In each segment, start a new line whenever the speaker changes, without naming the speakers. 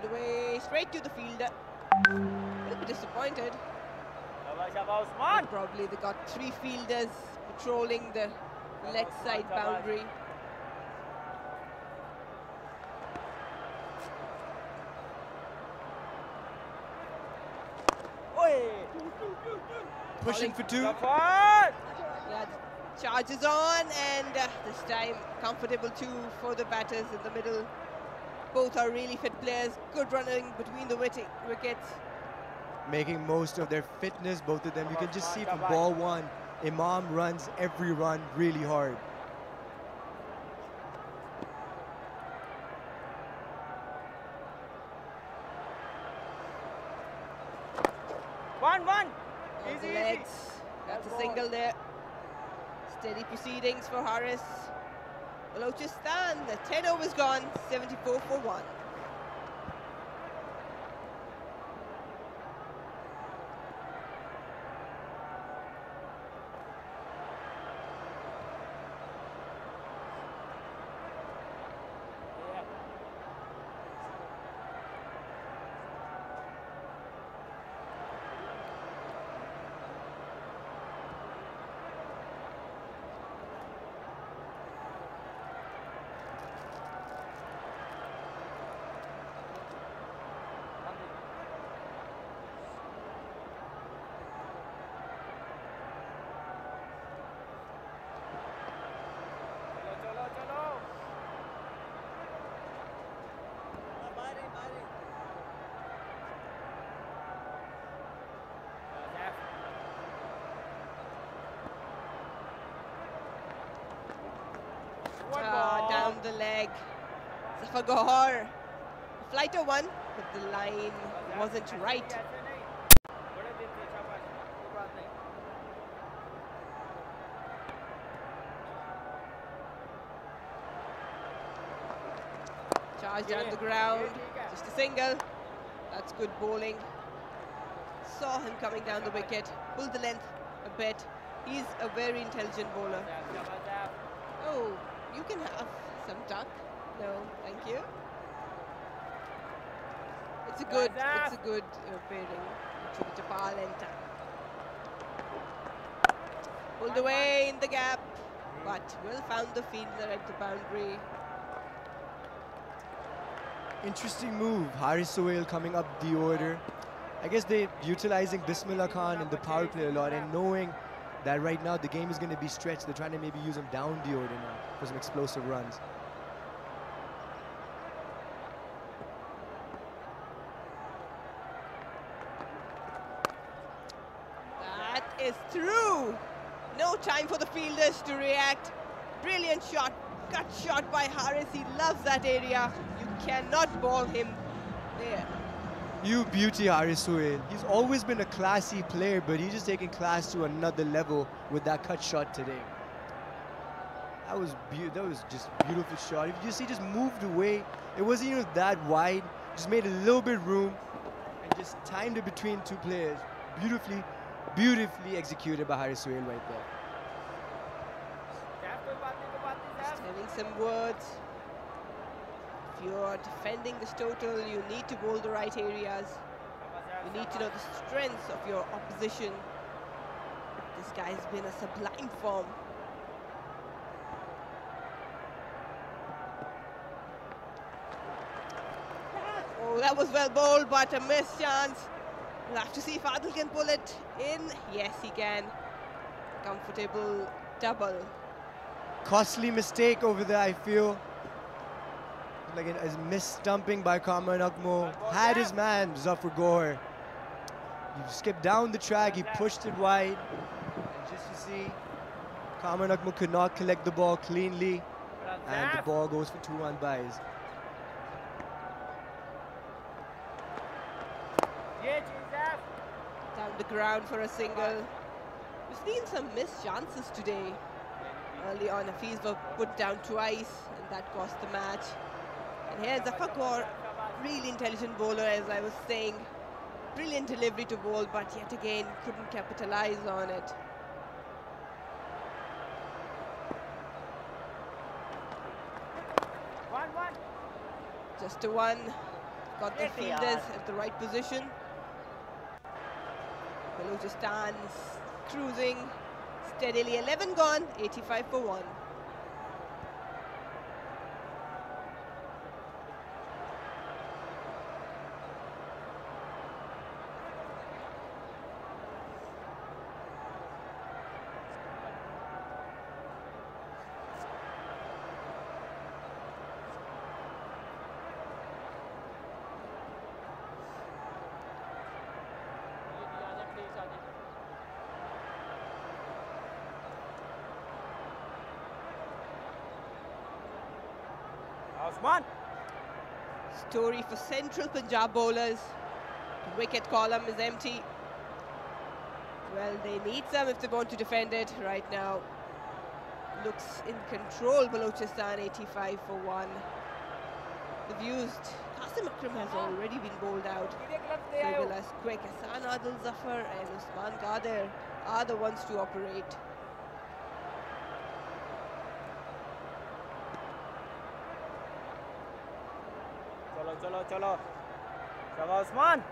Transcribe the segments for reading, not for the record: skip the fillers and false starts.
Pulled away, straight to the fielder. A little bit disappointed. But probably they got 3 fielders patrolling the leg side boundary.
Pushing for 2.
Yeah, the charge is on, and this time comfortable 2 for the batters in the middle. Both are really fit players, good running between the wickets.
Making most of their fitness, both of them. You can just see from ball 1, Imam runs every run really hard.
One. Easy, the legs. That's a single there. Steady proceedings for Haris. Balochistan, the 10 overs gone, 74 for 1. Down the leg. Zafar Gohar. Flighter one, but the line wasn't right. Charge down the ground. Just a single. That's good bowling. Saw him coming down the wicket. Pulled the length a bit. He's a very intelligent bowler. Oh, you can have some duck. No, thank you. It's a good pairing between Japal and Tuck. Pulled away in the gap, but Will found the fielder at the boundary.
Interesting move. Haris Sohail coming up the order. I guess they're utilizing Bismillah Khan in the power play a lot, and knowing that right now the game is going to be stretched, they're trying to maybe use him down the order now for some explosive runs.
That is through. No time for the fielders to react. Brilliant shot. Gut shot by Haris. He loves that area. You cannot ball him there.
You beauty, Haris Sohail. He's always been a classy player, but he's just taking class to another level with that cut shot today. That was just a beautiful shot. If you see, just moved away. It wasn't even that wide. Just made a little bit room and just timed it between 2 players. Beautifully executed by Haris Sohail right there.
Just having some words. If you're defending this total, you need to bowl the right areas. You need to know the strengths of your opposition. This guy's been a sublime form. Oh, that was well bowled, but a missed chance. We'll have to see if Adil can pull it in. Yes, he can. Comfortable double.
Costly mistake over there, I feel. Like a mis-stumping by Kamran Akmal. Had his man, Zafar Gohar. He skipped down the track, he pushed it wide. And just to see, Kamran Akmal could not collect the ball cleanly. And the ball goes for 2-1 buys.
Down the ground for a single. We've seen some missed chances today. Early on, Hafiz was put down twice, and that cost the match. And here's Zafar Gohar, really intelligent bowler, as I was saying. Brilliant delivery to bowl, but yet again couldn't capitalize on it. Just a 1 got their fielders at the right position. Balochistan's cruising steadily. 11 gone, 85 for 1.
Osman.
Story for central Punjab bowlers. The wicket column is empty. Well, they need some if they want to defend it right now. Looks in control, Balochistan, 85 for 1. They've used Qasim Akram has already been bowled out. As quick. Hassan Adil Zafar and Usman Qadir are the ones to operate.
Chalo, chalo. Chalo, Osman.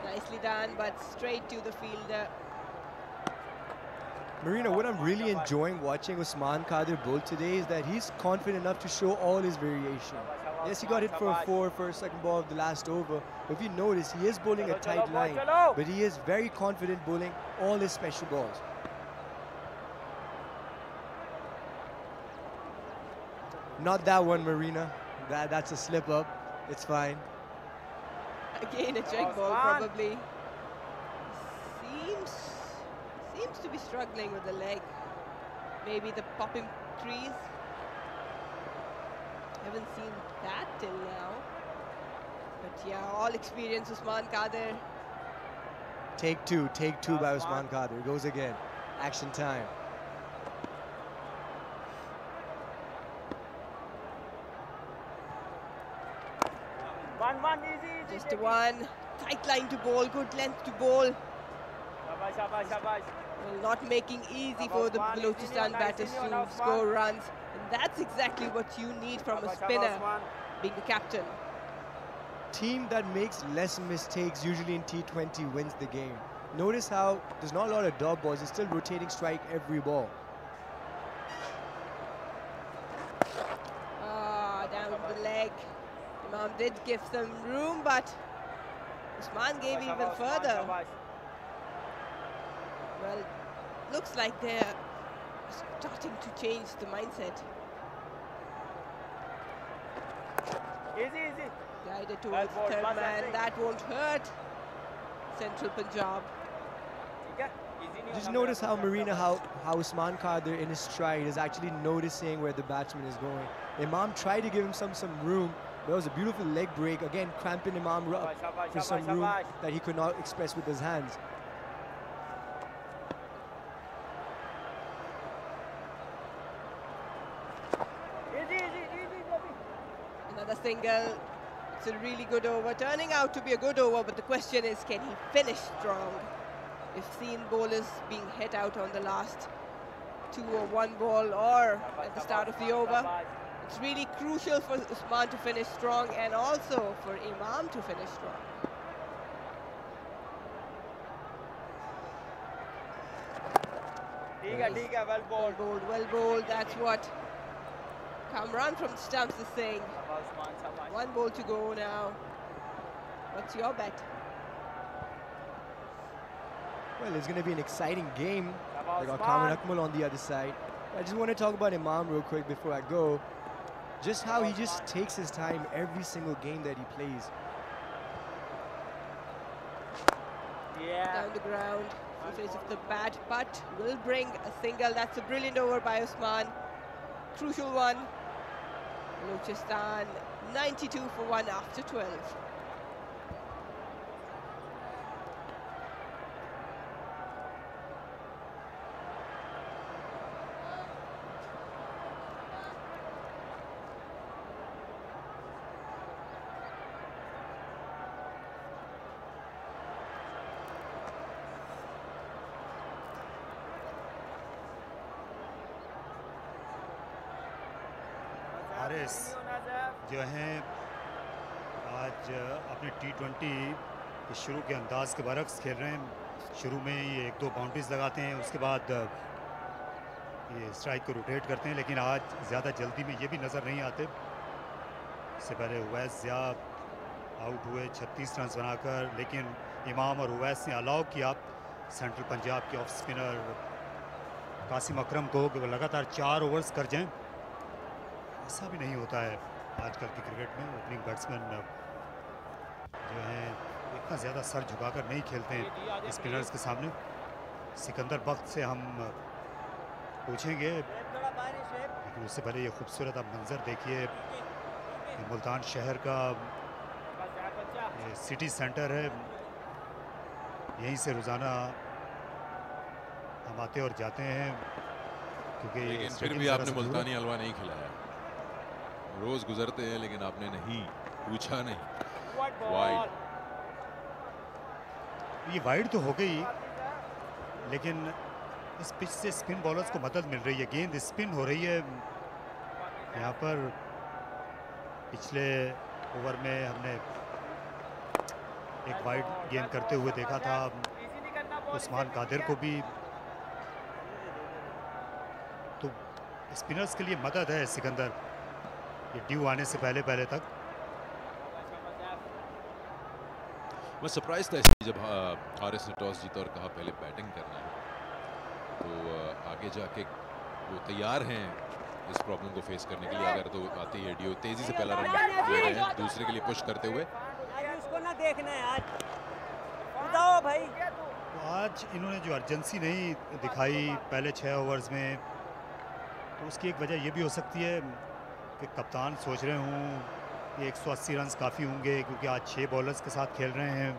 Nicely done, but straight to the fielder.
Marina, what I'm really enjoying watching Usman Qadir bowl today is that he's confident enough to show all his variation. Yes, he got hit for a 4 for a second ball of the last over. But if you notice, he is bowling a tight line. But he is very confident bowling all his special balls. Not that one, Marina. That's a slip up. It's fine.
Again, a check ball probably. Seems to be struggling with the leg. Maybe the popping crease. Haven't seen that till now. But yeah, all experience Usman Qadir.
Take two by Usman Qadir. Goes again. Action time.
One, easy.
Just a one. Tight line to bowl, good length to bowl.
Shabash.
Well, not making easy for the Balochistan batters to score runs. And that's exactly what you need from a spinner, being the captain.
Team that makes less mistakes usually in T20 wins the game. Notice how there's not a lot of dot balls. It's still rotating strike every ball.
Down the leg. Imam did give some room, but Usman gave even further. Well, looks like they're starting to change the mindset.
Easy.
Guided towards the third man. That won't hurt Central Punjab.
Just notice how Marina, how Usman Qadir in his stride is actually noticing where the batsman is going. Imam tried to give him some room. There was a beautiful leg break, again cramping Imam up for some room that he could not express with his hands.
Another single. It's a really good over, turning out to be a good over, but the question is, can he finish strong? We've seen bowlers being hit out on the last 2 or 1 ball or at the start of the over. It's really crucial for Usman to finish strong and also for Imam to finish strong. Well bowled. That's what Kamran from the stumps is saying. 1 ball to go now. What's your bet?
Well, it's going to be an exciting game. I got Kamran Akmal on the other side. I just want to talk about Imam real quick before I go. Just how he just takes his time every single game that he plays.
Down the ground, full face of the bat, but will bring a single. That's a brilliant over by Usman. Crucial one. Balochistan 92 for 1 after 12.
Haris जो हैं आज अपने T20 के शुरू के अंदाज के बरक्स खेल रहे हैं। शुरू में ये 1-2 बाउंड्रीज लगाते हैं, उसके बाद ये स्ट्राइक को रोटेट करते हैं, लेकिन आज ज़्यादा जल्दी में ये भी नज़र नहीं आते। इससे पहले उवैस ज़िया आउट हुए 36 रन बनाकर, लेकिन इमाम और उवैस ने अलाउ किया सेंट्रल पंजाब के ऑफ स्पिनर कासिम अकरम को लगातार 4 ओवर्स कर जाएं। ऐसा भी नहीं होता है आजकल की क्रिकेट में। ओपनिंग बैट्समैन जो हैं इतना ज़्यादा सर झुकाकर नहीं खेलते हैं स्पिनर्स के सामने। सिकंदर बख्त से हम पूछेंगे, लेकिन उससे पहले ये खूबसूरत आप मंजर देखिए। मुल्तान शहर का ये सिटी सेंटर है, यहीं से रोज़ाना हम आते और जाते हैं, क्योंकि
लेकिन फिर भी आपने मुल्तानी हलवा नहीं खिलाया। रोज गुजरते हैं लेकिन आपने नहीं पूछा नहीं। वाइड,
ये वाइड तो हो गई, लेकिन इस पिच से स्पिन बॉलर्स को मदद मिल रही है। गेंद स्पिन हो रही है। यहाँ पर पिछले ओवर में हमने एक वाइड गेंद करते हुए देखा था उस्मान कादिर को भी। तो स्पिनर्स के लिए मदद है सिकंदर, ये ड्यू आने से पहले तक।
मैं सरप्राइज था इसलिए जब हारिस ने टॉस जीता और कहा पहले बैटिंग करना है, तो आगे जाके वो तैयार हैं इस प्रॉब्लम को फेस करने के लिए। अगर तो आते ही ड्यू तेजी से पहला रन ले रहे हैं, दूसरे के लिए पुश करते हुए।
उसको ना देखना है आज, बताओ भाई।
तो आज इन्होंने जो अर्जेंसी नहीं दिखाई पहले 6 ओवर्स में, तो उसकी एक वजह ये भी हो सकती है कि कप्तान सोच रहे हूँ कि 180 रन काफ़ी होंगे, क्योंकि आज 6 बॉलर्स के साथ खेल रहे हैं,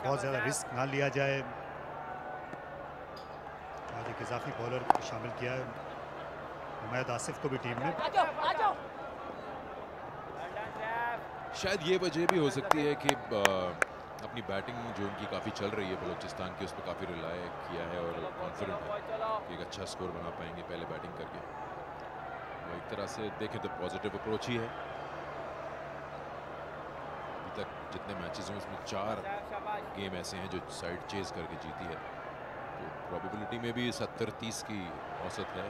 बहुत ज़्यादा रिस्क ना लिया जाए। आज एक इजाफी बॉलर को शामिल किया है, उमैद आसिफ को भी टीम में।
शायद ये वजह भी हो सकती है कि अपनी बैटिंग जो उनकी काफ़ी चल रही है बलूचिस्तान की, उस पर काफ़ी रिलाय किया है और कॉन्फिडेंट है कि एक अच्छा स्कोर बना पाएंगे पहले बैटिंग करके। वो एक तरह से देखें तो पॉजिटिव अप्रोच ही है। अभी तक जितने मैचेस हैं उसमें 4 गेम ऐसे हैं जो साइड चेज करके जीती है, तो प्रोबेबिलिटी में भी 70-30 की औसत है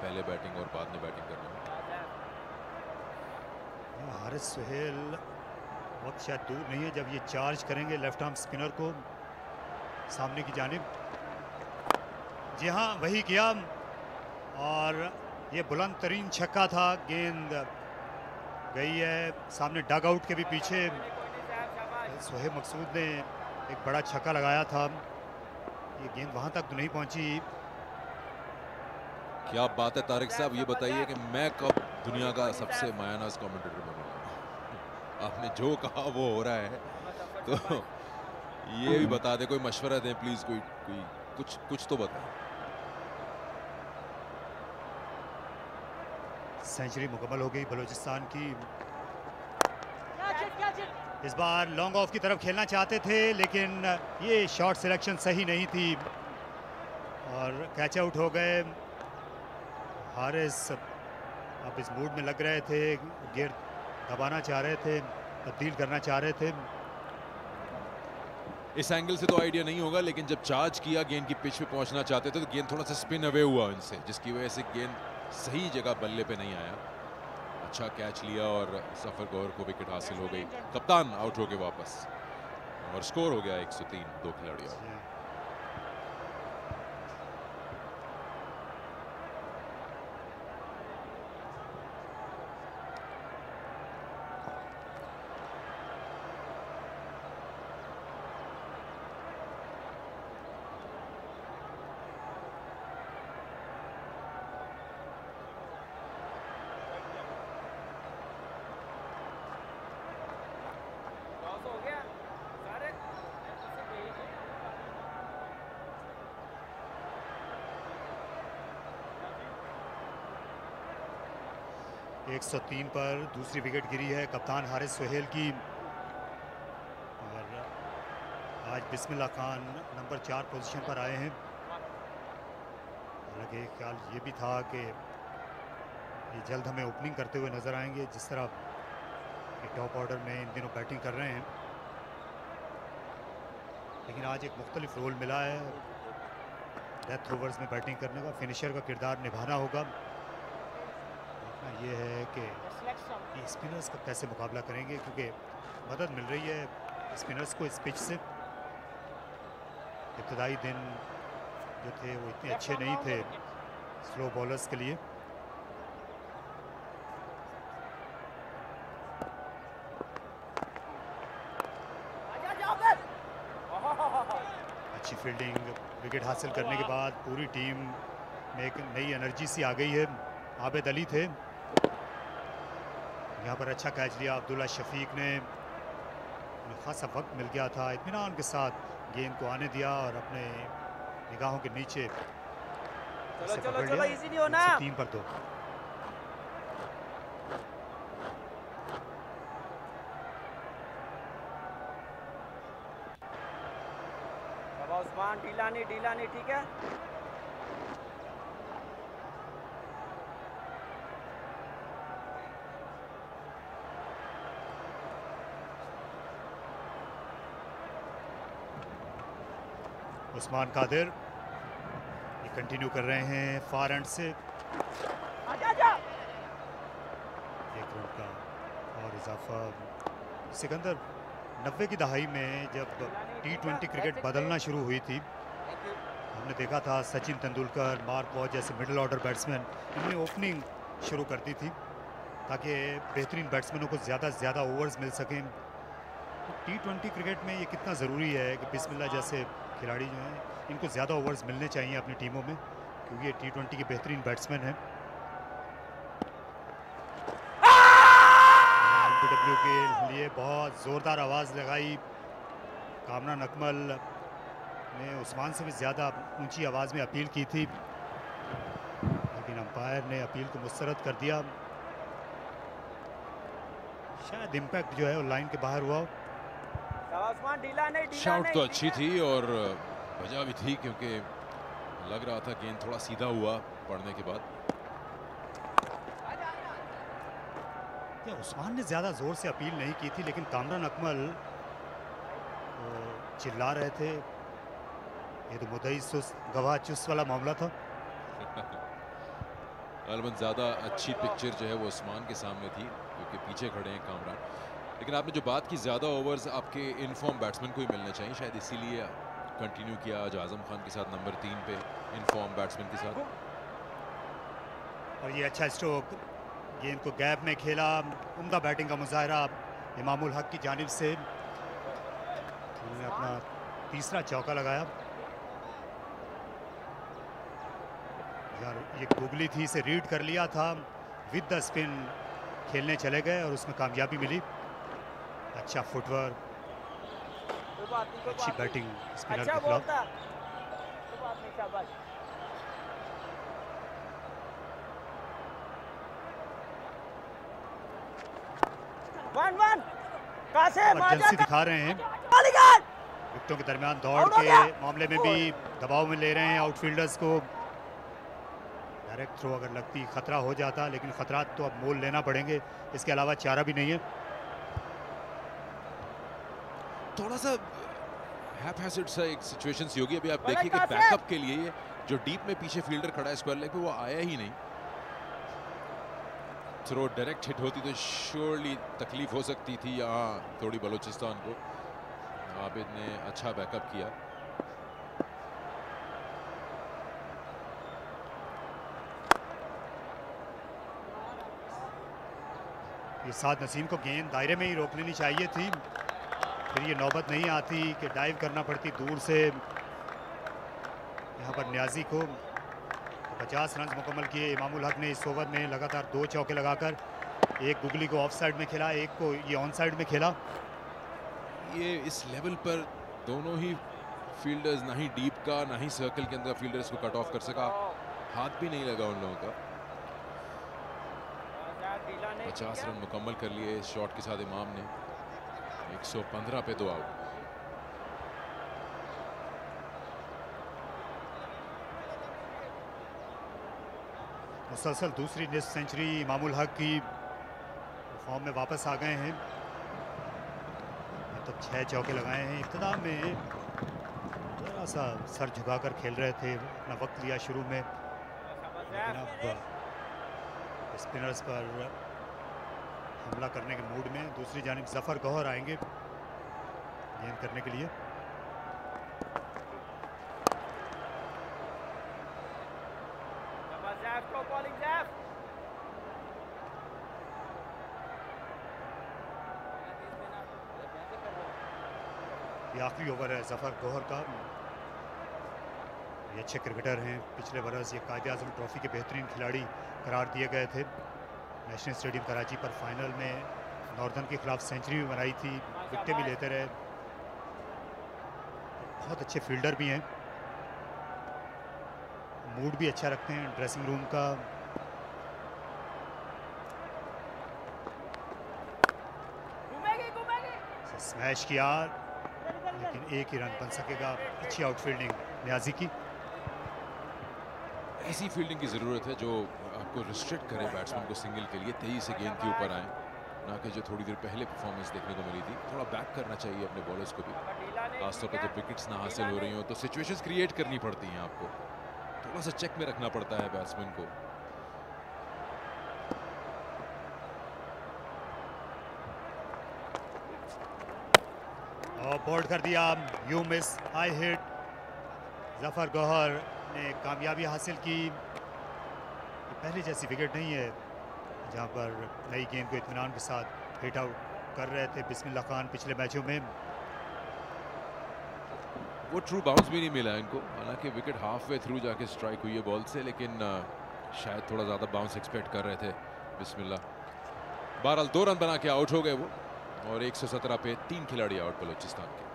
पहले बैटिंग और बाद में बैटिंग करने में।
हारिस सुहेल वक्त शायद दूर नहीं है जब ये चार्ज करेंगे लेफ्ट आर्म स्पिनर को सामने की जानिब। जी हाँ, वही किया और ये बुलंद तरीन छक्का था। गेंद गई है सामने डग आउट के भी पीछे। सोहेब मकसूद ने एक बड़ा छक्का लगाया था, ये गेंद वहां तक तो नहीं पहुंची।
क्या बात है तारिक साहब, ये बताइए कि मैं कब दुनिया का सबसे मायानाज कमेंटेटर बनूंगा। आपने जो कहा वो हो रहा है, तो ये भी बता दे, कोई मशवरा दें प्लीज, कोई कुछ तो बताएं।
सेंचुरी मुकम्मल हो गई बलूचिस्तान की। इस बार लॉन्ग ऑफ की तरफ खेलना चाहते थे, लेकिन ये शॉट सिलेक्शन सही नहीं थी और कैच आउट हो गए। हारिस अब इस मूड में लग रहे थे, गेयर दबाना चाह रहे थे, तब्दील करना चाह रहे थे।
इस एंगल से तो आइडिया नहीं होगा, लेकिन जब चार्ज किया गेंद की पिच पे पहुंचना चाहते थे तो गेंद थोड़ा सा स्पिन अवे हुआ इनसे, जिसकी वजह से गेंद सही जगह बल्ले पे नहीं आया। अच्छा कैच लिया और सफर गौर को विकेट हासिल हो गई। कप्तान आउट हो गए वापस और स्कोर हो गया 103 2 खिलाड़ियों।
है 103 पर दूसरी विकेट गिरी है कप्तान हारिस सुहेल की। और आज बिस्मिल्लाह खान नंबर 4 पोजीशन पर आए हैं। हालांकि ख्याल ये भी था कि ये जल्द हमें ओपनिंग करते हुए नजर आएंगे, जिस तरह ये टॉप ऑर्डर में इन दिनों बैटिंग कर रहे हैं। लेकिन आज एक मुख्तलिफ रोल मिला है, डेथ ओवर्स में बैटिंग करने का, फिनिशर का किरदार निभाना होगा। देखना ये है कि ये स्पिनर्स का कैसे मुकाबला करेंगे, क्योंकि मदद मिल रही है स्पिनर्स को इस पिच से। इब्तदाई दिन जो थे वो इतने अच्छे नहीं थे स्लो बॉलर्स के लिए। अच्छी फील्डिंग, विकेट हासिल करने के बाद पूरी टीम में एक नई एनर्जी सी आ गई है। आबिद अली थे यहाँ पर, अच्छा कैच लिया अब्दुल्ला शफीक ने, खासा वक्त मिल गया था, इत्मीनान के साथ गेंद को आने दिया और अपने निगाहों के नीचे
चलो इजी नहीं होना।
3 पर 2।
उस्मान ढीला नहीं, ठीक है।
उस्मान कादिर ये कंटिन्यू कर रहे हैं फार एंड से।
आजा।
1 रन का और इजाफा। सिकंदर 90 की दहाई में जब T20 क्रिकेट बदलना शुरू हुई थी, हमने देखा था सचिन तेंदुलकर, मार्क वॉच जैसे मिडिल ऑर्डर बैट्समैन इन्हें ओपनिंग शुरू करती थी ताकि बेहतरीन बैट्समैनों को ज़्यादा से ज़्यादा ओवर्स मिल सकें। तो T20 क्रिकेट में ये कितना ज़रूरी है कि बिस्मिल्लाह जैसे खिलाड़ी जो हैं इनको ज़्यादा ओवर्स मिलने चाहिए अपनी टीमों में, क्योंकि ये T20 के बेहतरीन बैट्समैन हैं। LBW के लिए बहुत ज़ोरदार आवाज़ लगाई कामना नकमल ने, उस्मान से भी ज़्यादा ऊंची आवाज़ में अपील की थी, लेकिन अंपायर ने अपील को मुस्तरद कर दिया। शायद इम्पैक्ट जो है वो लाइन के बाहर हुआ।
शाउट तो अच्छी थी और वजह भी थी, क्योंकि लग रहा था गेंद थोड़ा सीधा हुआ पड़ने के बाद।
उस्मान ने ज़्यादा ज़ोर से अपील नहीं की थी, लेकिन कामरान अकमल चिल्ला रहे थे। ये तो मुद्दई सुस्त गवाह चुस्त वाला मामला था।
अलबत्ता ज़्यादा अच्छी पिक्चर जो है वो उस्मान के सामने थी, क्योंकि पीछे खड़े हैं कामरान। लेकिन आपने जो बात की, ज़्यादा ओवर्स आपके इनफॉर्म बैट्समैन को ही मिलने चाहिए, शायद इसीलिए कंटिन्यू किया आज आज़म खान के साथ नंबर 3 पे इनफॉर्म बैट्समैन के साथ।
और ये अच्छा स्ट्रोक, गेंद को गैप में खेला, उम्दा बैटिंग का मुजाहरा इमामुल हक की जानिब से। उन्होंने अपना तीसरा चौका लगाया। यार ये गुगली थी, इसे रीड कर लिया था, विद द स्पिन खेलने चले गए और उसमें कामयाबी मिली। अच्छा फुटवर्क, अच्छी बैटिंग स्पिनर के खिलाफ। इमरजेंसी दिखा रहे हैं, विकेटों के दरमियान दौड़ के मामले में भी दबाव में ले रहे हैं आउटफील्डर्स को। डायरेक्ट थ्रो अगर लगती खतरा हो जाता, लेकिन खतरात तो अब मोल लेना पड़ेंगे, इसके अलावा चारा भी नहीं है।
थोड़ा सा हैफहैज़र्ड सा एक सिचुएशन सी होगी। अभी आप देखिए कि बैकअप के लिए जो डीप में पीछे फील्डर खड़ा है स्क्वायर लेग पे, वो आया ही नहीं। थ्रो डायरेक्ट हिट होती तो श्योरली तकलीफ हो सकती थी यहाँ थोड़ी बलोचिस्तान को। आबिद ने अच्छा बैकअप किया।
ये साद नसीम को गेंद दायरे में ही रोक लेनी चाहिए थी, फिर ये नौबत नहीं आती कि डाइव करना पड़ती दूर से। यहाँ पर न्याजी को 50 रन मुकम्मल किए इमामुल हक ने इस ओवर में, लगातार 2 चौके लगाकर। एक गुगली को ऑफ साइड में खेला, एक को ये ऑन साइड में खेला।
ये इस लेवल पर दोनों ही फील्डर्स ना ही डीप का ना ही सर्कल के अंदर फील्डर्स को कट ऑफ कर सका, हाथ भी नहीं लगा उन लोगों का। 50 रन मुकम्मल कर लिए इस शॉट के साथ इमाम ने। 115 पे 2 आउट।
मुसलसल दूसरी टेस्ट सेंचुरी इमामुल हक की, फॉर्म में वापस आ गए हैं। तो 6 चौके लगाए हैं। इब्तिदा में जरा सा सर झुकाकर खेल रहे थे, अपना वक्त लिया शुरू में, लेकिन अब स्पिनर्स पर हमला करने के मूड में। दूसरी जानिब जफर गौहर आएंगे गेंद करने के लिए। ये आखिरी ओवर है जफर गौहर का। ये अच्छे क्रिकेटर हैं, पिछले बरस ये कायद-ए-आज़म ट्रॉफी के बेहतरीन खिलाड़ी करार दिए गए थे। नेशनल स्टेडियम कराची पर फाइनल में नॉर्दर्न के खिलाफ सेंचुरी भी बनाई थी, विकेटें भी लेते रहे। बहुत अच्छे फील्डर भी हैं, मूड भी अच्छा रखते हैं ड्रेसिंग रूम का। स्मैश किया, लेकिन एक ही रन बन सकेगा। अच्छी आउटफील्डिंग न्याजी की।
ऐसी फील्डिंग की ज़रूरत है जो आपको रिस्ट्रिक्ट करे बैट्समैन को सिंगल के लिए, तेजी से गेंद के ऊपर आए, ना कि जो थोड़ी देर पहले परफॉर्मेंस देखने को मिली थी। थोड़ा बैक करना चाहिए अपने बॉलर्स को भी, खासतौर पर जब विकेट्स ना हासिल हो रही हो तो सिचुएशंस क्रिएट करनी पड़ती हैं आपको, थोड़ा सा चेक में रखना पड़ता है बैट्समैन को।
और बोल्ड कर दिया, you miss I hit. Zafar Gohar ने कामयाबी हासिल की। पहले जैसी विकेट नहीं है जहां पर नई गेंद को इत्मीनान के साथ हिट आउट कर रहे थे बिस्मिल्लाह खान पिछले मैचों में।
वो ट्रू बाउंस भी नहीं मिला इनको, हालांकि विकेट हाफ वे थ्रू जाके स्ट्राइक हुई है बॉल से, लेकिन शायद थोड़ा ज़्यादा बाउंस एक्सपेक्ट कर रहे थे बिस्मिल्लाह। बहरहाल 2 रन बना के आउट हो गए वो, और 117 पे 3 खिलाड़ी आउट बलोचिस्तान के।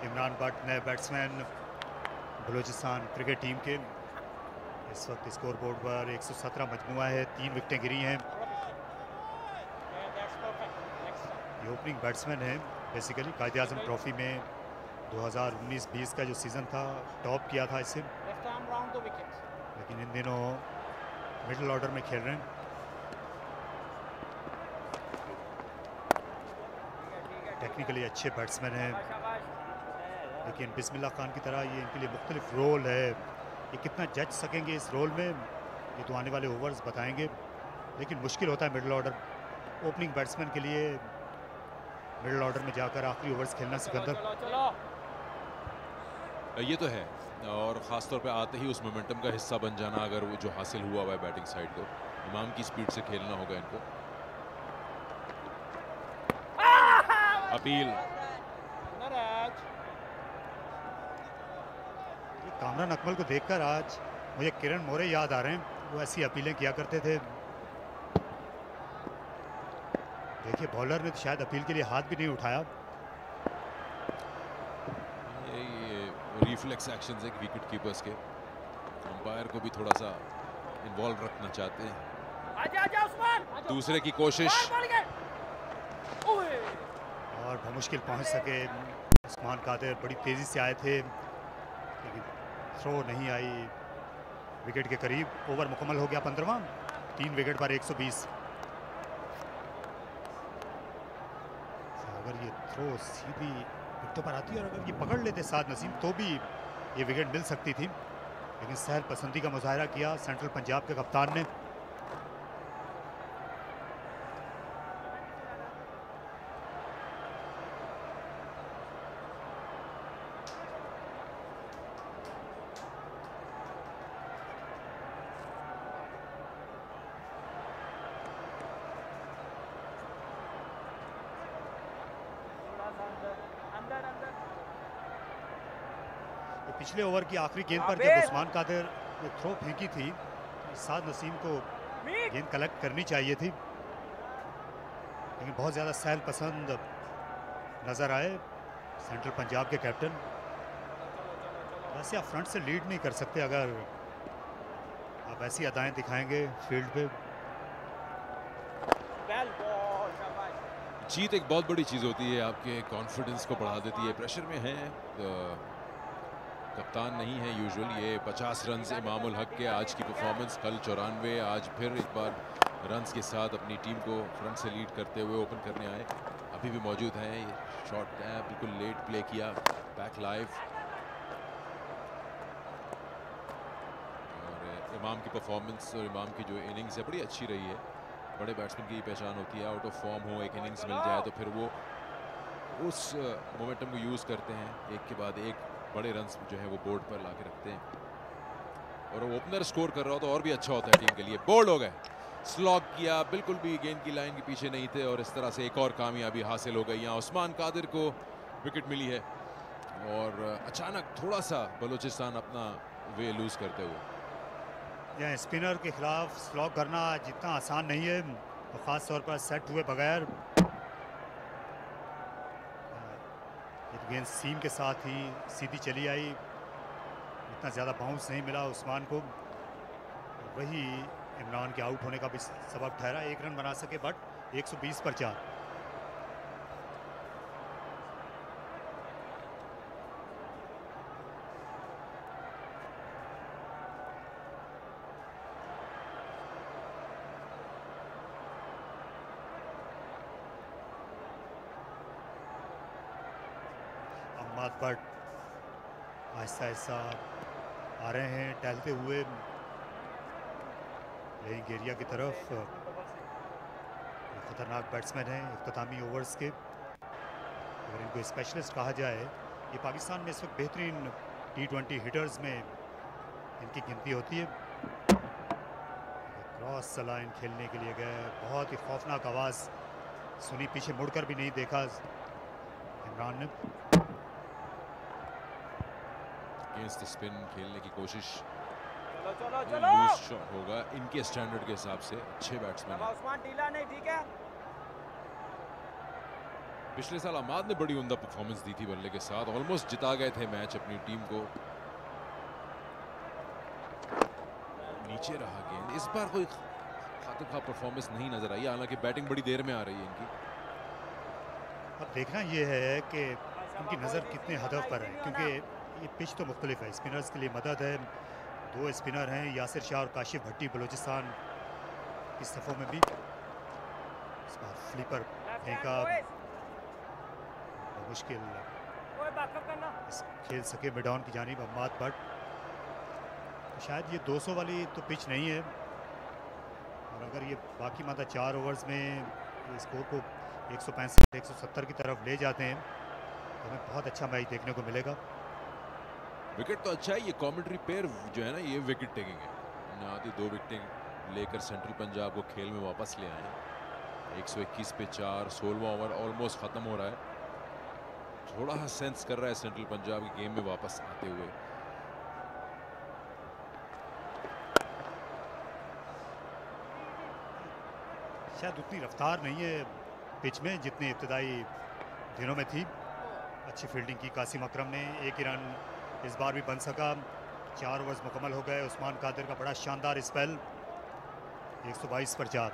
इमरान भट्ट नए बैट्समैन बलोचिस्तान क्रिकेट टीम के। इस वक्त स्कोर बोर्ड पर 117 मजमुआ है, 3 विकेटें गिरी हैं। ये ओपनिंग बैट्समैन है, बेसिकली कायद-ए-आज़म ट्रॉफी में 2019-20 का जो सीज़न था टॉप किया था इससे, लेकिन इन दिनों मिडिल ऑर्डर में खेल रहे हैं। टेक्निकली अच्छे बैट्समैन हैं, लेकिन बिस्मिल्लाह खान की तरह ये इनके लिए मुख्तलिफ रोल है। ये कितना जज सकेंगे इस रोल में ये तो आने वाले ओवर्स बताएंगे, लेकिन मुश्किल होता है मिडिल ऑर्डर ओपनिंग बैट्समैन के लिए, मिडिल ऑर्डर में जाकर आखिरी ओवर्स खेलना। सिकंदर,
ये तो है, और ख़ास तौर पे आते ही उस मोमेंटम का हिस्सा बन जाना, अगर वो जो हासिल हुआ हुआ है बैटिंग साइड को, इमाम की स्पीड से खेलना होगा इनको। अपील,
कामरान अकमल को देखकर आज मुझे किरण मोरे याद आ रहे हैं, वो ऐसी अपीलें किया करते थे। देखिए बॉलर ने तो शायद अपील के लिए हाथ भी नहीं उठाया।
ये रिफ्लेक्स एक्शंस है विकेट कीपर्स के, अंपायर को भी थोड़ा सा इन्वॉल्व रखना चाहते हैं। आजा उस्मान, दूसरे की कोशिश,
और बमुश्किल पहुंच सके उस्मान कादिर, बड़ी तेजी से आए थे लेकिन थ्रो नहीं आई विकेट के करीब। ओवर मुकम्मल हो गया 15वां, 3 विकेट पर 120। अगर ये थ्रो सीधी विकेटों पर आती और अगर ये पकड़ लेते साद नसीम तो भी ये विकेट मिल सकती थी, लेकिन सहल पसंदी का मुजाहरा किया सेंट्रल पंजाब के कप्तान ने। पिछले ओवर की आखिरी गेंद पर जब उस्मान कादिर ने थ्रो फेंकी थी, साद नसीम को गेंद कलेक्ट करनी चाहिए थी, लेकिन बहुत ज़्यादा सहल पसंद नज़र आए सेंट्रल पंजाब के कैप्टन। वैसे आप फ्रंट से लीड नहीं कर सकते अगर आप ऐसी अदाएं दिखाएंगे फील्ड पे।
जीत एक बहुत बड़ी चीज़ होती है, आपके कॉन्फिडेंस को बढ़ा देती है। प्रेशर में है तो कप्तान नहीं है यूजुअल। ये 50 रन इमामुल हक के आज की परफॉर्मेंस, कल 94, आज फिर एक बार रन्स के साथ अपनी टीम को फ्रंट से लीड करते हुए ओपन करने आए। अभी भी मौजूद हैं। ये शॉट बिल्कुल लेट प्ले किया, बैक लाइव। और इमाम की परफॉर्मेंस और इमाम की जो इनिंग्स है बड़ी अच्छी रही है। बड़े बैट्समैन की पहचान होती है, आउट ऑफ फॉर्म हो, एक इनिंग्स मिल जाए तो फिर वो उस मोमेंटम को यूज़ करते हैं, एक के बाद एक बड़े रन्स जो है वो बोर्ड पर ला के रखते हैं। और ओपनर स्कोर कर रहा हो तो और भी अच्छा होता है टीम के लिए। बोल्ड हो गए, स्लॉग किया, बिल्कुल भी गेंद की लाइन के पीछे नहीं थे, और इस तरह से एक और कामयाबी हासिल हो गई। यहाँ उस्मान कादिर को विकेट मिली है और अचानक थोड़ा सा बलूचिस्तान अपना वे लूज करते हुए।
यह स्पिनर के खिलाफ स्लॉग करना जितना आसान नहीं है, और ख़ास तौर पर सेट हुए बगैर। गेंद सीम के साथ ही सीधी चली आई, इतना ज़्यादा बाउंस नहीं मिला उस्मान को। वही इमरान के आउट होने का भी सबब ठहरा। एक रन बना सके बट 120 पर 4। बट आहिस्ता आहिस्ता आ रहे हैं टहलते हुए प्लेइंग एरिया की तरफ। खतरनाक बैट्समैन हैं इख्तितामी ओवर्स के, अगर इनको स्पेशलिस्ट कहा जाए। ये पाकिस्तान में इस वक्त बेहतरीन T20 हिटर्स में इनकी गिनती होती है। क्रॉस लाइन खेलने के लिए गए, बहुत ही खौफनाक आवाज़ सुनी, पीछे मुड़कर भी नहीं देखा इमरान ने।
अगेंस्ट स्पिन खेलने की कोशिश, लूज शॉट होगा इनके स्टैंडर्ड के हिसाब से। अच्छे बैट्समैन
उस्मान ढीला नहीं, ठीक है।
पिछले साल अमाद ने बड़ी उम्दा परफॉर्मेंस दी थी बल्ले के साथ, ऑलमोस्ट जिता गए थे मैच अपनी टीम को। नीचे रहा गेंद, इस बार कोई खातिर खा परफॉर्मेंस नहीं नजर आई, हालांकि बैटिंग बड़ी देर में आ रही है इनकी।
अब देखना यह है कि उनकी नज़र कितने हदफ पर है, क्योंकि ये पिच तो मुख्तलिफ है। स्पिनर्स के लिए मदद है, 2 स्पिनर हैं, यासिर शाह और काशिफ भट्टी बलूचिस्तान की सफ़ों में भी। इस बार फ्लिपर फेंका, मुश्किल इस खेल सके मिडाउन की जानिब अम्माद बट। तो शायद ये 200 वाली तो पिच नहीं है, और अगर ये बाकी मतलब 4 ओवर्स में स्कोर को 165-170 की तरफ ले जाते हैं तो हमें बहुत अच्छा मैच देखने को मिलेगा।
विकेट तो अच्छा है, ये कमेंट्री पेयर जो है ना, ये विकेट टेकिंग है। आधी 2 विकेटें लेकर सेंट्रल पंजाब को खेल में वापस ले आए हैं। 121 पे 4, 16वां ओवर ऑलमोस्ट ख़त्म हो रहा है। थोड़ा सा सेंस कर रहा है सेंट्रल पंजाब की गेम में वापस आते हुए।
शायद उतनी रफ्तार नहीं है पिच में जितनी इब्तदाई दिनों में थी। अच्छी फील्डिंग की कासिम अकरम ने, 1 ही रन इस बार भी बन सका। 4 ओवर्स मुकम्मल हो गए। उस्मान कादिर का बड़ा शानदार स्पेल, 122 पर 4।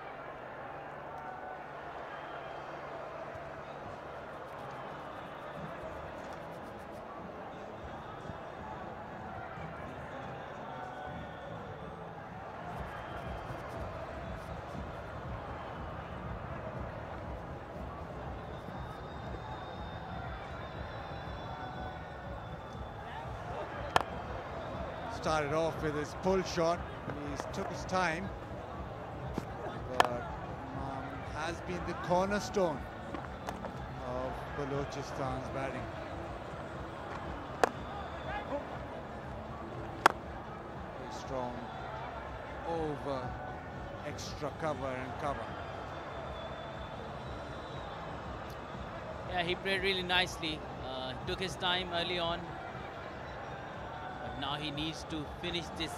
Started off with his pull shot. He took his time, but has been the cornerstone of Balochistan's batting. Very strong over extra cover and cover.
Yeah, he played really nicely. Took his time early on. Now he needs to finish this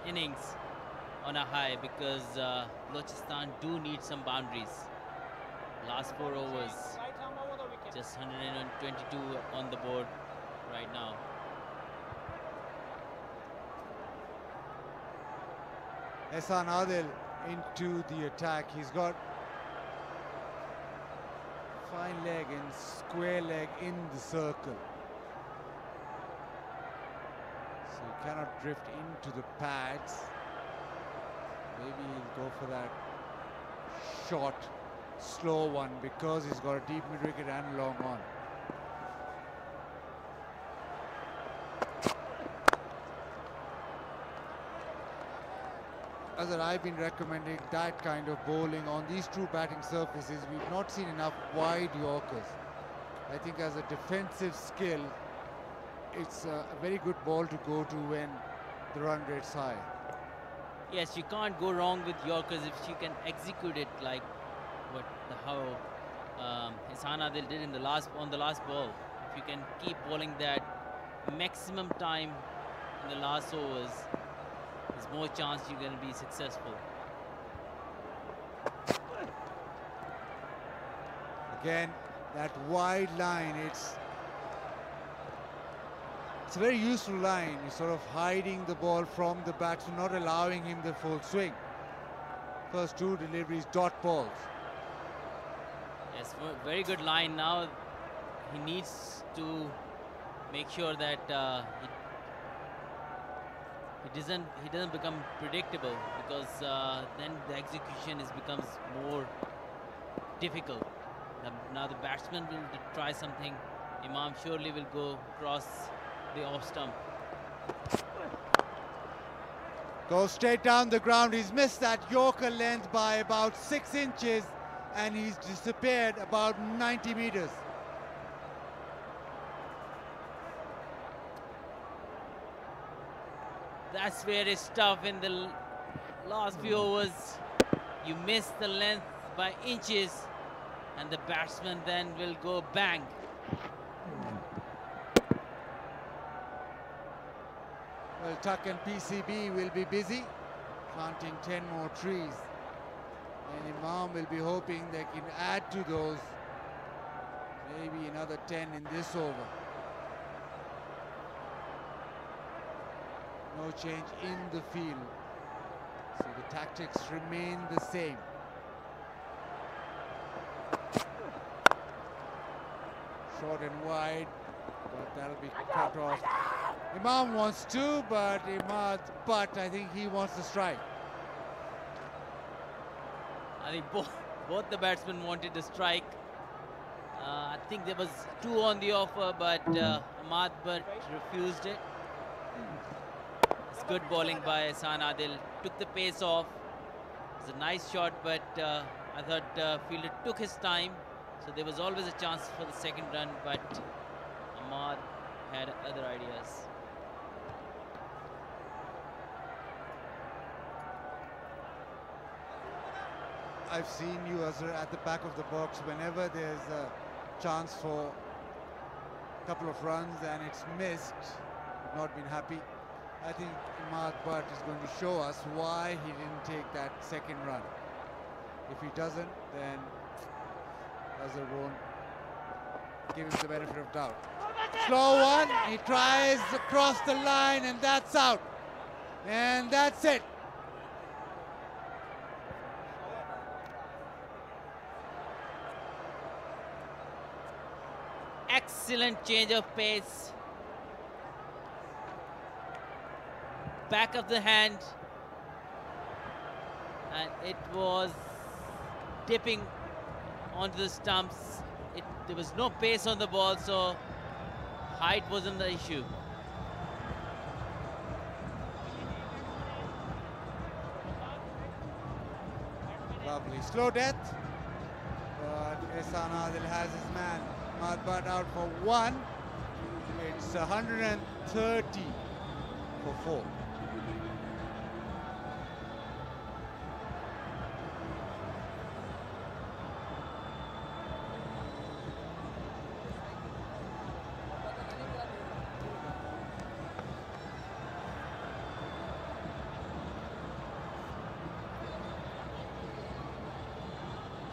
innings on a high, because Balochistan do need some boundaries. Last 4 overs, just 122 on the board right now.
Ehsan Adil into the attack. He's got fine leg and square leg in the circle. So he cannot drift into the pads. Maybe he'll go for that short, slow one, because he's got a deep mid-wicket and long on. As I've been recommending that kind of bowling on these two batting surfaces. We've not seen enough wide Yorkers. I think as a defensive skill, it's a very good ball to go to when the run rate's high.
Yes, you can't go wrong with Yorkers if she can execute it like how Ehsan Adil did on the last ball. If you can keep bowling that maximum time in the last overs, there's more chance you're going to be successful.
Again, that wide line, it's a very useful line. You're sort of hiding the ball from the batsman, not allowing him the full swing. First 2 deliveries, dot balls.
Yes, very good line now. He needs to make sure that he doesn't become predictable, because then the execution becomes more difficult. Now the batsman will try something. Imam surely will go across the off stump.
Goes straight down the ground. He's missed that Yorker length by about 6 inches, and he's disappeared about 90 meters.
That's where it's tough in the last few overs. You miss the length by inches, and the batsman then will go bang.
Well, Tuck and PCB will be busy planting 10 more trees, and Imam will be hoping they can add to those, maybe another 10 in this over. No change in the field, so the tactics remain the same. Short and wide, but that'll be cut off. Imam wants to, but I think he wants to strike.
I think both the batsmen wanted to strike. I think there was 2 on the offer, but Ahmad Butt refused it. It's good bowling by Ehsan Adil. Took the pace off. It's a nice shot, but I thought fielder took his time. So there was always a chance for the second run, but Ahmad had other ideas.
I've seen you, Azhar, at the back of the box whenever there's a chance for a couple of runs and it's missed. You've not been happy. I think Ahmad Butt is going to show us why he didn't take that second run. If he doesn't, then Azhar won't give him the benefit of doubt. Slow one, he tries across the line, and that's out. And that's it.
Excellent change of pace. Back of the hand. And it was dipping onto the stumps. There was no pace on the ball, so height wasn't the issue.
Lovely slow death, but Ehsan Adil has his man. Ahmad Butt out for 1. It's 130 for 4.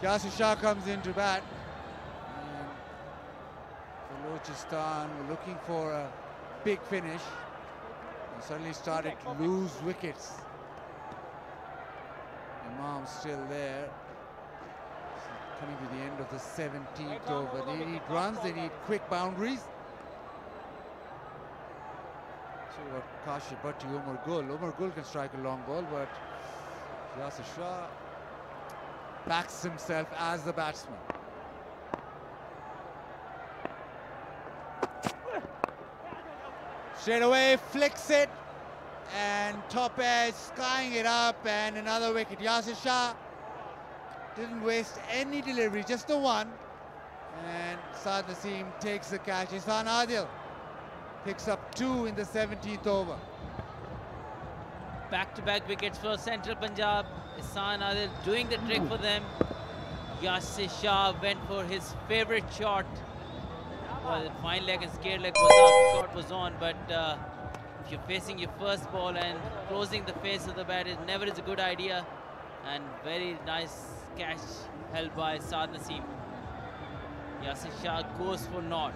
Yasir Shah comes in to bat. And Balochistan were looking for a big finish. And suddenly started to lose wickets. Imam still there. Coming to the end of the 17th over. They need runs, they need quick boundaries. So what Kashif Bhatti, Umar Gul can strike a long ball, but Yasir Shah backs himself as the batsman. Straight away, flicks it, and top edge, skying it up, and another wicket. Yasir Shah didn't waste any delivery, just the one. And Saad Naseem takes the catch. Ihsan Adil picks up 2 in the 17th over.
Back-to-back wickets for Central Punjab. Ihsan Adil doing the trick for them. Yasir Shah went for his favorite shot. Well, the fine leg and scared leg was up, shot was on, but if you're facing your first ball and closing the face of the bat, it never is a good idea. And very nice catch held by Saad Naseem. Yasir Shah goes for naught.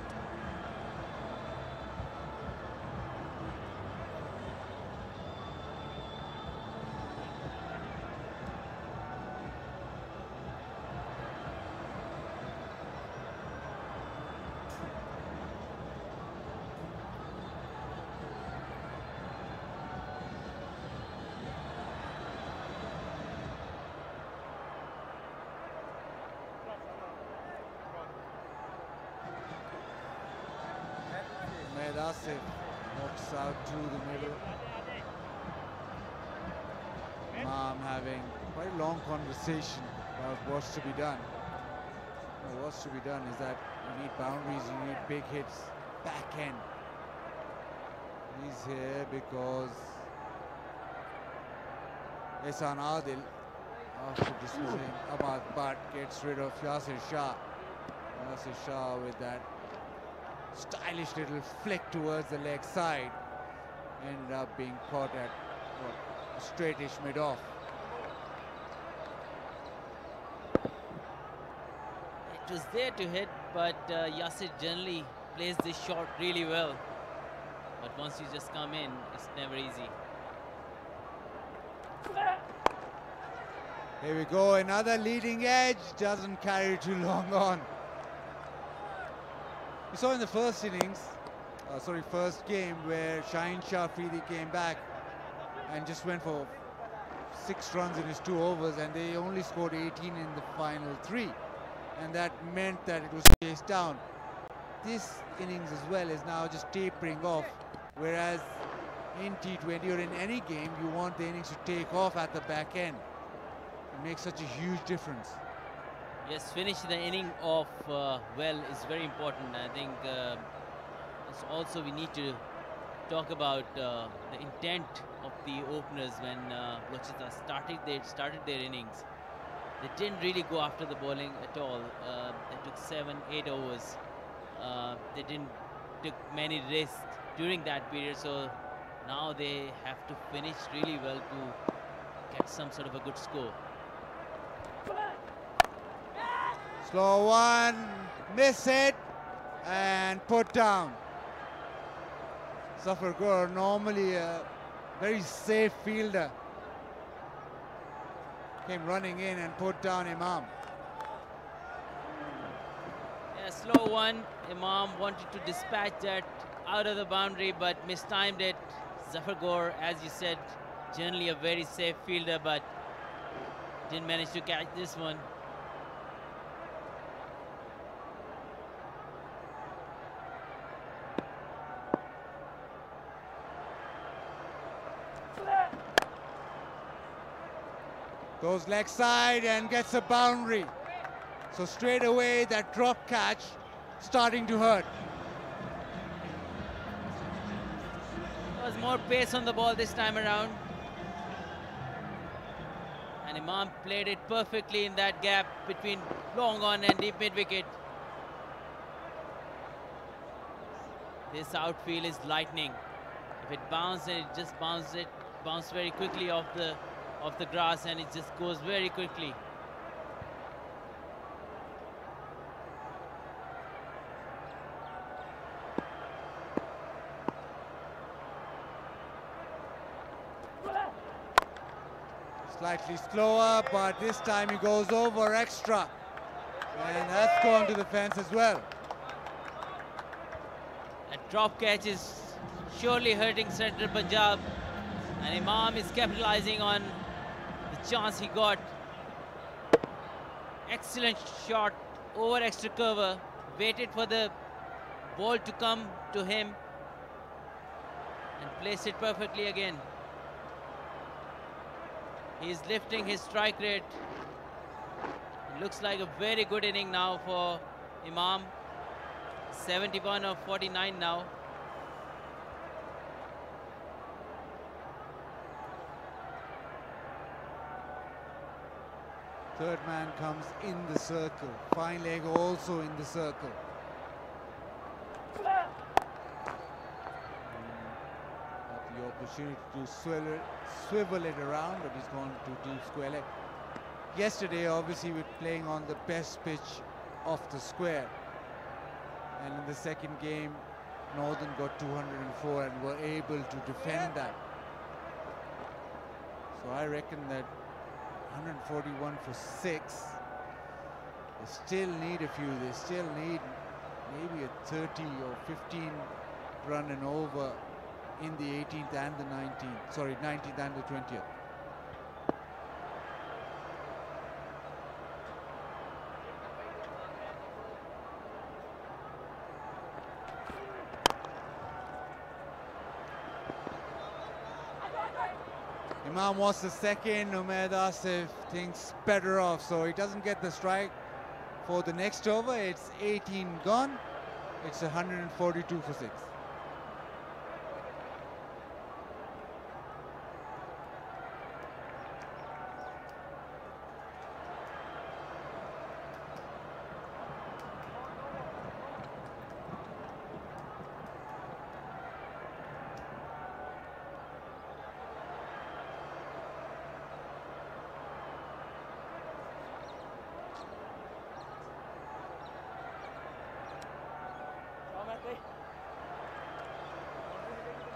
Asif knocks out to the middle. Imam having quite a long conversation about what's to be done. Now, what's to be done is that you need boundaries, you need big hits, back end. He's here because Ihsan Adil, after dismissing Ahmad Bhatt, gets rid of Yasir Shah. Yasir Shah with that stylish little flick towards the leg side ended up being caught at what, a straightish mid-off.
It was there to hit, but Yasir generally plays this shot really well. But once you just come in, it's never easy.
Here we go, another leading edge, doesn't carry too long on. We saw in the first innings, first game, where Shaheen Shah Afridi came back and just went for 6 runs in his 2 overs, and they only scored 18 in the final 3. And that meant that it was chased down. This innings as well is now just tapering off, whereas in T20 or in any game, you want the innings to take off at the back end. It makes such a huge difference.
Yes, finish the inning off well is very important. I think it's also we need to talk about the intent of the openers when Balochistan started their innings. They didn't really go after the bowling at all. They took 7-8 overs. They didn't took many risks during that period, so now they have to finish really well to get some sort of a good score.
Slow one, miss it, and put down. Zafar Gur, normally a very safe fielder, came running in and put down Imam.
Yeah, slow one. Imam wanted to dispatch that out of the boundary, but mistimed it. Zafar Gur, as you said, generally a very safe fielder, but didn't manage to catch this one.
Goes leg side and gets a boundary. So straight away that drop catch starting to hurt.
There was more pace on the ball this time around. And Imam played it perfectly in that gap between long on and deep mid wicket. This outfield is lightning. If it bounces, it just bounces very quickly off the grass, and it just goes very quickly.
Slightly slower, but this time he goes over extra. And that's gone to the fence as well.
That drop catch is surely hurting Central Punjab. And Imam is capitalizing on the chance he got. Excellent shot over extra cover. Waited for the ball to come to him and placed it perfectly again. He's lifting his strike rate. It looks like a very good inning now for Imam. 71 of 49 now.
Third man comes in the circle. Fine leg also in the circle. Got the opportunity to swivel it around, but he's gone to do square leg. Yesterday, obviously, we're playing on the best pitch of the square. And in the second game, Northern got 204 and were able to defend that. So I reckon that 141 for 6. They still need a few. They still need maybe a 30 or 15 run and over in the 18th and the 19th. Sorry, 19th and the 20th. Imam wants the second. Umaid Asif thinks better off, so he doesn't get the strike for the next over. It's 18 gone. It's 142 for 6.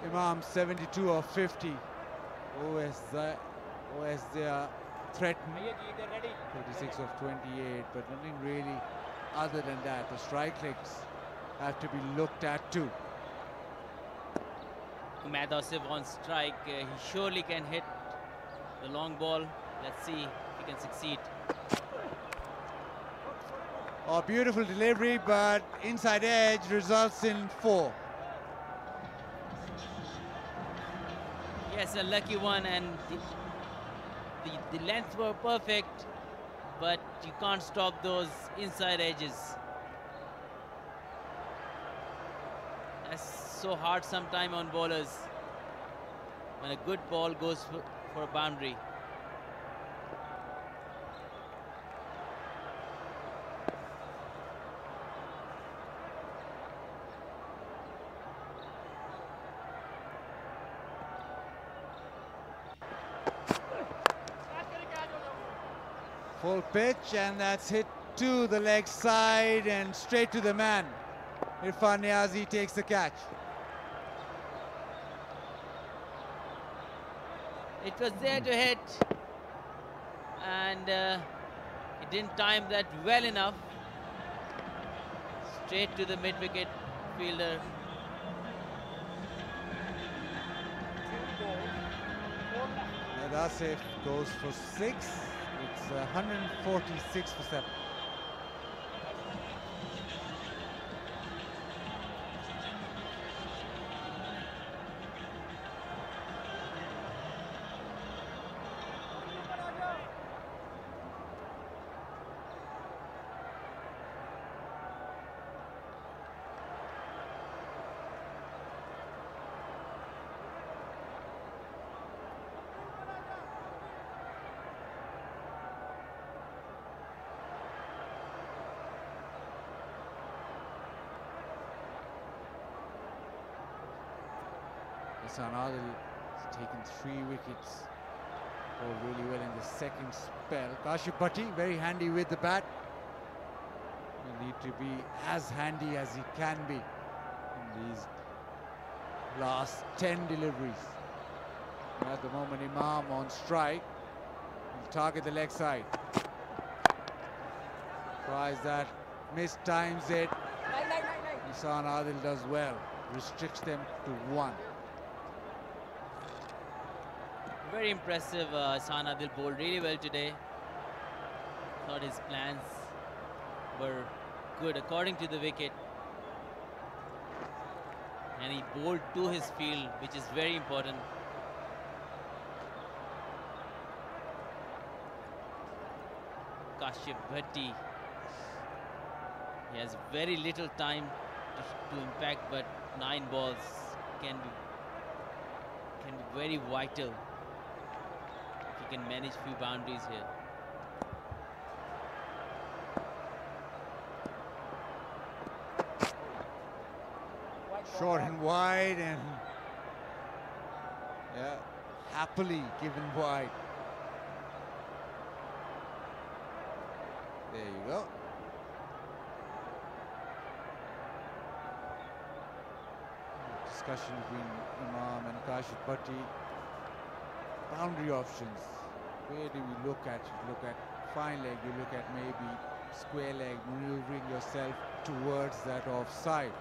Imam 72 of 50. OS they are threatened. 36 of 28, but nothing really other than that. The strike legs have to be looked at too.
Umaid Asif on strike. He surely can hit the long ball. Let's see if he can succeed.
Oh, beautiful delivery, but inside edge results in 4.
Yes, a lucky one, and the lengths were perfect, but you can't stop those inside edges. That's so hard sometime on bowlers when a good ball goes for a boundary.
Full pitch, and that's hit to the leg side and straight to the man. Irfan Niazi takes the catch.
It was there to hit, and he didn't time that well enough. Straight to the mid-wicket fielder.
Asif goes for 6. It's 146 for 7. Hassan Adil has taken 3 wickets. Bowled really well in the second spell. Kashif Bhatti very handy with the bat. Will need to be as handy as he can be in these last 10 deliveries. And at the moment, Imam on strike. target the leg side. Tries that, mistimes it. Ihsan Adil does well, restricts them to 1.
Very impressive. Ihsan Adil bowled really well today. Thought his plans were good according to the wicket. And he bowled to his field, which is very important. Kashyap Bhatti. He has very little time to impact, but 9 balls can be very vital if he can manage few boundaries here.
Short and wide, and yeah, happily given wide. There you go. Discussion between Imam and Kashyap Bhatti. Boundary options. Where do we look at? You look at fine leg, you look at maybe square leg, maneuvering yourself towards that offside.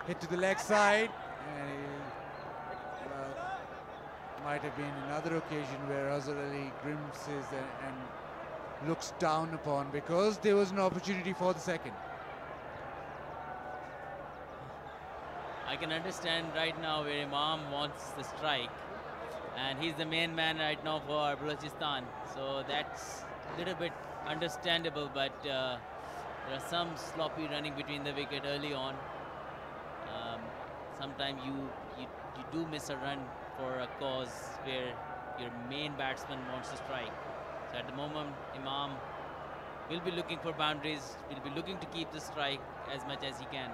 Hit to the leg side, and well, might have been another occasion where Azhar Ali grimaces and looks down upon, because there was an opportunity for the second.
I can understand right now where Imam wants the strike, and he's the main man right now for Balochistan, so that's a little bit understandable, but there are some sloppy running between the wicket early on. Sometimes you do miss a run for a cause where your main batsman wants to strike. So at the moment, Imam will be looking for boundaries, will be looking to keep the strike as much as he can.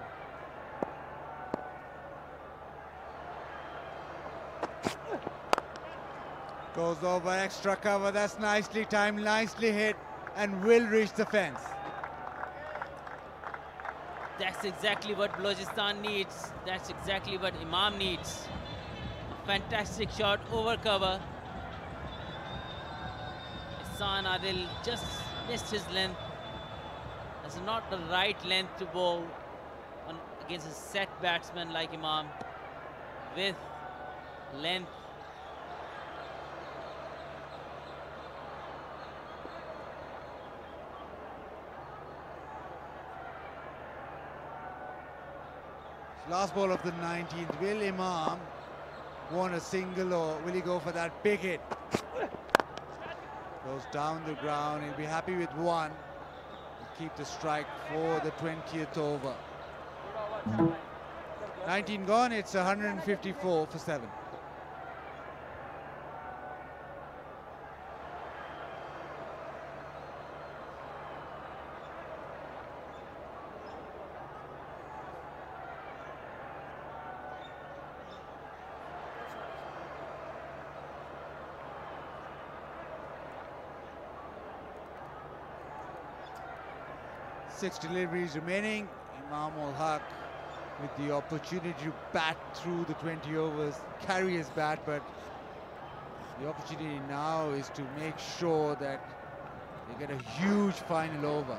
Goes over extra cover, that's nicely timed, nicely hit, and will reach the fence.
That's exactly what Balochistan needs. That's exactly what Imam needs. Fantastic shot over cover. Ihsan Adil just missed his length. That's not the right length to bowl against a set batsman like Imam with length.
Last ball of the 19th. Will Imam want a single, or will he go for that big hit? Goes down the ground. He'll be happy with 1. He'll keep the strike for the 20th over. 19 gone. It's 154 for 7. Six deliveries remaining. Imam ul Haq with the opportunity to bat through the 20 overs, carry his bat, but the opportunity now is to make sure that they get a huge final over.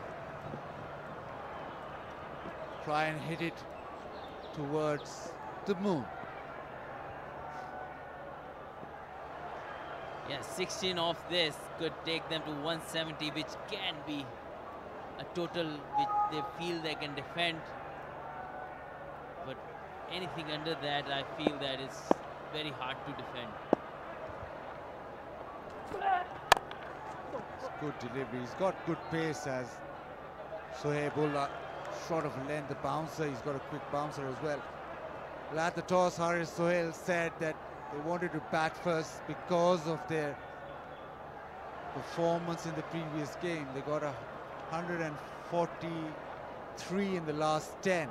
Try and hit it towards the moon.
Yeah, 16 off this could take them to 170, which can be a total which they feel they can defend, but anything under that, I feel that is very hard to defend.
It's good delivery. He's got good pace as Sohaibullah, short of length, the bouncer. He's got a quick bouncer as well. Well, at the toss, Haris Sohail said that they wanted to bat first because of their performance in the previous game. They got 143 in the last 10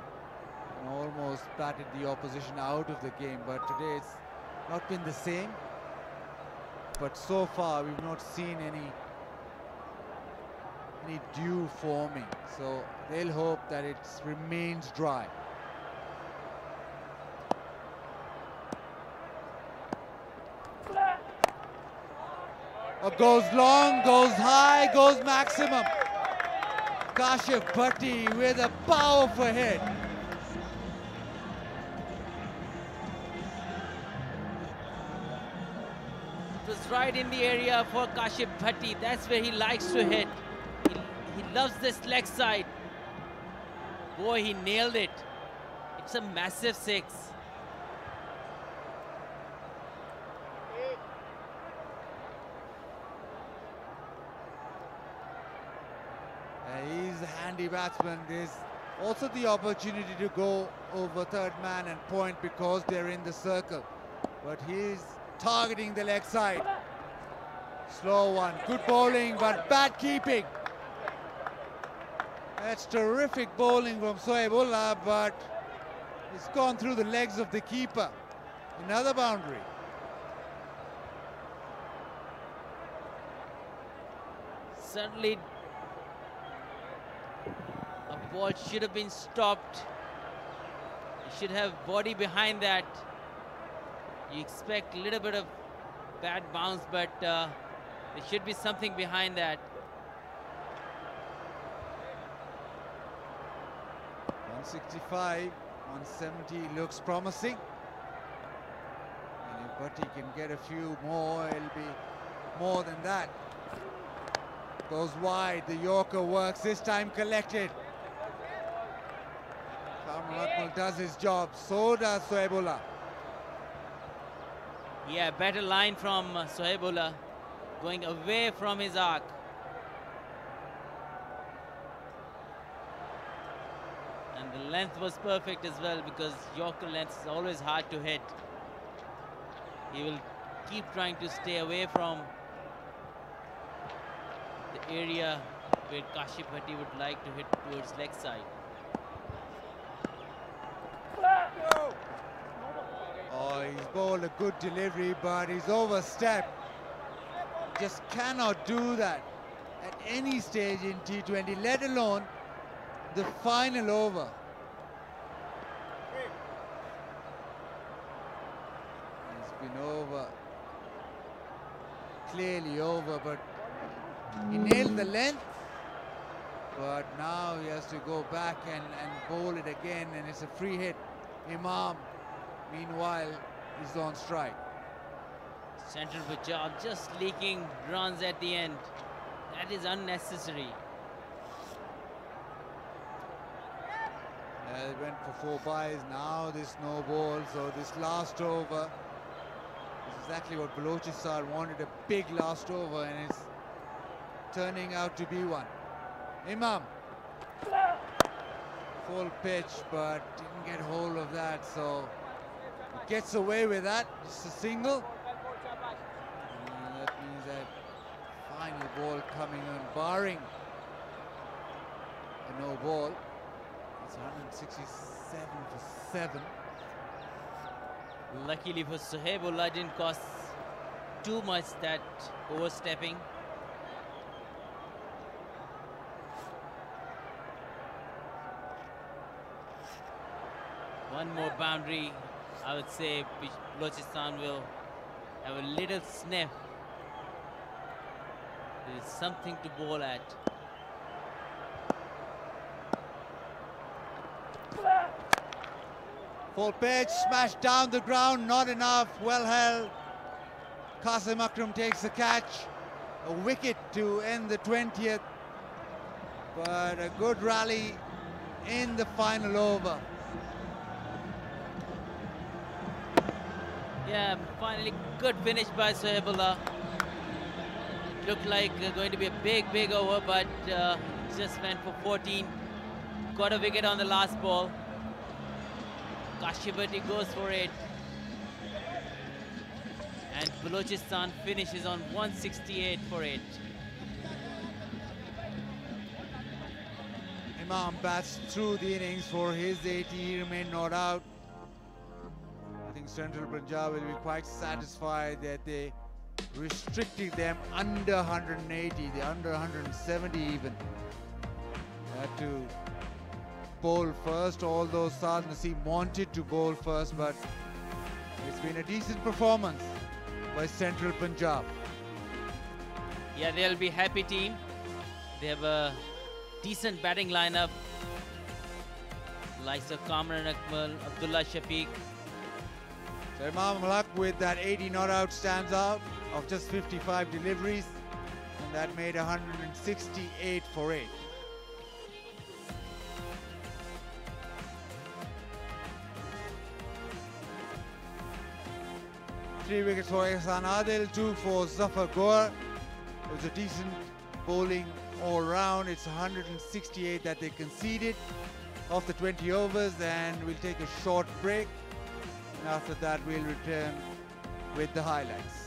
and almost batted the opposition out of the game, but today it's not been the same. But so far we've not seen any any dew forming, so they'll hope that it remains dry. Goes long, goes high, goes maximum. Kashif Bhatti with a powerful hit.
It was right in the area for Kashif Bhatti. That's where he likes to hit. He loves this leg side. Boy, he nailed it. It's a massive 6.
He's a handy batsman. There's also the opportunity to go over third man and point because they're in the circle. But he's targeting the leg side. Slow one. Good bowling, but bad keeping. That's terrific bowling from Sohaibullah, but it's gone through the legs of the keeper. Another boundary.
Certainly, a ball should have been stopped. You should have body behind that. You expect a little bit of bad bounce, but there should be something behind that.
165, 170 looks promising. And if Bhatti can get a few more, it'll be more than that. Goes wide, the Yorker works, this time collected. Kamran Akmal does his job, so does Sohaibullah.
Yeah, better line from Sohaibullah, going away from his arc. And the length was perfect as well, because Yorker length is always hard to hit. He will keep trying to stay away from the area where Kashif Bhatti would like to hit towards leg side.
Oh, he's bowled a good delivery, but he's overstepped. Just cannot do that at any stage in T20, let alone the final over. He's been over, clearly over, but he nailed the length. But now he has to go back and bowl it again, and it's a free hit. Imam, meanwhile, is on strike.
Central Punjab just leaking runs at the end. That is unnecessary.
They went for 4 byes, now there's no ball, so this last over is exactly what Balochistan wanted, a big last over, and it's turning out to be one. Imam, full pitch, but didn't get hold of that, so he gets away with that, just a single. And that means that final ball coming on, barring a no ball. It's 167 for 7.
Luckily for Sohaibullah, didn't cost too much that overstepping. One more boundary, I would say Balochistan will have a little sniff. There is something to bowl at.
Full pitch, smashed down the ground, not enough, well held. Qasim Akram takes the catch. A wicket to end the 20th. But a good rally in the final over.
Yeah, finally good finish by Sohaibullah. It looked like going to be a big over, but just went for 14. Got a wicket on the last ball. Kashif Bhatti goes for it. And Balochistan finishes on 168 for it.
Imam bats through the innings for his 80, he remained not out. I think Central Punjab will be quite satisfied that they restricting them under 180, they're under 170 even. They had to bowl first, although Saad Naseem wanted to bowl first, but it's been a decent performance by Central Punjab.
Yeah, they'll be happy team. They have a decent batting lineup. Likes of Kamran Akmal, Abdullah Shafiq.
So Imam Malak with that 80 not out stands out of just 55 deliveries, and that made 168 for 8. 3 wickets for Ihsan Adil, 2 for Zafar Gour. It was a decent bowling all round. It's 168 that they conceded of the 20 overs, and we'll take a short break. And after that, we'll return with the highlights.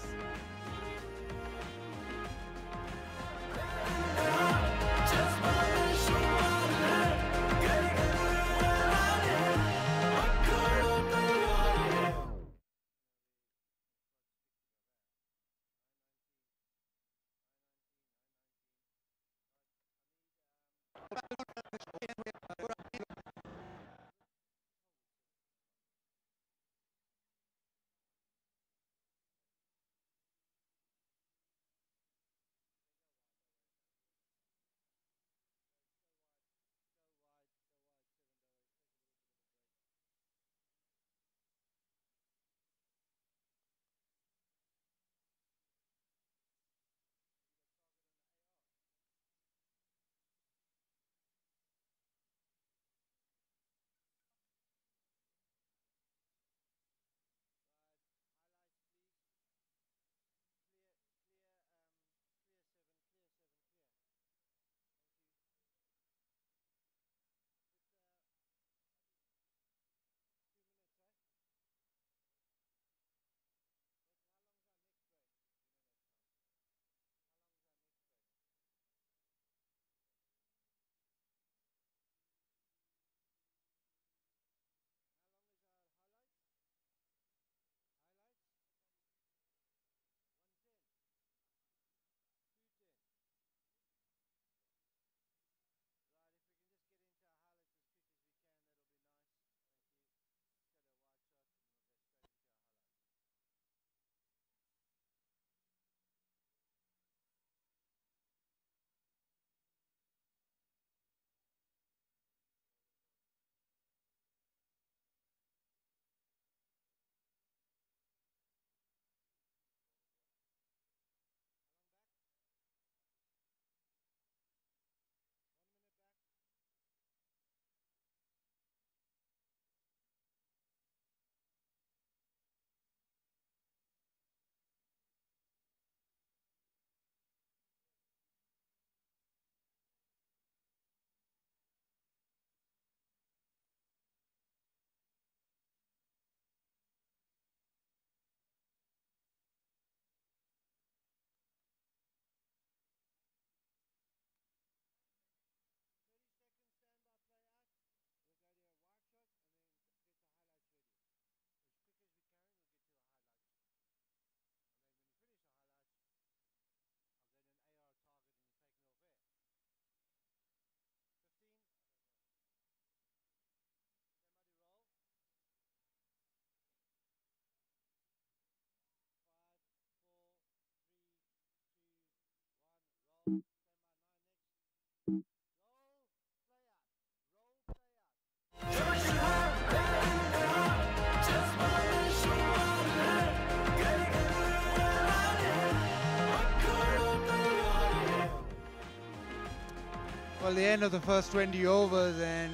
Well, the end of the first 20 overs, and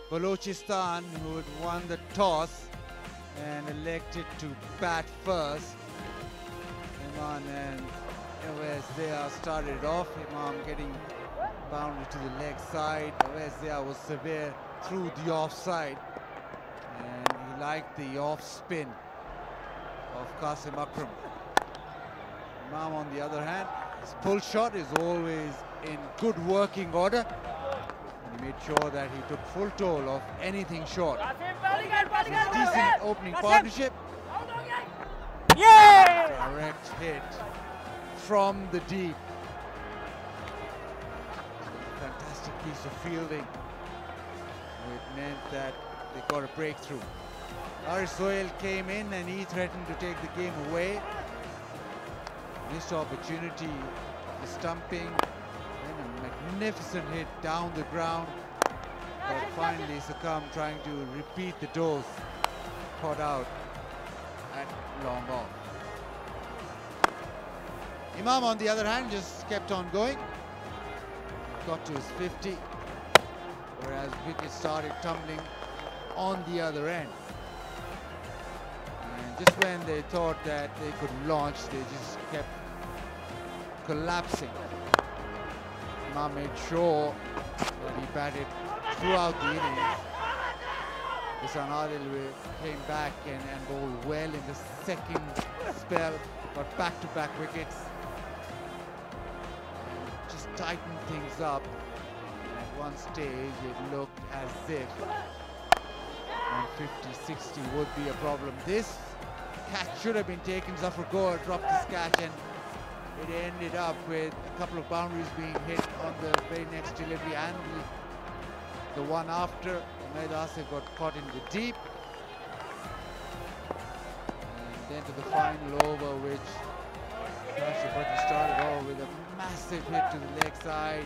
Balochistan, who had won the toss and elected to bat first, Imam and Awais Zia started it off. Imam getting bounded to the leg side. Awais Zia was severe through the offside, and he liked the off spin of Qasim Akram. Imam, on the other hand, his pull shot is always in good working order, and he made sure that he took full toll of anything short. It's a decent opening partnership. Yeah! Direct hit from the deep. Fantastic piece of fielding. It meant that they got a breakthrough. Haris Sohail came in and he threatened to take the game away. Missed opportunity, the stumping, then a magnificent hit down the ground, but finally succumbed trying to repeat the dose. Caught out at long off. Imam, on the other hand, just kept on going. Got to his 50, whereas wickets started tumbling on the other end. And just when they thought that they could launch, they just kept collapsing. Imam made sure that he batted throughout the innings. Ihsan Adil came back and bowled well in the second spell, got back-to-back wickets. And just tightened things up. At one stage, it looked as if 150-60 would be a problem. This catch should have been taken. Zafar Gour dropped this catch and it ended up with a couple of boundaries being hit on the very next delivery and the one after. Ahmed Asif got caught in the deep. And then to the final over, which Rashid started off with a massive hit to the leg side.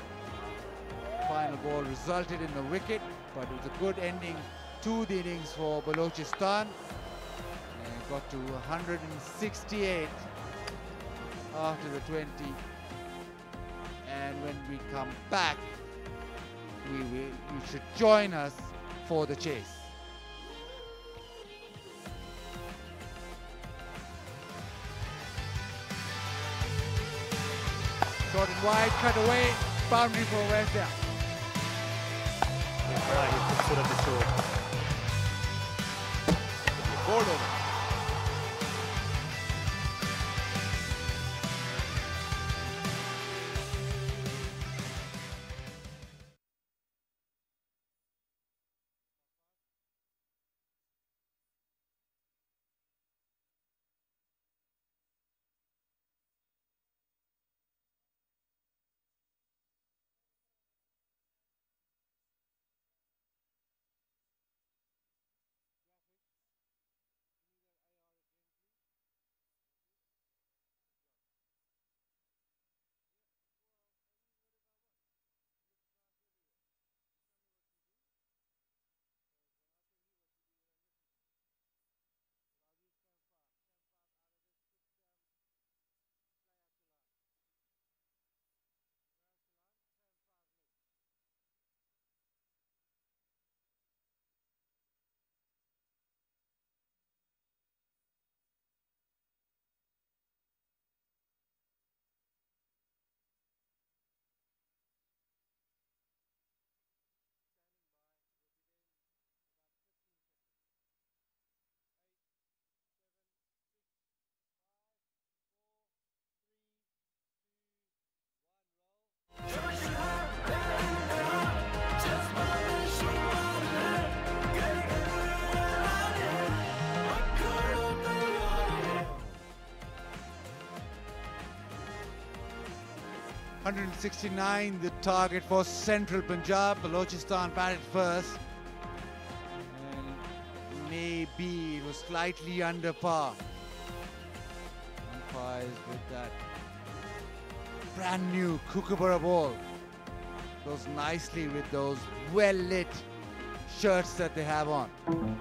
Final ball resulted in a wicket, but it was a good ending to the innings for Balochistan. And got to 168 after the 20. And when we come back, you should join us for the chase. Short and wide, cut away, boundary for West Ham.
बड़ा ही खूबसूरत shot.
Bowled over.
.169 the target for Central Punjab. Balochistan batted first. And maybe it was slightly under par. Umpires with that brand new Kookaburra ball. Goes nicely with those well-lit shirts that they have on. In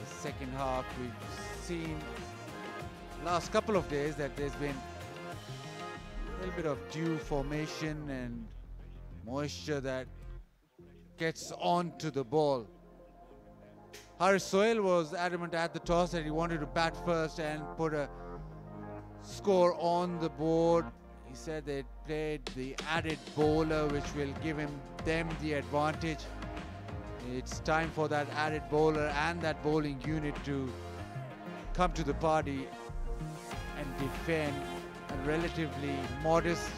the second half, we've seen last couple of days that there's been a little bit of dew formation and moisture that gets onto the ball. Haris Sohail was adamant at the toss that he wanted to bat first and put a score on the board. He said they played the added bowler, which will give them the advantage. It's time for that added bowler and that bowling unit to come to the party and defend a relatively modest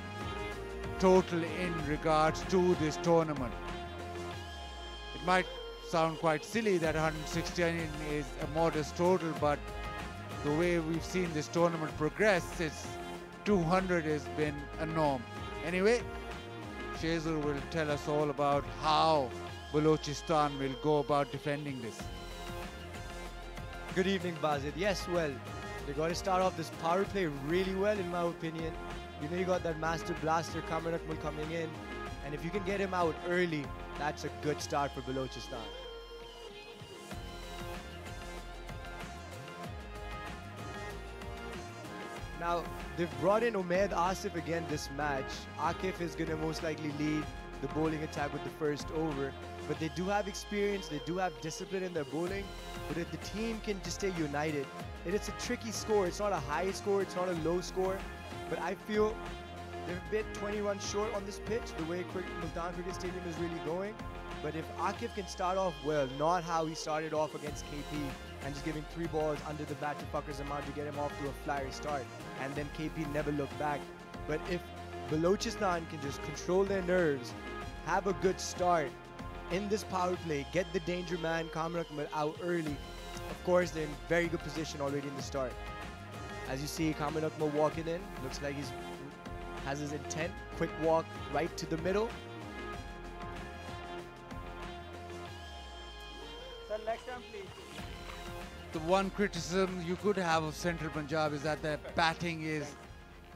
total in regards to this tournament. It might sound quite silly that 116 is a modest total, but the way we've seen this tournament progress, it's 200 has been a norm. Anyway, Shazul will tell us all about how Balochistan will go about defending this.
Good evening, Bazid. Yes, well, they got to start off this power play really well, in my opinion. You know, you got that master blaster Kamran Akmal coming in, and if you can get him out early, that's a good start for Balochistan. Now, they've brought in Umaid Asif again this match. Akif is going to most likely lead the bowling attack with the first over. But they do have experience, they do have discipline in their bowling. But if the team can just stay united, and it's a tricky score. It's not a high score, it's not a low score. But I feel they're a bit 20 runs short on this pitch, the way Multan Cricket Stadium is really going. But if Akif can start off well, not how he started off against KP, and just giving 3 balls under the bat to Fakhar Zaman to get him off to a flyer start, and then KP never looked back. But if Balochistan can just control their nerves, have a good start in this power play, get the danger man Kamran Akmal out early, of course they're in very good position already in the start. As you see Kamran Akmal walking in, looks like he has his intent, quick walk right to the middle.
Sir, next time please.
The one criticism you could have of Central Punjab is that their batting is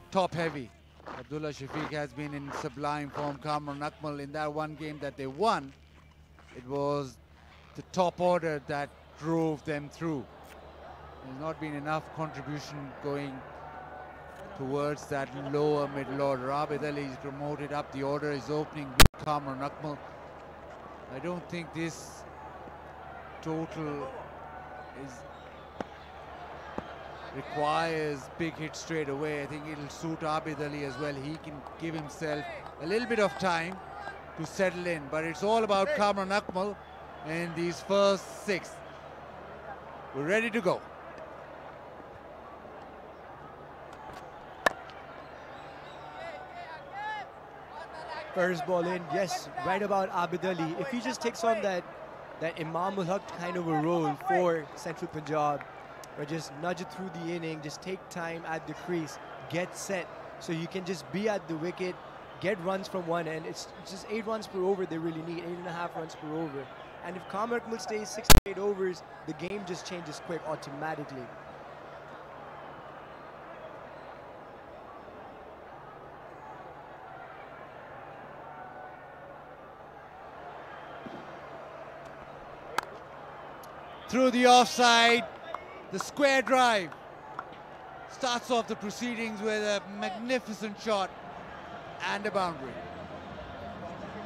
top heavy. Abdullah Shafiq has been in sublime form. Kamran Akmal, in that one game that they won, it was the top order that drove them through. There's not been enough contribution going towards that lower middle order. Abid Ali is promoted up the order, is opening with Kamran Akmal. I don't think this total requires big hits straight away. I think it'll suit Abid Ali as well. He can give himself a little bit of time to settle in, but it's all about Kamran Akmal in these first 6. We're ready to go.
First ball in, yes, right about Abid Ali. If he just takes on that Imam ul Haq kind of a role for Central Punjab, or just nudge it through the inning, just take time at the crease, get set, so you can just be at the wicket, get runs from one end. It's just 8 runs per over they really need, 8.5 runs per over. And if Kamran Akmal stays 6 to 8 overs, the game just changes quick automatically.
Through the offside, the square drive starts off the proceedings with a magnificent shot and a boundary.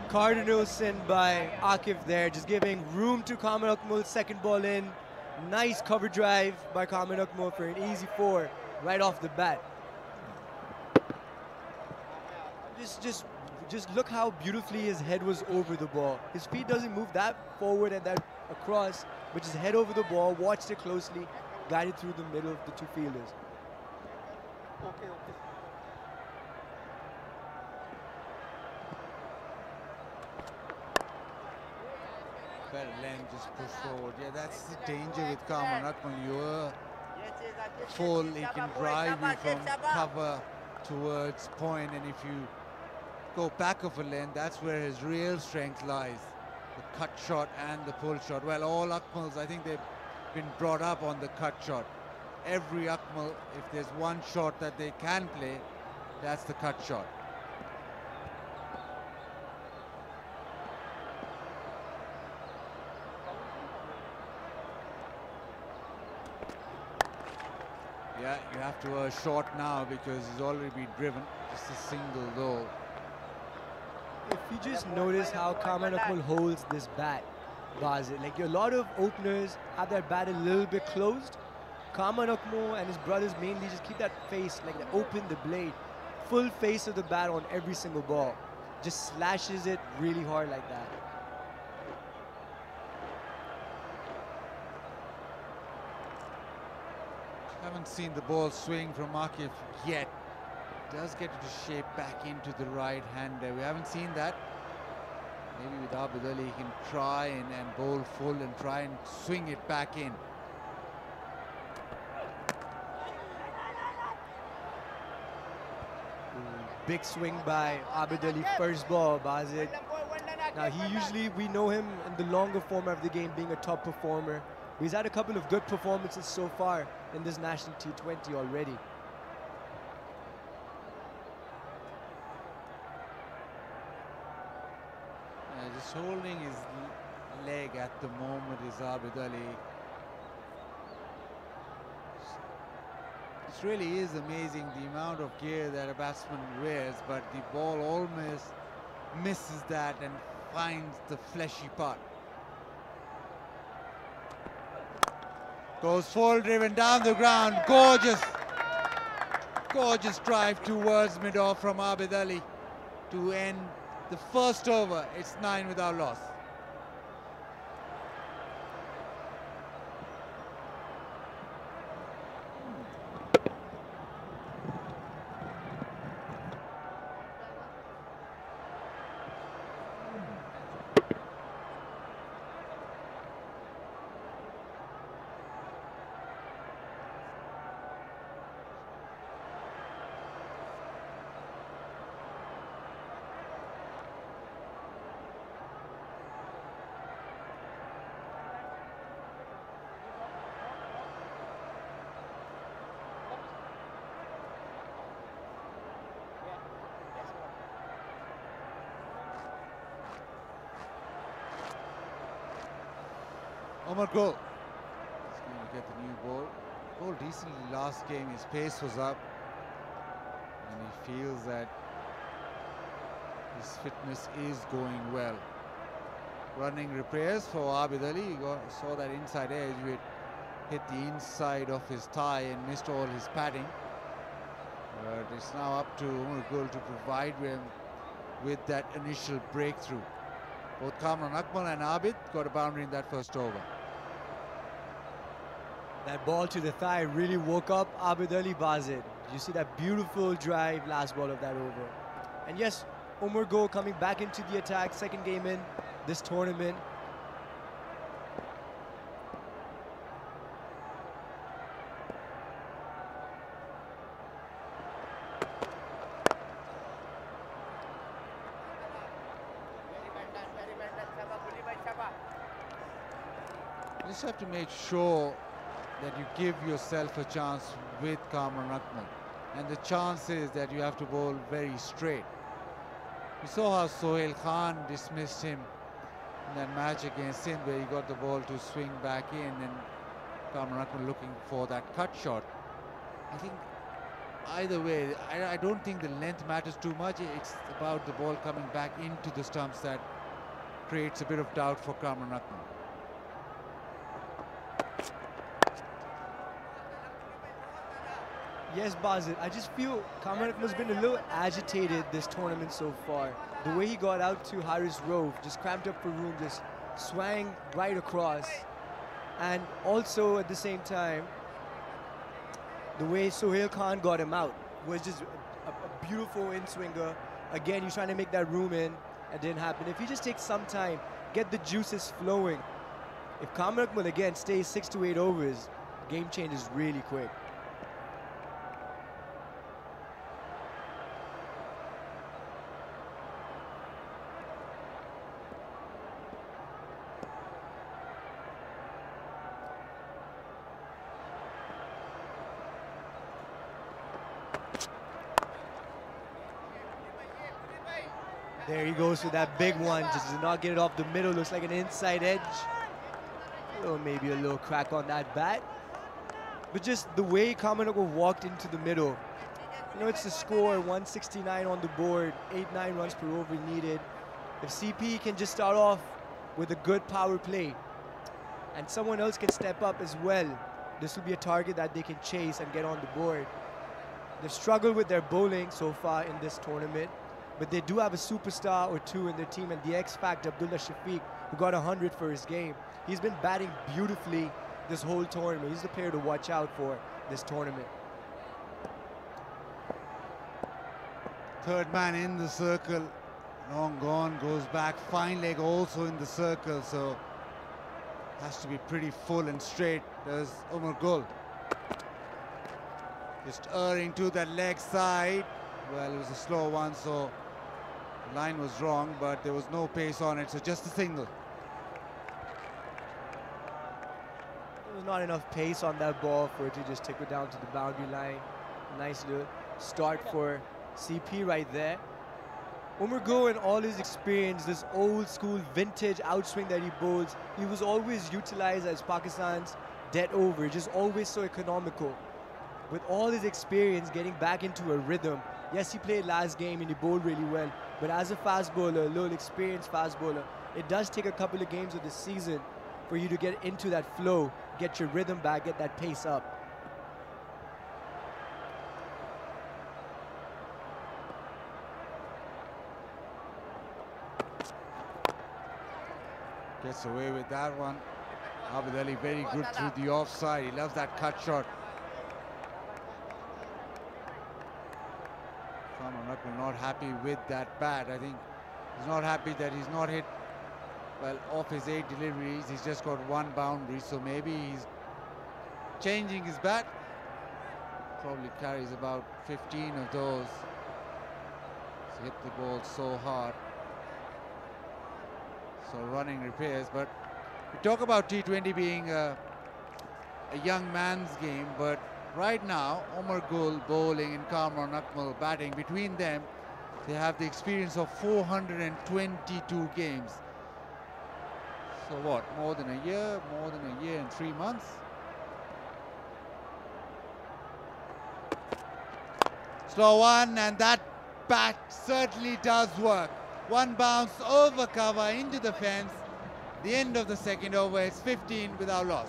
Cardinal sin by Akif there, just giving room to Kamran Akmal. Second ball in, nice cover drive by Kamran Akmal for an easy 4 right off the bat. Just look how beautifully his head was over the ball. His feet doesn't move that forward and that across, but just head over the ball, watched it closely, guided through the middle of the 2 fielders.
Okay.
Better length, just push forward. Yeah, that's the danger with Kamran Akmal. You're full, he can drive you from cover towards point, and if you go back of a length, that's where his real strength lies. The cut shot and the pull shot. Well, all Akmals, I think they've been brought up on the cut shot. Every Akmal, if there's one shot that they can play, that's the cut shot. Yeah, you have to short now because he's already been driven. Just a single though.
If you just notice how Kamran Akmal holds this bat, Bazid, like a lot of openers have that bat a little bit closed. Kamran Akmal and his brothers mainly just keep that face, like they open the blade, full face of the bat on every single ball. Just slashes it really hard like that.
Haven't seen the ball swing from Akif yet. Does get it to shape back into the right hander. We haven't seen that. Maybe with Abid Ali, he can try and bowl full and try and swing it back in.
Big swing by Abid Ali, first ball, Bazid. Now we know him in the longer format of the game being a top performer. He's had a couple of good performances so far in this national T20 already.
Just holding his leg at the moment is Abid Ali. It really is amazing the amount of gear that a batsman wears, but the ball almost misses that and finds the fleshy part. Goes full driven down the ground. Gorgeous drive towards mid-off from Abid Ali to end the first over. It's 9 without loss. Omar Gul is going to get the new ball. Bowled decently last game, his pace was up and he feels that his fitness is going well. Running repairs for Abid Ali. He saw that inside edge which hit the inside of his thigh and missed all his padding. But it's now up to Omar Gul to provide him with that initial breakthrough. Both Kamran Akmal and Abid got a boundary in that first over.
That ball to the thigh really woke up Abid Ali, Bazid. You see that beautiful drive, last ball of that over. And yes, Omar Gul coming back into the attack, second game in this tournament.
You just have to make sure that you give yourself a chance with Kamran Akmal. And the chance is that you have to bowl very straight. You saw how Sohail Khan dismissed him in that match against Sindh, where he got the ball to swing back in and Kamran Akmal looking for that cut shot. I think either way, I don't think the length matters too much. It's about the ball coming back into the stumps that creates a bit of doubt for Kamran Akmal.
Yes, Bazid, I just feel Kamran Akmal's been a little agitated this tournament so far. The way he got out to Haris Rove, just cramped up for room, just swang right across. And also at the same time, the way Sohail Khan got him out was just a beautiful in-swinger. Again, he's trying to make that room in, it didn't happen. If he just takes some time, get the juices flowing. If Kamran Akmal again stays 6 to 8 overs, game changes really quick. There he goes with that big one, just did not get it off the middle, looks like an inside edge. Oh, maybe a little crack on that bat. But just the way Kamran Akmal walked into the middle. You know, it's the score, 169 on the board, 8-9 runs per over needed. If CP can just start off with a good power play, and someone else can step up as well, this will be a target that they can chase and get on the board. They've struggled with their bowling so far in this tournament, but they do have a superstar or two in their team, and the X-Factor, Abdullah Shafiq, who got 100 for his game. He's been batting beautifully this whole tournament. He's the player to watch out for this tournament.
Third man in the circle. Long gone, goes back, fine leg also in the circle, so has to be pretty full and straight. There's Umar Gul. Just erring to that leg side. Well, it was a slow one, so the line was wrong, but there was no pace on it, so just a single.
There was not enough pace on that ball for it to just take it down to the boundary line. Nice little start for CP right there. Umar Gul, in all his experience, this old school vintage outswing that he bowls, he was always utilized as Pakistan's dead over, just always so economical. With all his experience getting back into a rhythm, yes, he played last game and he bowled really well, but as a fast bowler, a little experienced fast bowler, it does take a couple of games of the season for you to get into that flow, get your rhythm back, get that pace up.
Gets away with that one. Abid Ali very good through the offside. He loves that cut shot. Kamran Akmal not happy with that bat. I think he's not happy that he's not hit, well, off his 8 deliveries. He's just got 1 boundary, so maybe he's changing his bat. Probably carries about 15 of those. He's hit the ball so hard. So running repairs, but we talk about T20 being a young man's game, but right now Umar Gul bowling and Kamran Akmal batting, between them they have the experience of 422 games. So what, more than a year and 3 months. Slow one, and that bat certainly does work. 1 bounce over cover into the fence. The end of the second over. It's 15 without loss.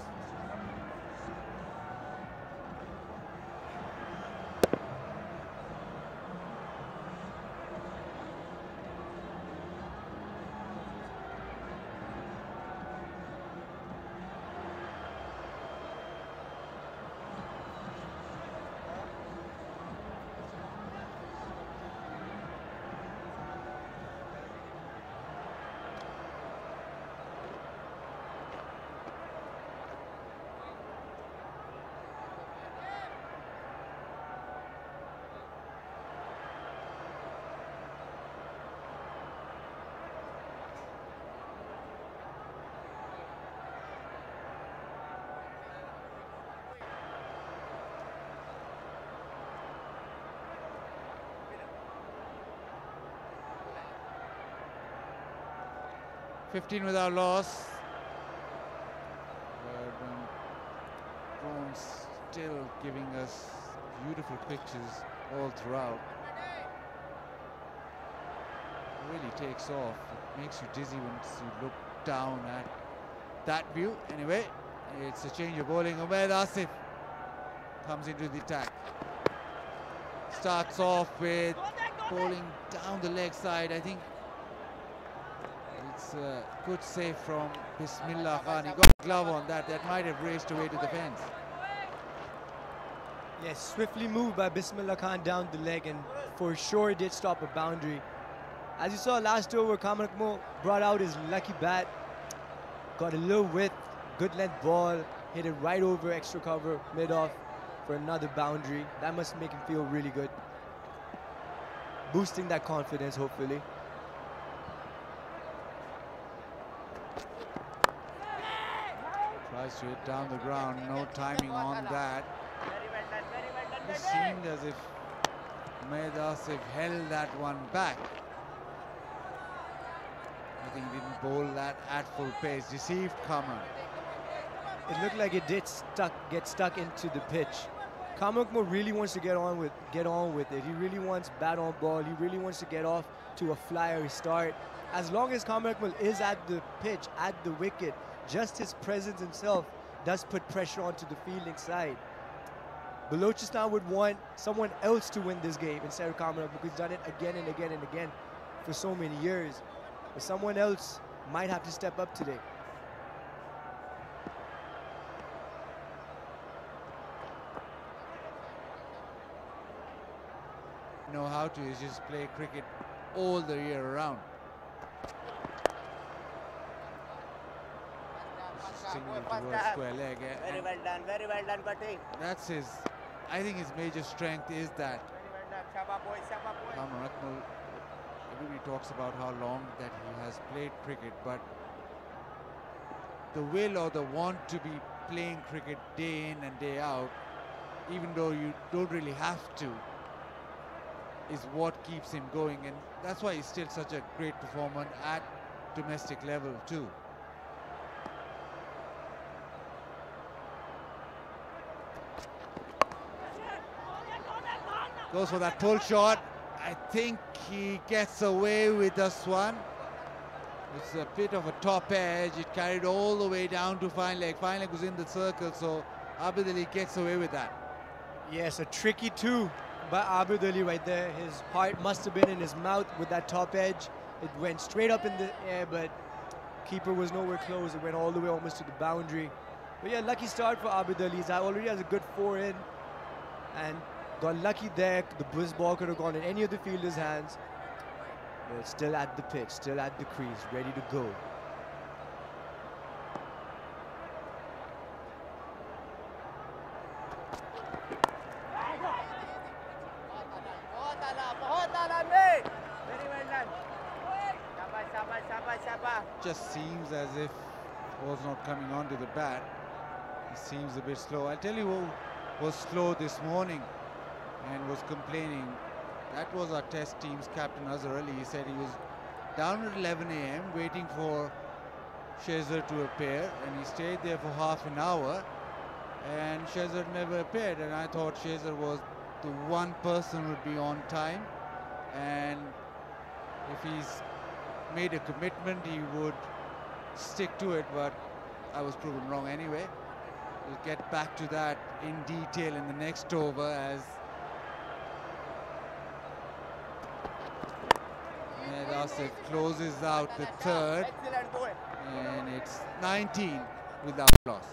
$15 without loss. Drones still giving us beautiful pictures all throughout. It really takes off. It makes you dizzy once you look down at that view. Anyway, it's a change of bowling. Umaid Asif comes into the attack. Starts off with bowling down the leg side. I think it's a good save from Bismillah Khan. He got a glove on that. That might have raced away to the fence.
Yes, swiftly moved by Bismillah Khan down the leg, and for sure did stop a boundary. As you saw last over, Kamran Akmal brought out his lucky bat, got a little width, good length ball, hit it right over extra cover, mid-off for another boundary. That must make him feel really good. Boosting that confidence, hopefully.
Tries to hit down the ground, no timing on that. It seemed as if Umaid Asif held that one back. I think he didn't bowl that at full pace, deceived Kamran.
It looked like it did get stuck into the pitch. Kamran Akmal really wants to get on with it. He really wants bat on ball. He really wants to get off to a flyer start. As long as Kamran Akmal is at the pitch, at the wicket, just his presence himself does put pressure onto the fielding side. Balochistan would want someone else to win this game instead of Kamran Akmal, because he's done it again and again and again for so many years. But someone else might have to step up today.
Know how to is just play cricket all the year around. single towards square leg.
Very well done, Bati.
That's his, I think his major strength is that.
Very well done. Shaba boy, Shaba boy.
Kamran Akmal, everybody talks about how long that he has played cricket, but the will or the want to be playing cricket day in and day out, even though you don't really have to, is what keeps him going, and that's why he's still such a great performer at domestic level too. Goes for that pull shot. I think he gets away with this one. It's a bit of a top edge. It carried all the way down to fine leg. Fine leg was in the circle, so Abid Ali gets away with that.
Yes, a tricky two by Abid Ali right there. His heart must have been in his mouth with that top edge. It went straight up in the air, but keeper was nowhere close. It went all the way almost to the boundary. But yeah, lucky start for Abid Ali. He already has a good 4 in and got lucky there. The ball could have gone in any of the fielder's hands. But it's still at the pitch, still at the crease, ready to go.
Just seems as if ball's not coming onto the bat. He seems a bit slow. I'll tell you who was slow this morning and was complaining. That was our test team's captain Azhar Ali. He said he was down at 11 a.m. waiting for Shazar to appear, and he stayed there for half an hour, and Shazar never appeared. And I thought Shazar was the one person who would be on time, and if he's made a commitment, he would stick to it. But I was proven wrong anyway. We'll get back to that in detail in the next over as Asif closes out the third, and it's 19 without loss.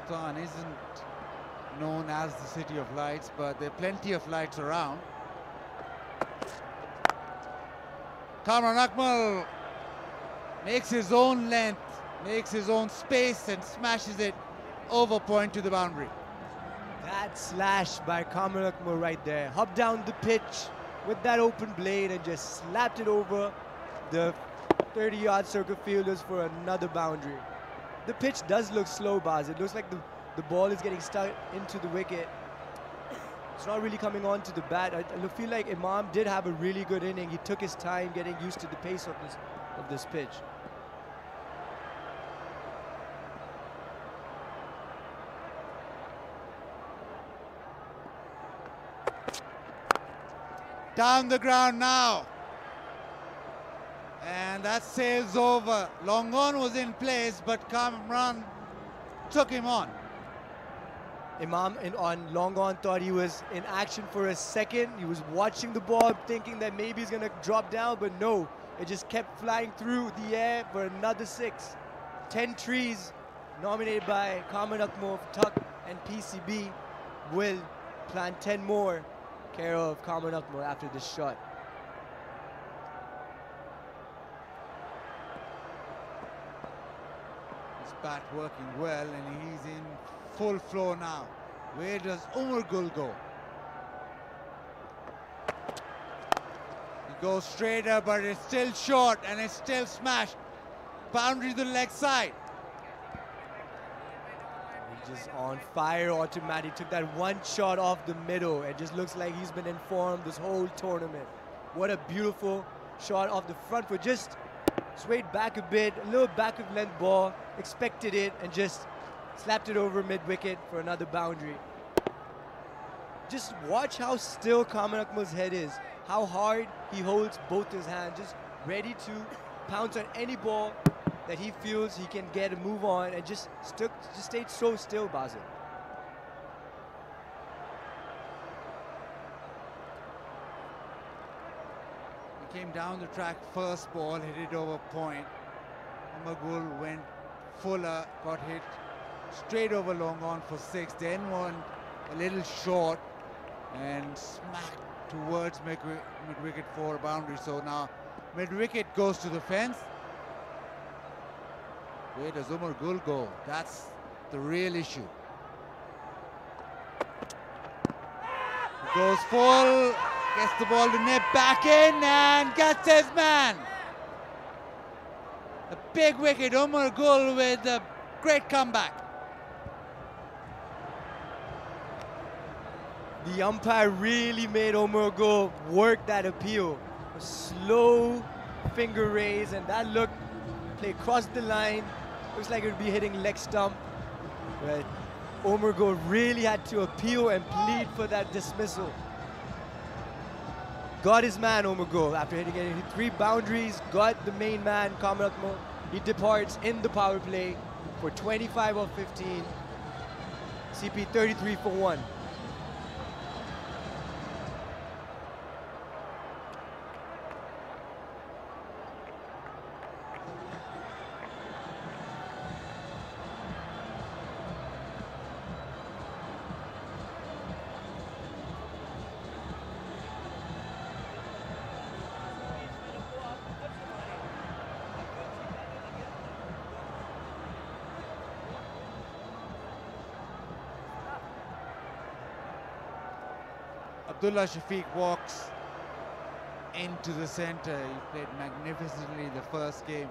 Multan isn't known as the city of lights, but there are plenty of lights around. Kamran Akmal makes his own length, makes his own space, and smashes it over point to the boundary.
That slash by Kamran Akmal right there. Hopped down the pitch with that open blade and just slapped it over the 30-yard circle fielders for another boundary. The pitch does look slow, Baz. It looks like the ball is getting stuck into the wicket. It's not really coming on to the bat. I feel like Imam did have a really good inning. He took his time getting used to the pace of this pitch.
Down the ground now. And that sails over. Long on was in place, but Kamran took him on.
Imam on long on thought he was in action for a second. He was watching the ball thinking that maybe he's going to drop down, but no. It just kept flying through the air for another 6. 10 trees nominated by Kamran Akmal, Tuck and PCB will plant 10 more care of Kamran Akmal after this shot.
Bat working well, and he's in full flow now. Where does Umar Gul go? He goes straighter, but it's still short, and it's still smashed. Boundary to the leg side.
He's just on fire automatic. He took that one shot off the middle. It just looks like he's been informed this whole tournament. What a beautiful shot off the front foot. Just swayed back a bit, a little back of length ball, expected it, and just Slapped it over mid-wicket for another boundary. Just watch how still Kamran Akmal's head is. How hard he holds both his hands, just ready to pounce on any ball that he feels he can get a move on, and just stayed so still, Basil.
He came down the track, first ball, hit it over point. Umar Gul went fuller, got hit straight over long on for 6, then one a little short and smacked towards mid-wicket for a boundary. So now mid-wicket goes to the fence. Where does Umar Gul go? That's the real issue. He goes full, gets the ball to nip back in and gets his man. A big wicket, Umar Gul with a great comeback.
The umpire really made Umar Gul work that appeal. A slow finger raise, and that look, play crossed the line. Looks like it would be hitting leg stump. But Umar Gul really had to appeal and plead for that dismissal. Got his man, Umar Gul, after hitting it. 3 boundaries, got the main man, Kamran Akmal. He departs in the power play for 25 of 15. CP 33 for 1.
Abdullah Shafiq walks into the center. He played magnificently the first game.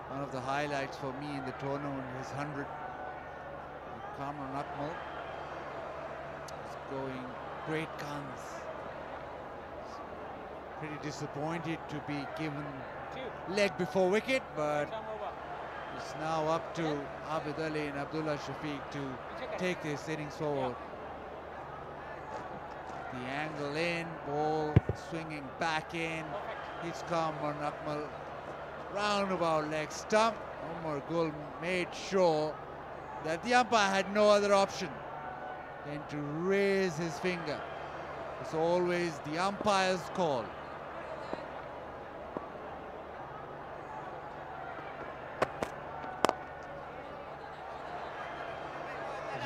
One of the highlights for me in the tournament, his 100. Kamran Akmal is going great guns. Pretty disappointed to be given leg before wicket, but it's now up to Abid Ali and Abdullah Shafiq to take this innings forward. The angle in, ball swinging back in. Hits Kamran Akmal roundabout leg stump. Umar Gul made sure that the umpire had no other option than to raise his finger. It's always the umpire's call.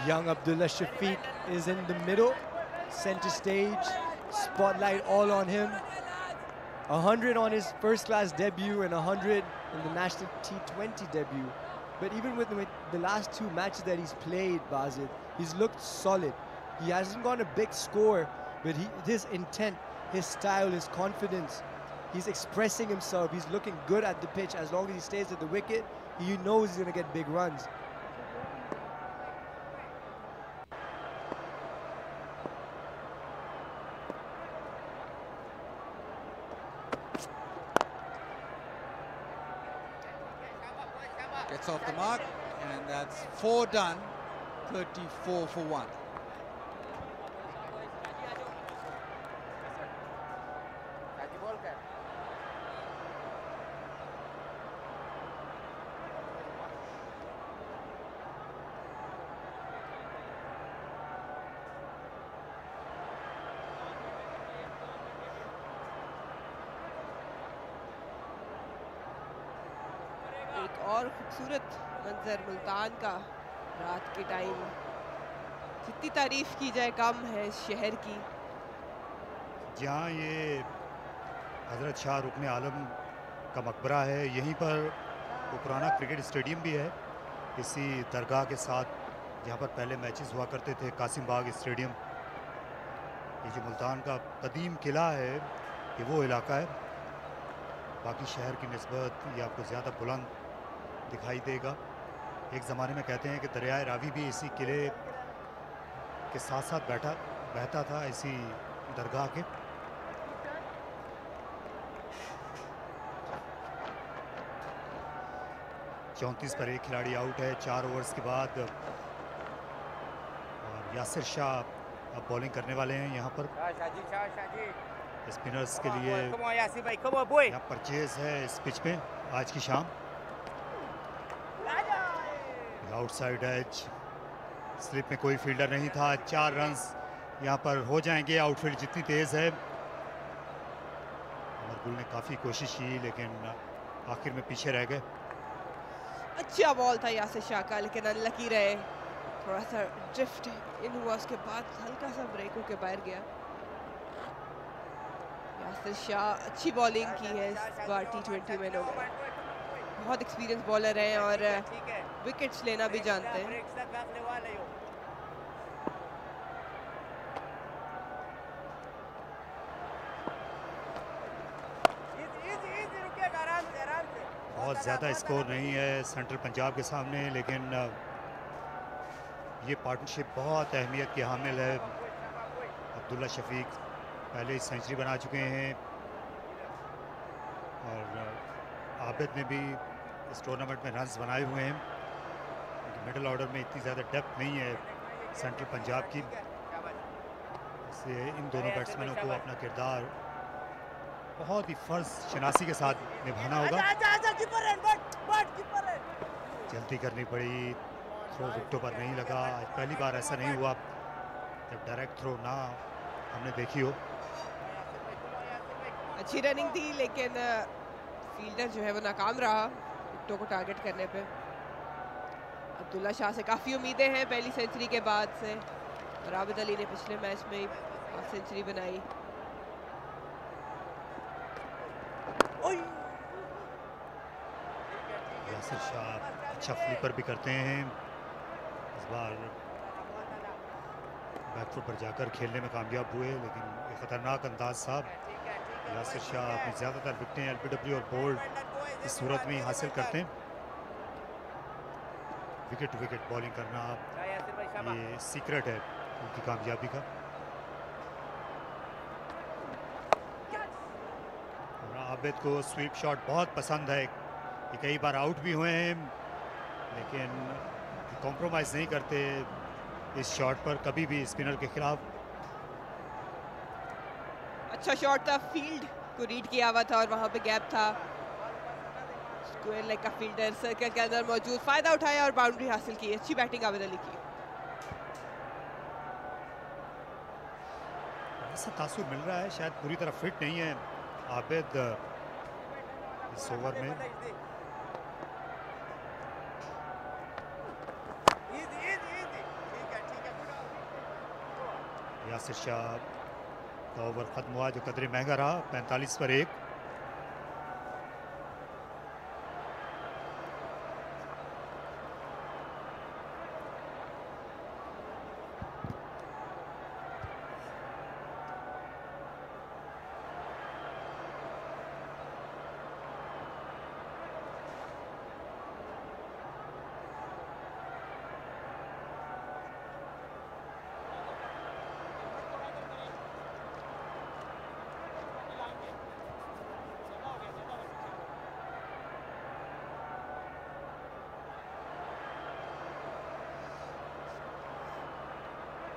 Young Abdullah Shafiq is in the middle. Center stage, spotlight all on him. 100 on his first class debut and 100 in the national T20 debut. But even with the last 2 matches that he's played, Basil, he's looked solid. He hasn't got a big score, but his intent, his style, his confidence, he's expressing himself. He's looking good at the pitch. As long as he stays at the wicket, he knows he's going to get big runs.
Gets off the mark, and that's 4 done, 34 for 1.
एक और खूबसूरत मंजर मुल्तान का रात के time, जितनी तारीफ की जाए कम है इस शहर की।
जहाँ ये हज़रत शाह रुकन आलम का मकबरा है, यहीं पर वो पुराना क्रिकेट स्टेडियम भी है, इसी दरगाह के साथ, जहाँ पर पहले मैचेस हुआ करते थे, कासिम बाग स्टेडियम। ये जो मुल्तान का कदीम किला है, ये वो इलाका है। बाकी शहर की निस्बत ये आपको ज़्यादा बुलंद दिखाई देगा। एक ज़माने में कहते हैं कि दरियाए रावी भी इसी किले के साथ साथ बहता था, इसी दरगाह के। 34 पर एक खिलाड़ी आउट है 4 ओवर्स के बाद। और यासिर शाह अब बॉलिंग करने वाले हैं यहाँ पर। स्पिनर्स के लिए यहाँ परचेज है इस पिच पे आज की शाम। आउटसाइड एज, स्लिप में कोई फील्डर नहीं था। 4 रन्स यहाँ पर हो जाएंगे। आउटफील्ड जितनी तेज है। अमरगुल ने काफ़ी कोशिश की लेकिन आखिर में पीछे रह गए।
अच्छा बॉल था यासिर शाह का, लेकिन अनलकी रहे। थोड़ा सा ड्रिफ्ट इन हुआ, उसके बाद हल्का सा ब्रेक होकर बाहर गया। यासिर शाह अच्छी बॉलिंग की है इस बार T20 में। लोग बहुत एक्सपीरियंस बॉलर हैं और विकेट्स लेना भी जानते हैं।
बहुत ज़्यादा स्कोर नहीं है सेंट्रल पंजाब के सामने, लेकिन ये पार्टनरशिप बहुत अहमियत की हामिल है। अब्दुल्ला शफीक पहले ही सेंचुरी बना चुके हैं और आबिद ने भी इस टूर्नामेंट में रन्स बनाए हुए हैं। मिडिल ऑर्डर में इतनी ज़्यादा डेप्थ नहीं है सेंट्रल पंजाब की, इससे इन दोनों बैट्समैनों को अपना किरदार बहुत ही फर्ज शनासी के साथ निभाना होगा। जल्दी करनी पड़ी, थ्रो विकेटों पर नहीं लगा। आज पहली बार ऐसा नहीं हुआ जब डायरेक्ट थ्रो ना हमने देखी हो।
अच्छी रनिंग थी लेकिन फील्डर जो है वो नाकाम रहा विकेटों को टारगेट करने पे। अब्दुल्ला शाह से काफ़ी उम्मीदें हैं पहली सेंचुरी के बाद से, और आबिद अली ने पिछले मैच में हाफ सेंचुरी बनाई।
यासिर शाह अच्छा फ्लिपर भी करते हैं। इस बार बैकफुट पर जाकर खेलने में कामयाब हुए, लेकिन ये खतरनाक अंदाज था। यासिर शाह अपनी ज़्यादातर विकेटें LBW और बोल्ड इस सूरत में ही हासिल करते हैं। विकेट टू विकेट बॉलिंग करना ये सीक्रेट है उनकी कामयाबी का। और आबिद को स्वीप शॉट बहुत पसंद है। ये कई बार आउट भी हुए हैं, लेकिन कॉम्प्रोमाइज़ नहीं करते इस शॉट पर कभी भी स्पिनर के खिलाफ।
अच्छा शॉट था, फील्ड को रीड किया हुआ था और वहां पे गैप था। स्क्वायर लेग का फील्डर सर्कल के अंदर मौजूद, फायदा उठाया और बाउंड्री हासिल की। अच्छी बैटिंग आबिद अली की।
ऐसा तासुर मिल रहा है शायद पूरी तरह फिट नहीं है आबिद इस ओवर में। यासिर शाह का ओवर खत्म हुआ जो कदरे महंगा रहा, 45 पर 1।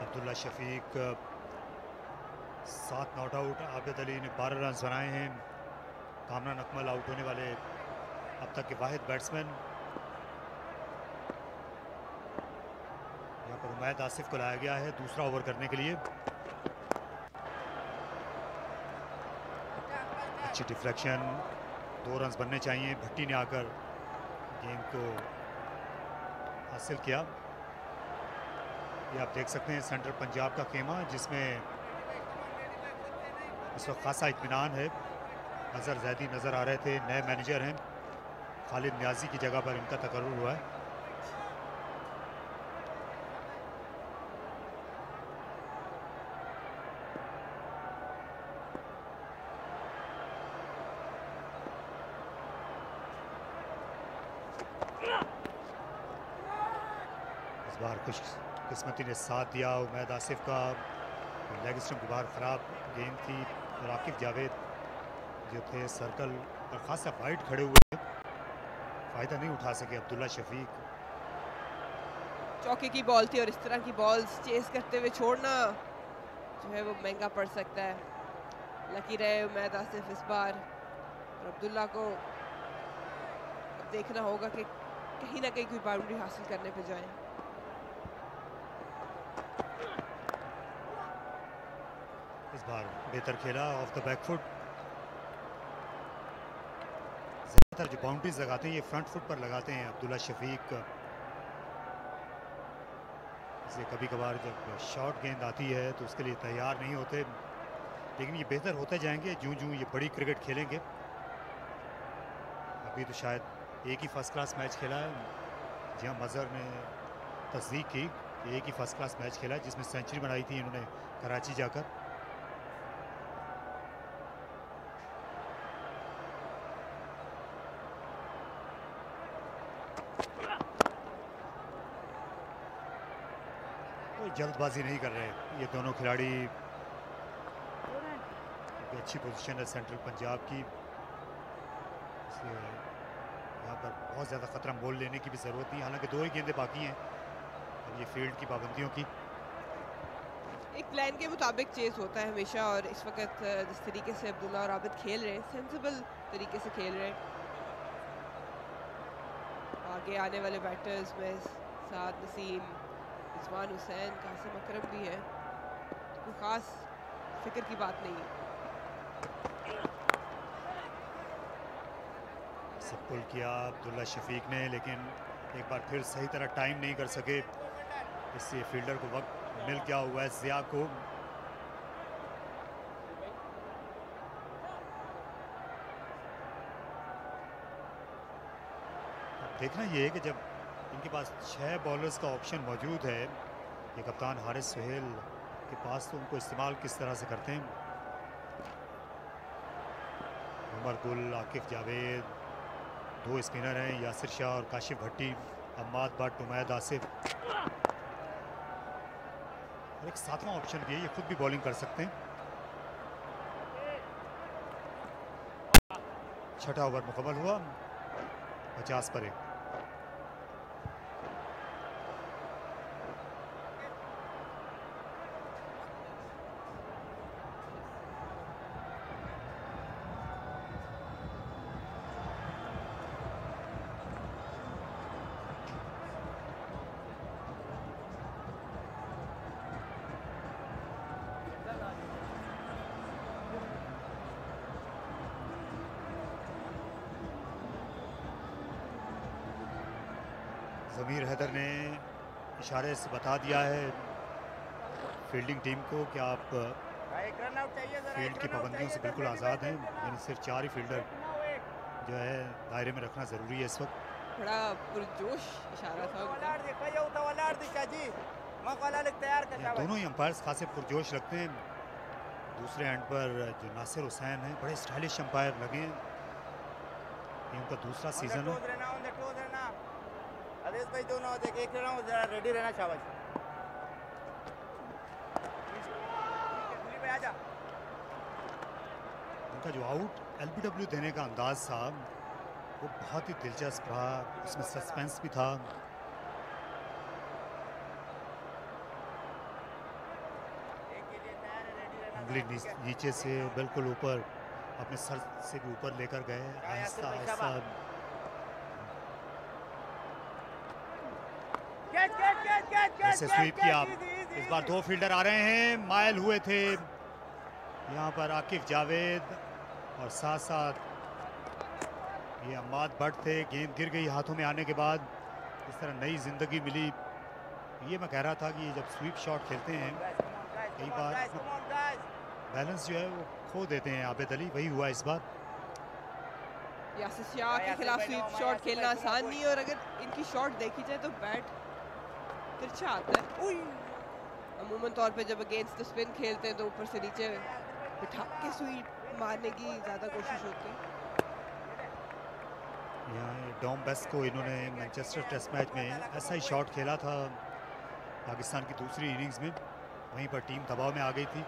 Abdullah Shafique 7 not out. आबिद अली ने 12 रन बनाए हैं। कामरान अकमल आउट होने वाले अब तक के वाहिद बैट्समैन। यहाँ पर उमैद आसिफ को लाया गया है दूसरा ओवर करने के लिए। अच्छी डिफ्लेक्शन, 2 रन बनने चाहिए। भट्टी ने आकर गेंद को हासिल किया। ये आप देख सकते हैं सेंट्रल पंजाब का खेमा, जिसमें इस वक्त खासा इत्मीनान है। अजहर जैदी नज़र आ रहे थे, नए मैनेजर हैं। खालिद न्याजी की जगह पर इनका तकर्रुर हुआ है। इस बार कुछ किस्मती ने साथ दिया उमैद आसिफ का। लेग स्टंप की बार ख़राब गेंद थी और आकिब जावेद जो थे सर्कल पर खासा वाइड खड़े हुए थे। फ़ायदा नहीं उठा सके अब्दुल्ला शफीक।
चौके की बॉल थी और इस तरह की बॉल्स चेस करते हुए छोड़ना जो है वो महंगा पड़ सकता है। लकी रहे उमैद आसिफ इस बार, और अब्दुल्ला को अब देखना होगा कि कहीं ना कहीं कोई बाउंड्री हासिल करने पे जाए।
इस बार बेहतर खेला ऑफ द बैक फुट। ज़्यादातर जो बाउंड्रीज लगाते हैं ये फ्रंट फुट पर लगाते हैं अब्दुल्ला शफीक। इसे कभी कभार जब शॉर्ट गेंद आती है तो उसके लिए तैयार नहीं होते, लेकिन ये बेहतर होते जाएंगे जूं जूं ये बड़ी क्रिकेट खेलेंगे। अभी तो शायद एक ही फर्स्ट क्लास मैच खेला है, जहां मजहर ने तस्दीक की कि एक ही फर्स्ट क्लास मैच खेला है, जिसमें सेंचुरी बनाई थी इन्होंने कराची जाकर। कोई जल्दबाजी नहीं कर रहे ये दोनों खिलाड़ी। अच्छी पोजीशन है सेंट्रल पंजाब की, इसलिए यहाँ पर बहुत ज़्यादा ख़तरा मोल लेने की भी ज़रूरत नहीं। हालांकि 2 ही गेंदें बाकी हैं अब ये फील्ड की पाबंदियों की।
एक प्लान के मुताबिक चेस होता है हमेशा, और इस वक्त जिस तरीके से अब्दुल्ला और आबिद खेल रहे हैं, सेंसिबल तरीके से खेल रहे हैं। आगे आने वाले बैटर्स में साद नसीम, रिजवान हुसैन, कासिम अकरम भी है, कोई ख़ास फिक्र की बात नहीं है।
सब पुल किया अब्दुल्ला शफीक ने, लेकिन एक बार फिर सही तरह टाइम नहीं कर सके। इससे फील्डर को वक्त मिल गया हुआ है ज़िया को। देखना ये है कि जब इनके पास 6 बॉलर्स का ऑप्शन मौजूद है, ये कप्तान हारिस सुहेल के पास, तो उनको इस्तेमाल किस तरह से करते हैं। उमर गुल, आकिफ जावेद, 2 स्पिनर हैं, यासिर शाह और काशिफ भट्टी, अम्माद भट्ट, उमैद आसिफ, और एक 7वां ऑप्शन भी है, ये खुद भी बॉलिंग कर सकते हैं। 6ठा ओवर मुकम्मल हुआ, 50 पर 1। ज़मीर हैदर ने इशारे से बता दिया है फील्डिंग टीम को कि आप फील्ड की पाबंदियों से बिल्कुल आज़ाद हैं, यानी सिर्फ 4 ही फील्डर जो है दायरे में रखना ज़रूरी है इस वक्त।
बड़ा पुरजोश इशारा था उनका।
दोनों ही अंपायर्स खासे पुरजोश लगते हैं। दूसरे एंड पर जो नासिर हुसैन हैं, बड़े स्टाइलिश अंपायर लगे हैं। ये उनका दूसरा सीज़न है।
भाई दोनों एक जरा रेडी रहना, शाबाश।
उनका जो आउट एलबीडब्ल्यू देने का अंदाज था वो बहुत ही दिलचस्प रहा, उसमें सस्पेंस भी था। उंगली नीचे से बिल्कुल ऊपर, अपने सर से भी ऊपर लेकर गए, आहिस्ता आहिस्ता। ऐसे स्वीप किया। इस बार 2 फील्डर आ रहे हैं, मायल हुए थे यहाँ पर आकिफ जावेद और साथ साथ ये अम्माद भट्ट थे। गेंद गिर गई हाथों में आने के बाद, इस तरह नई जिंदगी मिली। ये मैं कह रहा था कि जब स्वीप शॉट खेलते हैं कई बार बैलेंस जो है वो खो देते हैं आबिद अली, वही हुआ इस बार।
यासिर शाह के खिलाफ स्वीप शॉट खेलना आसान नहीं है, और अगर इनकी शॉट देखी जाए तो बैट तिरछा आता है। अमूमन तौर पे जब अगेंस्ट द स्पिन खेलते हैं तो ऊपर से नीचे बिठा के स्वीप मारने की ज़्यादा कोशिश होती है।
यहाँ डॉम बेस्ट को इन्होंने मैनचेस्टर टेस्ट मैच में ऐसा ही शॉट खेला था पाकिस्तान की दूसरी इनिंग्स में, वहीं पर टीम दबाव में आ गई थी।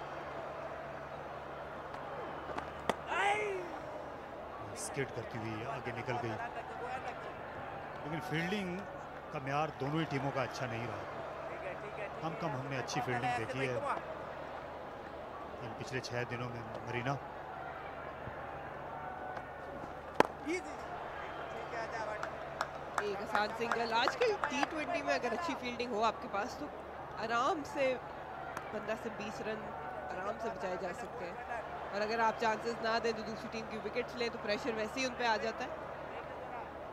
स्किड करती हुई आगे निकल गई। लेकिन फील्डिंग का म्यार दोनों ही टीमों का अच्छा नहीं रहा। कम हमने अच्छी फील्डिंग देखी है इन पिछले 6 दिनों में मरीना।
एक आसान सिंगल। आजकल T20 में अगर अच्छी फील्डिंग हो आपके पास तो आराम से 15 से 20 रन आराम से बचाए जा सकते हैं, और अगर आप चांसेस ना दें तो दूसरी टीम की विकेट्स लें तो प्रेशर वैसे ही उन पे आ जाता है।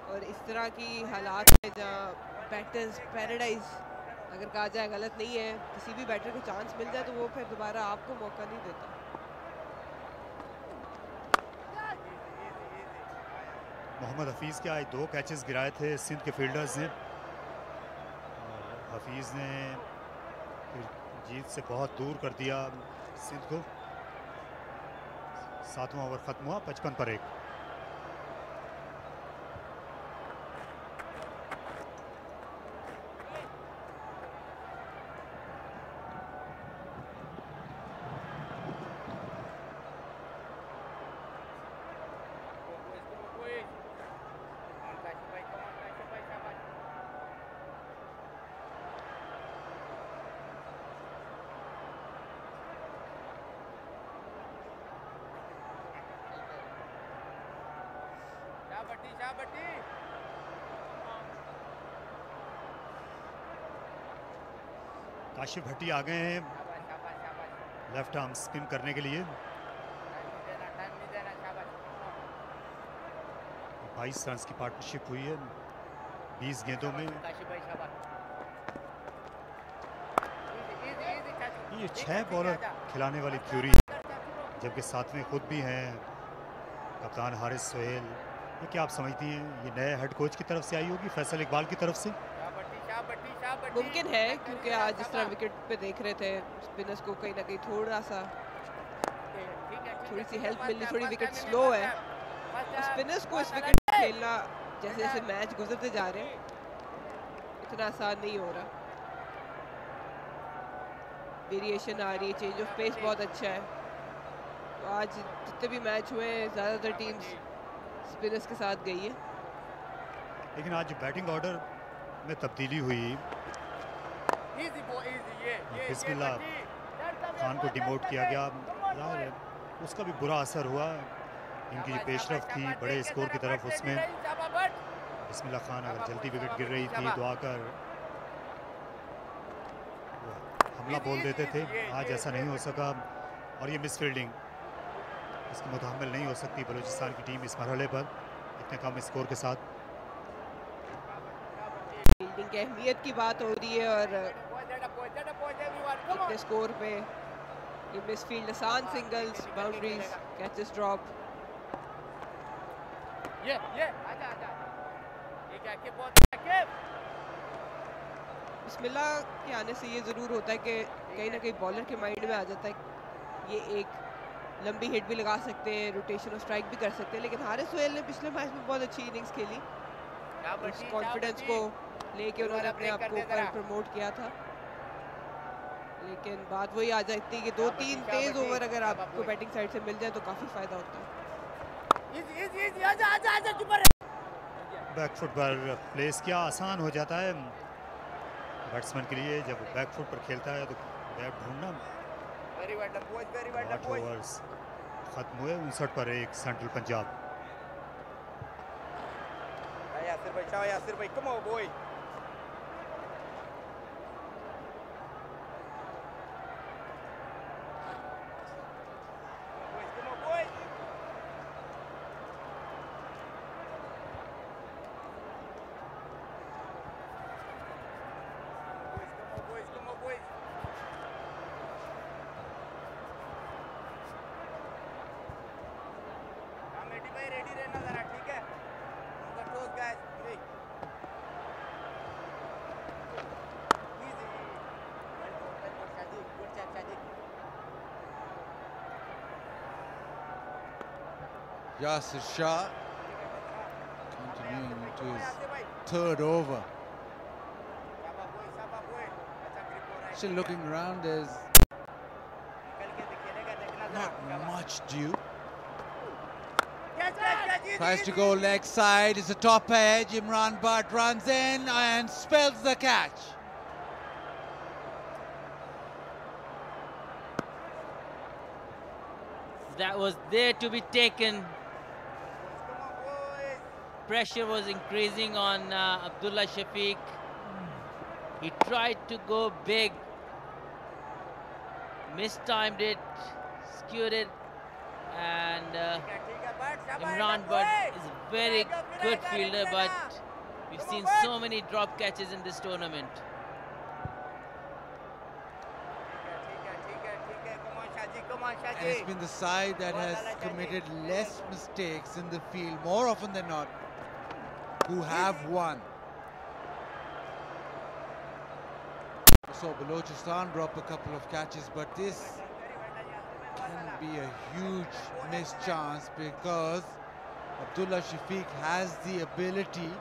और इस तरह की हालात है जहाँ बैटर्स पैराडाइज अगर कहा जाए गलत नहीं है, किसी भी बैटर को चांस मिल जाए तो वो फिर दोबारा आपको मौका नहीं देता।
मोहम्मद हफीज़ के आज 2 कैचेस गिराए थे सिंध के फील्डर्स ने, और हफीज़ ने फिर जीत से बहुत दूर कर दिया सिंध को। 7वां ओवर खत्म हुआ 55 पर 1। काशिफ भट्टी आ गए हैं लेफ्ट आर्म स्पिन करने के लिए। 22 रन की पार्टनरशिप हुई है 20 गेंदों में। ये 6 बॉलर खिलाने वाली थ्योरी, जबकि साथ में खुद भी हैं कप्तान हारिस सोहेल। ये क्या आप समझती हैं ये नए हेड कोच की तरफ से आई होगी, फैसल इकबाल की तरफ से?
मुमकिन है, क्योंकि आज जिस तरह विकेट पे देख रहे थे स्पिनर्स को कहीं ना कहीं थोड़ी सी हेल्प मिलनी, थोड़ी विकेट स्लो है तो स्पिनर्स को इस विकेट खेलना जैसे जैसे मैच गुजरते जा रहे हैं इतना आसान नहीं हो रहा। वेरिएशन आ रही है, चेंज ऑफ पेस बहुत अच्छा है। तो आज जितने भी मैच हुए ज़्यादातर टीम्स स्पिनर्स के साथ गई है।
लेकिन आज बैटिंग ऑर्डर में तब्दीली हुई, बिस्मिल्लाह खान को डिमोट किया गया, जाहिर है उसका भी बुरा असर हुआ। इनकी जो पेशरफ थी बड़े स्कोर की तरफ, उसमें बिस्मिल्लाह खान अगर जल्दी विकेट गिर रही थी तो आकर हमला बोल देते थे। आज ऐसा नहीं हो सका, और ये मिस फील्डिंग इसकी मुतहम्मिल नहीं हो सकती बलूचिस्तान की टीम इस मरहले पर इतने कम स्कोर के साथ।
फील्डिंग की अहमियत की बात हो रही है और इतने स्कोर पे ये मिस फील्ड, आसान सिंगल्स, बाउंड्रीज, कैचेस ड्रॉप। बिस्मिल्लाह के आने से ये ज़रूर होता है कि कहीं ना कहीं बॉलर के माइंड में आ जाता है ये एक लंबी हिट भी लगा सकते हैं, रोटेशन और स्ट्राइक भी कर सकते हैं। लेकिन हारिस सोहेल ने पिछले मैच में बहुत अच्छी इनिंग्स खेली, उस कॉन्फिडेंस को लेके उन्होंने अपने आप को ऊपर प्रमोट किया था। लेकिन बात वही आ जाती है कि 2-3 तेज ओवर अगर आपको बैटिंग साइड से मिल जाए तो काफ़ी फ़ायदा होता है।
बैकफुट पर प्लेस क्या आसान हो जाता है बैट्समैन के लिए जब बैकफुट पर खेलता है तो बैट ढूंढना। 8 ओवर्स खत्म हुए 59 पर 1 central Punjab.
Yasir Shah continuing to his 3rd over. Still looking around, there's not much due. Tries to go leg side. It's a top edge. Imran Butt runs in and spells the catch.
That was there to be taken. Pressure was increasing on Abdullah Shafiq. He tried to go big, mistimed it, skewed it, and Imran Butt is a very good fielder, but we've seen so many drop catches in this tournament.
And it's been the side that has committed less mistakes in the field, more often than not, who have won. We saw Balochistan drop a couple of catches, but this can be a huge missed chance because Abdullah Shafiq has the ability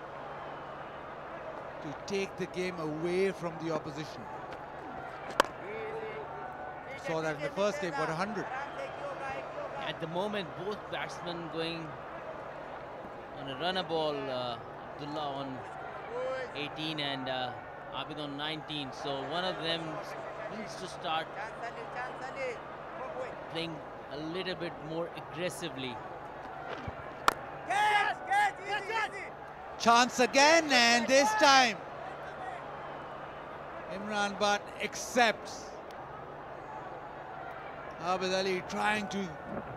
to take the game away from the opposition. Saw that in the first game, got 100.
At the moment, both batsmen going on a runner ball. Abdullah on 18 and Abid on 19. So one of them needs to start playing a little bit more aggressively.
Chance again, and this time Imran Butt accepts. Abid Ali trying to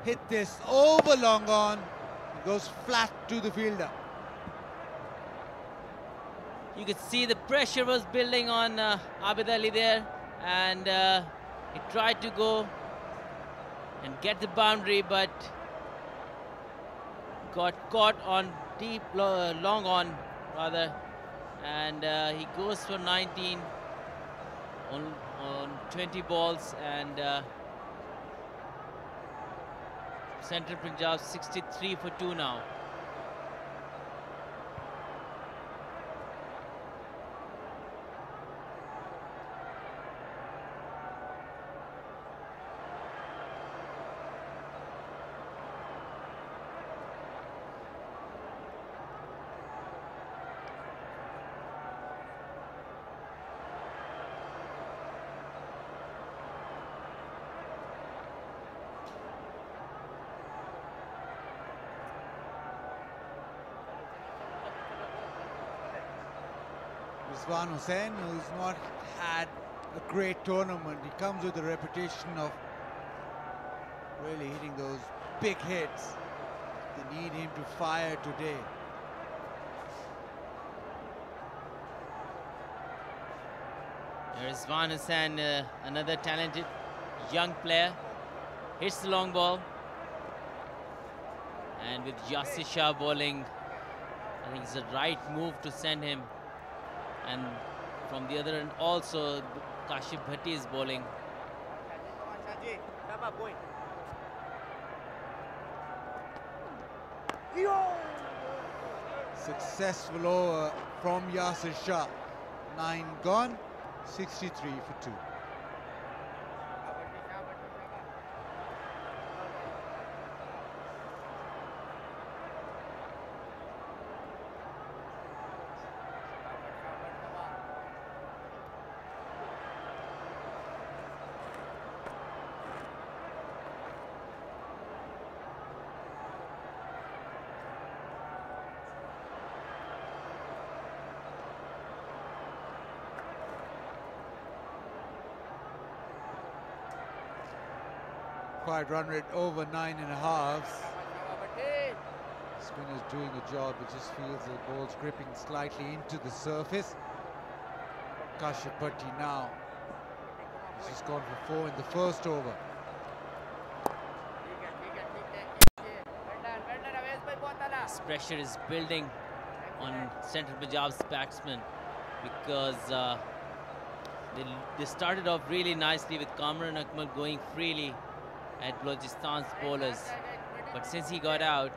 hit this over long on. It goes flat to the fielder.
You could see the pressure was building on Abid Ali there, and he tried to go and get the boundary, but got caught on deep, long on rather, and he goes for 19 on 20 balls, and Central Punjab 63 for 2 now.
Rizwan Hussain, who's not had a great tournament. He comes with a reputation of really hitting those big hits. They need him to fire today.
Rizwan Hussain, another talented young player, hits the long ball, and with Yasir Shah bowling, I think it's the right move to send him. And from the other end also Kashif Bhatti is bowling.
Successful over from Yasir Shah. 9 gone, 63 for 2. Quite run rate over 9.5. Spinner's doing a job. It just feels the ball's gripping slightly into the surface. Kashif Bhatti now. He's just gone for 4 in the first over.
This pressure is building on Central Punjab's batsmen because they started off really nicely with Kamran Akmal going freely at Balochistan's bowlers, but since he got out,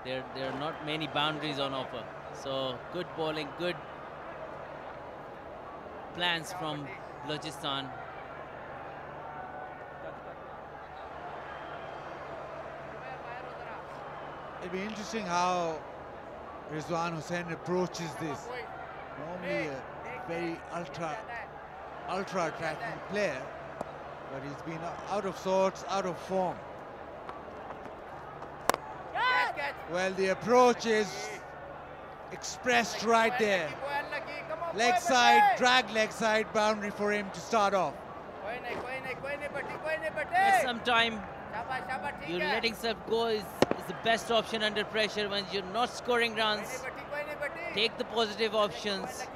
there are not many boundaries on offer. So good bowling, good plans from Balochistan.
It'll be interesting how Rizwan Hussain approaches this. Normally a very ultra attacking player, but he's been out of sorts, out of form. Well, the approach is expressed right there. Leg side, drag leg side boundary for him to start off.
Sometimes you're letting self go is the best option under pressure when you're not scoring runs. Take the positive options.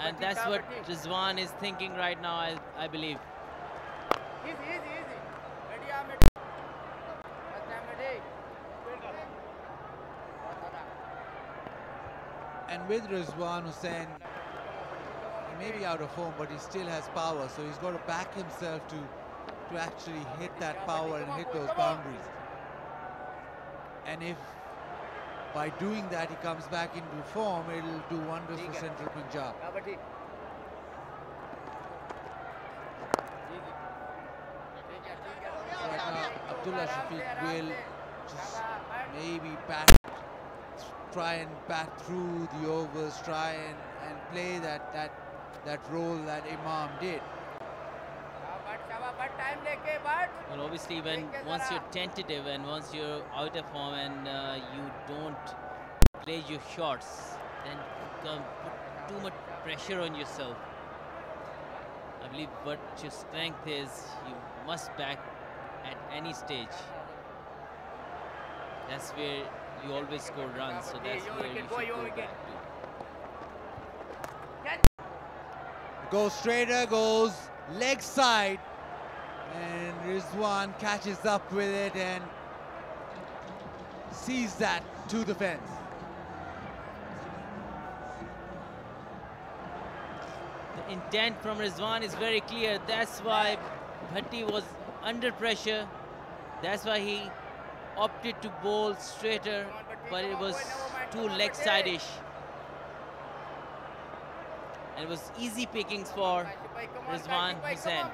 And that's what Rizwan is thinking right now, I believe.
And with Rizwan Hussain, he may be out of form, but he still has power. So he's got to back himself to actually hit that power and hit those boundaries. And if by doing that he comes back into form, it'll do wonders for Central Punjab. Right now, Abdullah Shafiq will just maybe try and bat through the overs, try and play that role that Imam did.
Well, obviously, once you're tentative and once you're out of form and you don't play your shots, then you can put too much pressure on yourself. I believe what your strength is, you must back at any stage. That's where you always score runs, so that's where you should go back to.
Goes straighter, goes leg side, and Rizwan catches up with it and sees that to the fence.
The intent from Rizwan is very clear. That's why Bhatti was under pressure. That's why he opted to bowl straighter, but it was too leg side-ish. And it was easy pickings for Rizwan Hussain.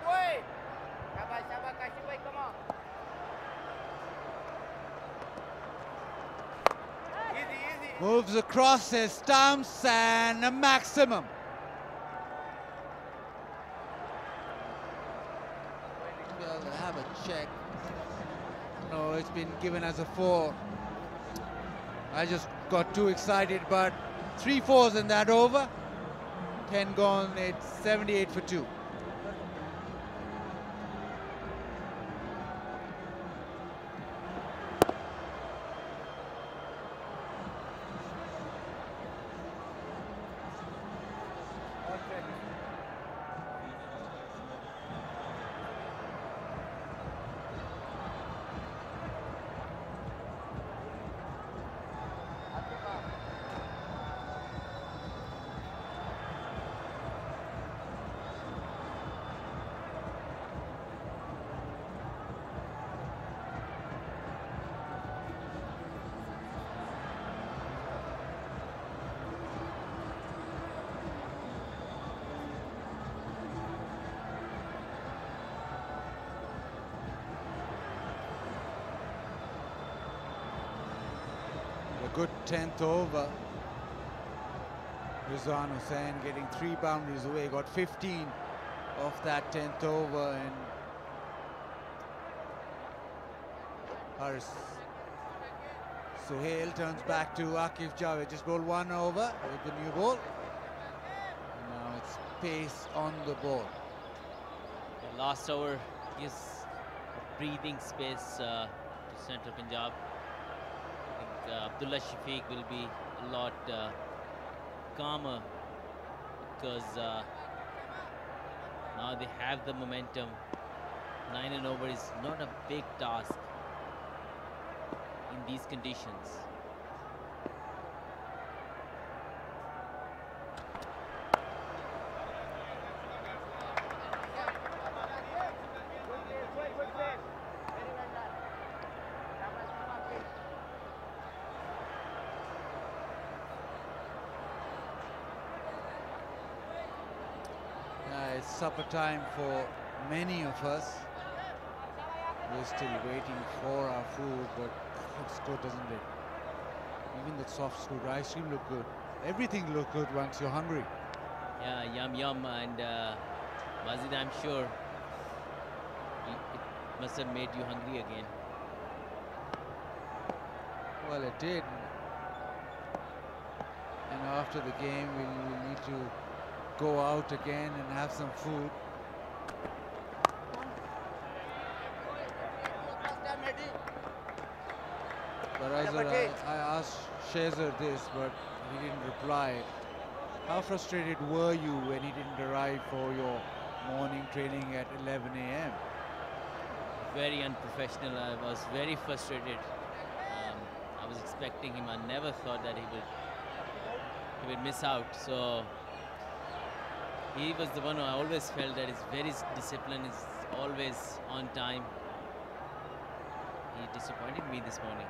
Moves across his stumps and a maximum. We'll have a check. No, it's been given as a 4. I just got too excited, but 3 4s in that over. 10 gone, it's 78 for 2. Good 10th over. Rizwan Hussain getting 3 boundaries away, got 15 off that 10th over, and Haris Sohail turns back to Akif Javed, just bowled 1 over with the new ball. And now it's pace on the ball.
The last over gives breathing space to Central Punjab. Abdullah Shafiq will be a lot calmer because now they have the momentum. 9 and over is not a big task in these conditions. It's supper time for many of us.
We're still waiting for our food, but looks good, doesn't it? Even the soft scoop ice cream look good. Everything look good once you're hungry.
Yeah, yum yum, and Mazid, I'm sure it must have made you hungry again.
Well, it did. And after the game, we'll need to go out again and have some food. But I asked Shazer this, but he didn't reply. How frustrated were you when he didn't arrive for your morning training at 11 a.m.?
Very unprofessional. I was very frustrated. I was expecting him. I never thought that he would miss out. So he was the one who I always felt that is very disciplined, is always on time. He disappointed me this morning.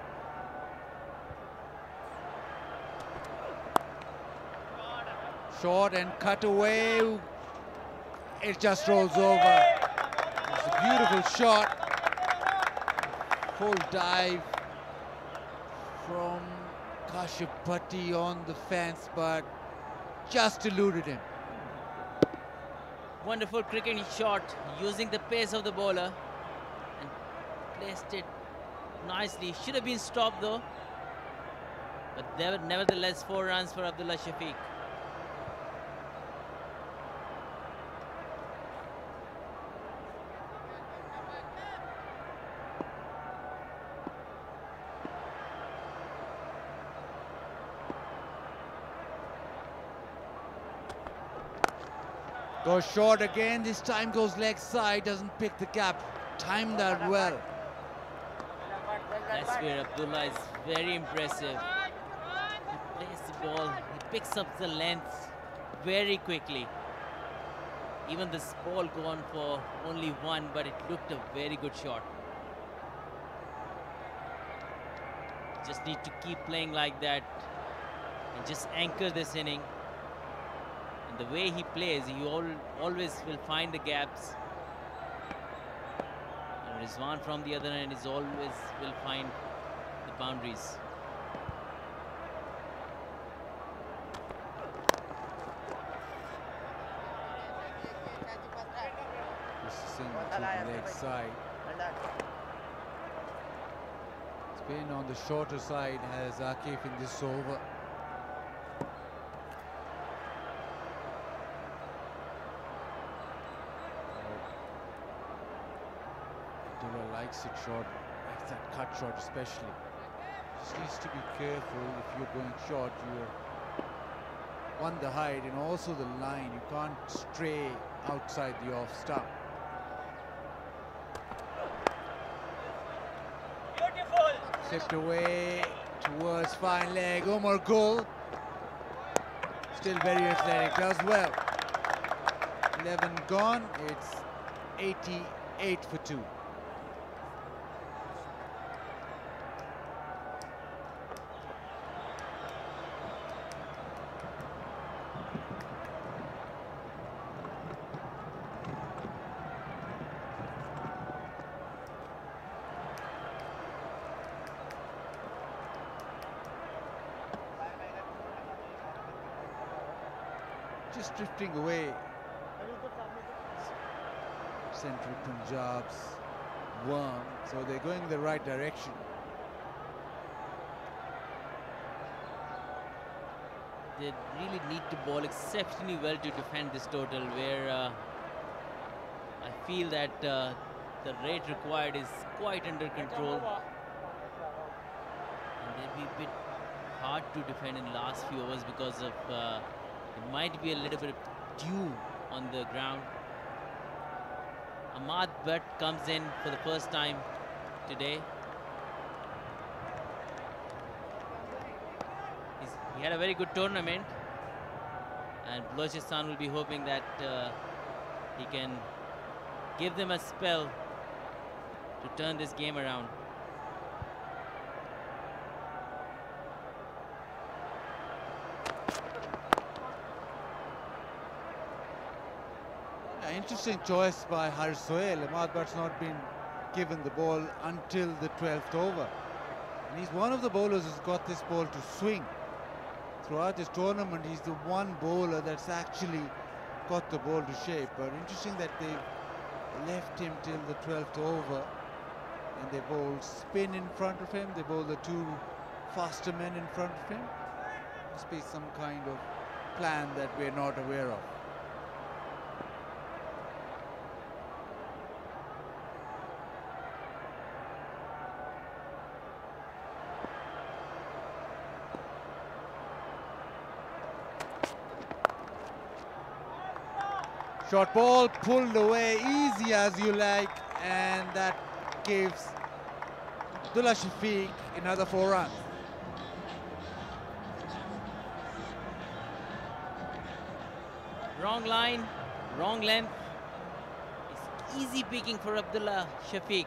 Short and cut away. It just rolls over. It's a beautiful shot. Full dive from Kashipati on the fence, but just eluded him.
Wonderful cricketing shot using the pace of the bowler and placed it nicely. Should have been stopped though, but nevertheless 4 runs for Abdullah Shafiq.
Goes short again, this time goes leg side, doesn't pick the gap. Timed that well.
That's where Abdullah is very impressive. He plays the ball, he picks up the length very quickly. Even this ball gone for only 1, but it looked a very good shot. Just need to keep playing like that and just anchor this inning. And the way he plays, he always will find the gaps. And Rizwan from the other end is always will find the boundaries.
This is in to the leg side. Spin on the shorter side has Akif in this over. Abdullah likes it short, likes that cut shot especially. Just needs to be careful if you're going short. You're on the height and also the line. You can't stray outside the off stump. Slipped away towards fine leg. Umar Gul. Still very athletic, does well. 11 gone, it's 88 for 2. Just drifting away. Central Punjab's worm, so they're going in the right direction.
They really need to bowl exceptionally well to defend this total, where I feel that the rate required is quite under control. And they'll be a bit hard to defend in the last few overs because of it might be a little bit of dew on the ground. Ahmad Bhatt comes in for the first time today. He had a very good tournament, and Balochistan will be hoping that he can give them a spell to turn this game around.
Interesting choice by Haris Sohail. Ahmad Bhatt's not been given the ball until the 12th over. And he's one of the bowlers who's got this ball to swing. Throughout this tournament, he's the one bowler that's actually got the ball to shape. But interesting that they've left him till the 12th over, and they bowl spin in front of him. They bowl the two faster men in front of him. Must be some kind of plan that we're not aware of. Short ball pulled away, easy as you like, and that gives Abdullah Shafiq another 4 runs.
Wrong line, wrong length. It's easy picking for Abdullah Shafiq.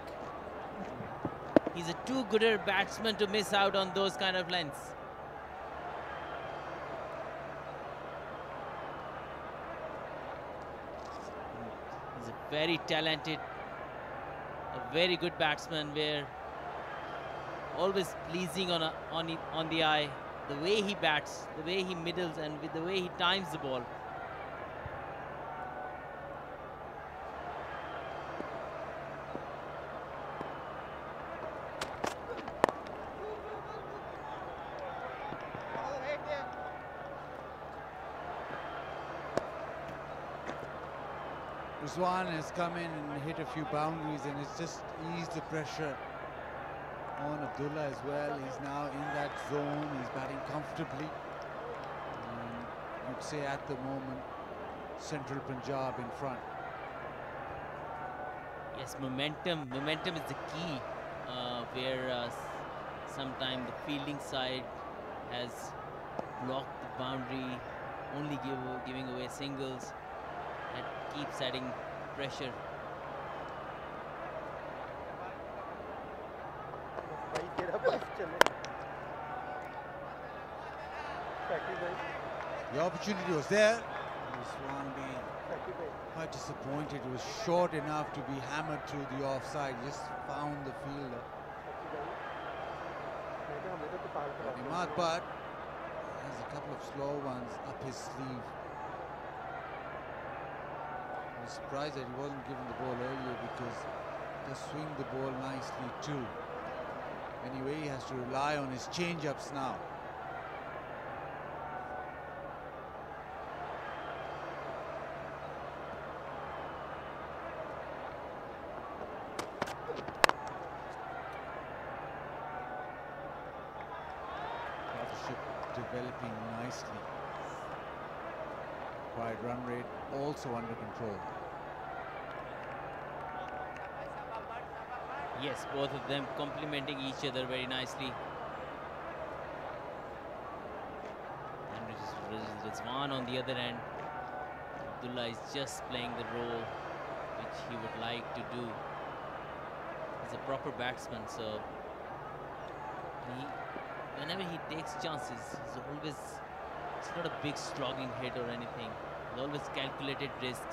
He's a too gooder batsman to miss out on those kind of lengths. He's a very talented, a very good batsman, where always pleasing on the eye. The way he bats, the way he middles, and with the way he times the ball.
Rizwan has come in and hit a few boundaries, and it's just eased the pressure on Abdullah as well. He's now in that zone, he's batting comfortably. And you'd say at the moment, Central Punjab in front.
Yes, momentum is the key, where sometimes the fielding side has blocked the boundary, only giving away singles. That keeps adding pressure.
The opportunity was there. Rizwan being quite disappointed. It was short enough to be hammered through the offside. Just found the fielder. Imad Butt has a couple of slow ones up his sleeve. I was surprised that he wasn't given the ball earlier, because he does swing the ball nicely too. Anyway, he has to rely on his change-ups now. Partnership developing nicely. Required run rate also under control.
Yes, both of them complementing each other very nicely. And Rizwan on the other end. Abdullah is just playing the role which he would like to do. He's a proper batsman, so whenever he takes chances, it's not a big slogging hit or anything. It's always calculated risk.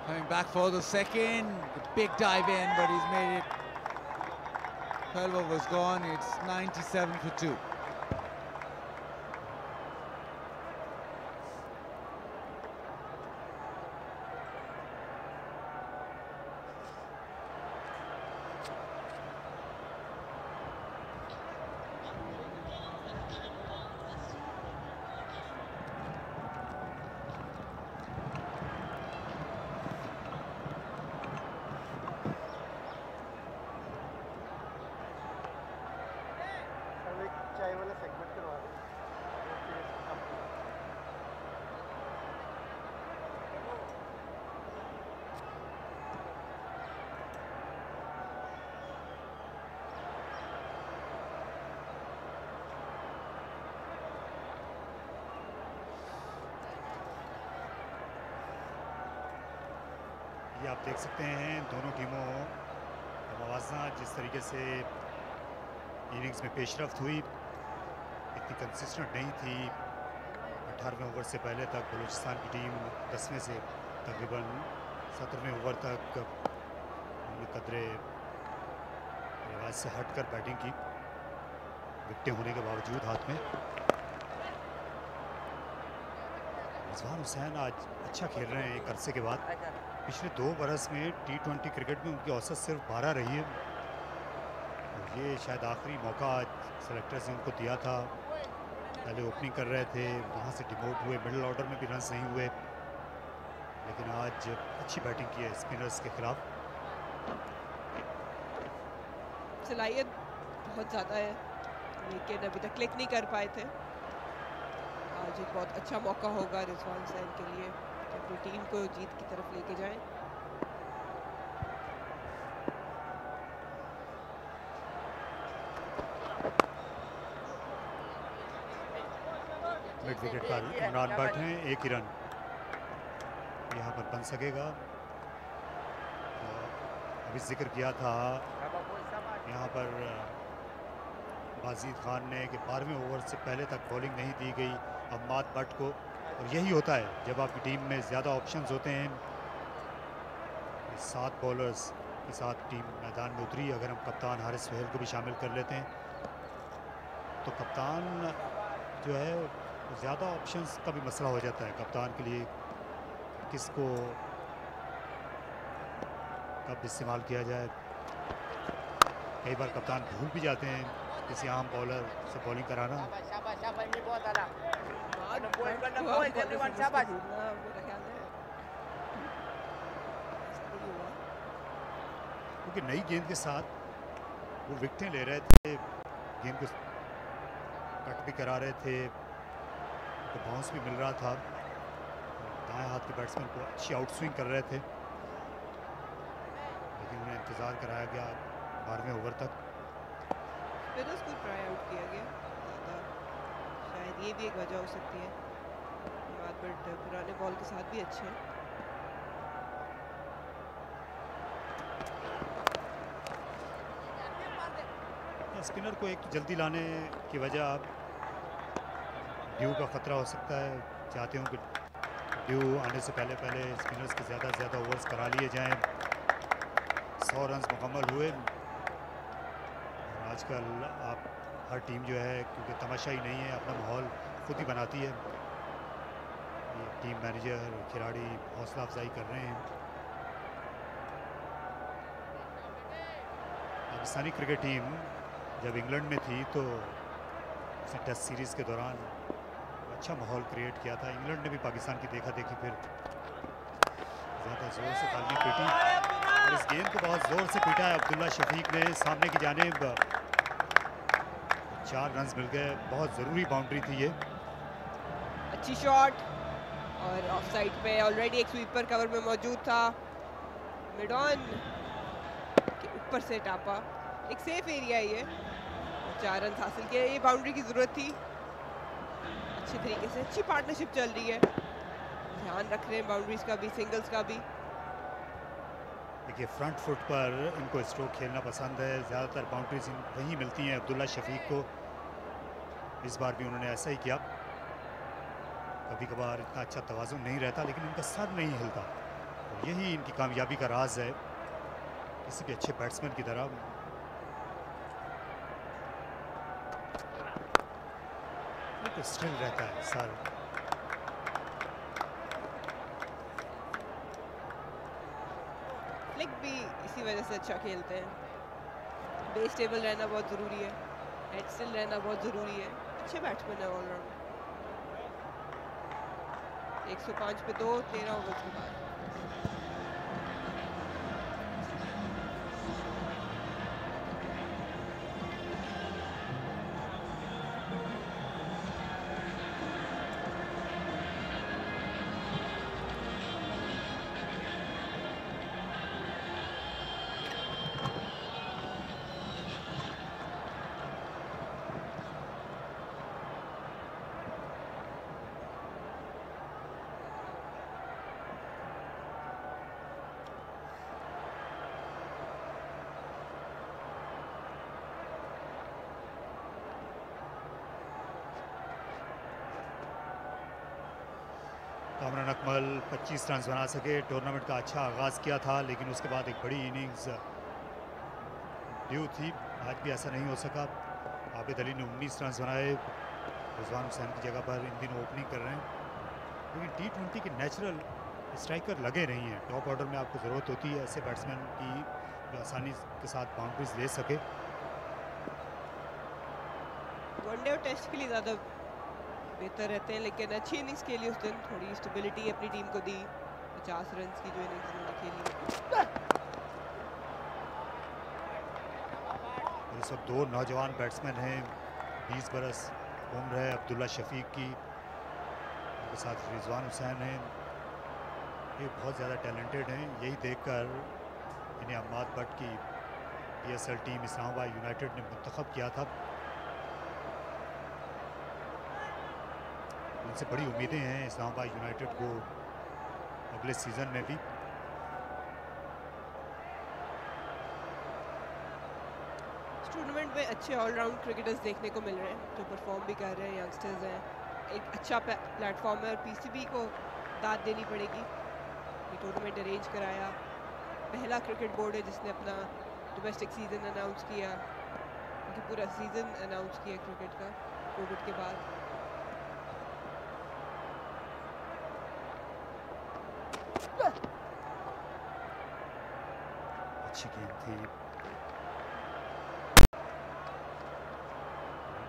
Coming back for the second, the big dive in, but he's made it. 12 overs gone, it's 97 for 2.
ये आप देख सकते हैं दोनों टीमों का मवाजना जिस तरीके से इनिंग्स में पेशरफ्त हुई, इतनी कंसिस्टेंट नहीं थी। 18वें ओवर से पहले तक बलूचिस्तान की टीम 10वें से तकरीबन 17वें ओवर तक उनमें कदरे रिवाज से हटकर बैटिंग की, विकेटें होने के बावजूद हाथ में। रिजवान हुसैन आज अच्छा खेल रहे हैं एक अरसे के बाद। पिछले 2 बरस में T20 क्रिकेट में उनकी औसत सिर्फ 12 रही है, और ये शायद आखिरी मौका आज सेलेक्टर्स ने उनको दिया था। पहले ओपनिंग कर रहे थे, वहाँ से डिमोट हुए, मिडिल ऑर्डर में भी रन्स नहीं हुए, लेकिन आज अच्छी बैटिंग की है स्पिनर्स के खिलाफ।
सलाहियत बहुत ज़्यादा है, लेकिन अभी तक क्लिक नहीं कर पाए थे। आज एक बहुत अच्छा मौका होगा रिजवान हुसैन के लिए कि अपनी टीम को जीत की तरफ लेके जाएं।
मिड विकेट पर इमरान भट्ट हैं, 1 ही रन यहाँ पर बन सकेगा। अभी जिक्र किया था यहाँ पर बाजीद खान ने कि 12वें ओवर से पहले तक बॉलिंग नहीं दी गई अम्माद भट्ट को, और यही होता है जब आपकी टीम में ज़्यादा ऑप्शंस होते हैं। 7 बॉलर्स के साथ टीम मैदान में उतरी। अगर हम कप्तान हारिस सुहेल को भी शामिल कर लेते हैं तो कप्तान जो है ज़्यादा ऑप्शंस का भी मसला हो जाता है कप्तान के लिए, किसको कब इस्तेमाल किया जाए। कई बार कप्तान भूल भी जाते हैं किसी आम बॉलर से बॉलिंग कराना। क्योंकि नई गेंद के साथ वो विकेटें ले रहे थे, गेंद को कट भी करा रहे थे, तो बाउंस भी मिल रहा था। दाएं हाथ के बैट्समैन को अच्छी आउट स्विंग कर रहे थे, लेकिन उन्हें इंतज़ार कराया गया 12वें ओवर तक।
स्पिनर्स को ट्राई आउट किया गया ज़्यादा, शायद ये भी एक वजह हो सकती है। बट पुराने बॉल के साथ भी अच्छे हैं।
स्पिनर को एक तो जल्दी लाने की वजह ड्यू का ख़तरा हो सकता है। चाहते हो कि ड्यू आने से पहले स्पिनर्स के ज़्यादा से ज़्यादा ओवर्स करा लिए जाएं। 100 रन मुकम्मल हुए, और आजकल आप हर टीम जो है, क्योंकि तमाशा ही नहीं है, अपना माहौल खुद ही बनाती है। ये टीम मैनेजर खिलाड़ी हौसला अफजाई कर रहे हैं। पाकिस्तानी क्रिकेट टीम जब इंग्लैंड में थी तो उसने टेस्ट सीरीज़ के दौरान अच्छा माहौल क्रिएट किया था। इंग्लैंड ने भी पाकिस्तान की देखा देखी फिर ज़्यादा ज़ोर से तालियां पीटी, और इस गेंद को बहुत ज़ोर से पीटा है अब्दुल्ला शफीक ने सामने की जानिब। 4 रन मिल गए, बहुत ज़रूरी बाउंड्री थी ये।
अच्छी शॉट, और ऑफ साइड पे ऑलरेडी एक स्वीपर कवर में मौजूद था। मिड ऑन के ऊपर से टापा, एक सेफ एरिया है ये, 4 रन हासिल किए। ये बाउंड्री की ज़रूरत थी। अच्छे तरीके से अच्छी पार्टनरशिप चल रही है, ध्यान रख रहे हैं बाउंड्रीज का भी, सिंगल्स का भी।
देखिए फ्रंट फुट पर इनको स्ट्रोक खेलना पसंद है, ज़्यादातर बाउंड्रीज वहीं मिलती हैं अब्दुल्ला शफीक को। इस बार भी उन्होंने ऐसा ही किया। कभी कभार इतना अच्छा तवाज़ुन नहीं रहता, लेकिन इनका सर नहीं हिलता, और यही इनकी कामयाबी का राज है किसी भी अच्छे बैट्समैन की तरह। तो स्टिल रहता है सर।
फ्लिक भी इसी वजह से अच्छा खेलते हैं। बेस टेबल रहना बहुत ज़रूरी है, हेड स्टिल रहना बहुत ज़रूरी है। अच्छे बैट्समैन है ऑलराउंड। 105 पे 2, 13 ओवर के बाद।
कामरान अकमल 25 रन बना सके। टूर्नामेंट का अच्छा आगाज़ किया था, लेकिन उसके बाद एक बड़ी इनिंग्स ड्यू थी। आज भी ऐसा नहीं हो सका। आबिद अली ने 19 रन बनाए, रिजवान हुसैन की जगह पर इन दिनों ओपनिंग कर रहे हैं। लेकिन T20 के नेचुरल स्ट्राइकर लगे नहीं हैं। टॉप ऑर्डर में आपको ज़रूरत होती है ऐसे बैट्समैन की जो आसानी के साथ बाउंड्रीज ले सके।
वनडे और टेस्ट के लिए ज़्यादा बेहतर रहते हैं, लेकिन अच्छी इनिंग्स के लिए उस दिन थोड़ी स्टेबिलिटी अपनी टीम को दी। 50 रन की जो इनिंग्स उन्होंने खेली।
इस वक्त दो नौजवान बैट्समैन हैं, 20 बरस उम्र है अब्दुल्ला शफीक की, उनके साथ रिजवान हुसैन हैं। ये बहुत ज़्यादा टैलेंटेड हैं। यही देखकर इन्हें अम्माद भट्ट की PSL टीम इस्लामाबाद यूनाइटेड ने मुंतखब किया था। उनसे बड़ी उम्मीदें हैं इस्लामाबाद यूनाइटेड को अगले सीज़न में भी।
टूर्नामेंट में अच्छे ऑलराउंड क्रिकेटर्स देखने को मिल रहे हैं जो परफॉर्म भी कर रहे हैं। यंगस्टर्स हैं, एक अच्छा प्लेटफॉर्म है और PCB को दाद देनी पड़ेगी। ये टूर्नामेंट अरेंज कराया, पहला क्रिकेट बोर्ड है जिसने अपना डोमेस्टिक सीज़न अनाउंस किया, क्योंकि पूरा सीज़न अनाउंस किया क्रिकेट का कोविड के बाद।
अच्छी गेंद थी,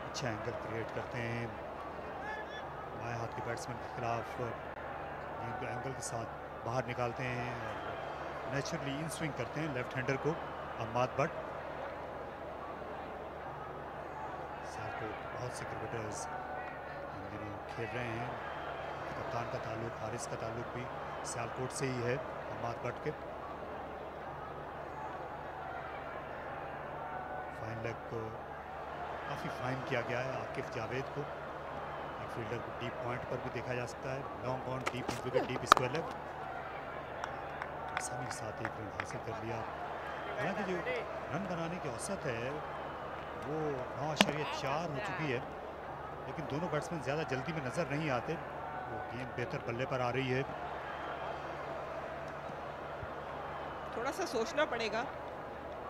अच्छा एंगल क्रिएट करते हैं। बाएं हाथ के बैट्समैन के खिलाफ गेंद को एंगल के साथ बाहर निकालते हैं और नेचुरली इन स्विंग करते हैं लेफ्ट हैंडर को अम्माद भट्ट। सियालकोट बहुत से क्रिकेटर्स इन दिनों खेल रहे हैं। कप्तान का ताल्लुक, हारिस का ताल्लुक भी सियालकोट से ही है अम्माद भट्ट के। फाइन लेग को काफ़ी फाइन किया गया है आकिफ जावेद को। एक फील्डर को डीप पॉइंट पर भी देखा जा सकता है। Long on deep wicket, deep square leg, आसानी के साथ एक रन हासिल कर लिया। हालांकि जो रन बनाने की औसत है वो 9.4 हो चुकी है, लेकिन दोनों बैट्समैन ज़्यादा जल्दी में नज़र नहीं आते। वो गेंद बेहतर बल्ले पर आ रही है।
थोड़ा सा सोचना पड़ेगा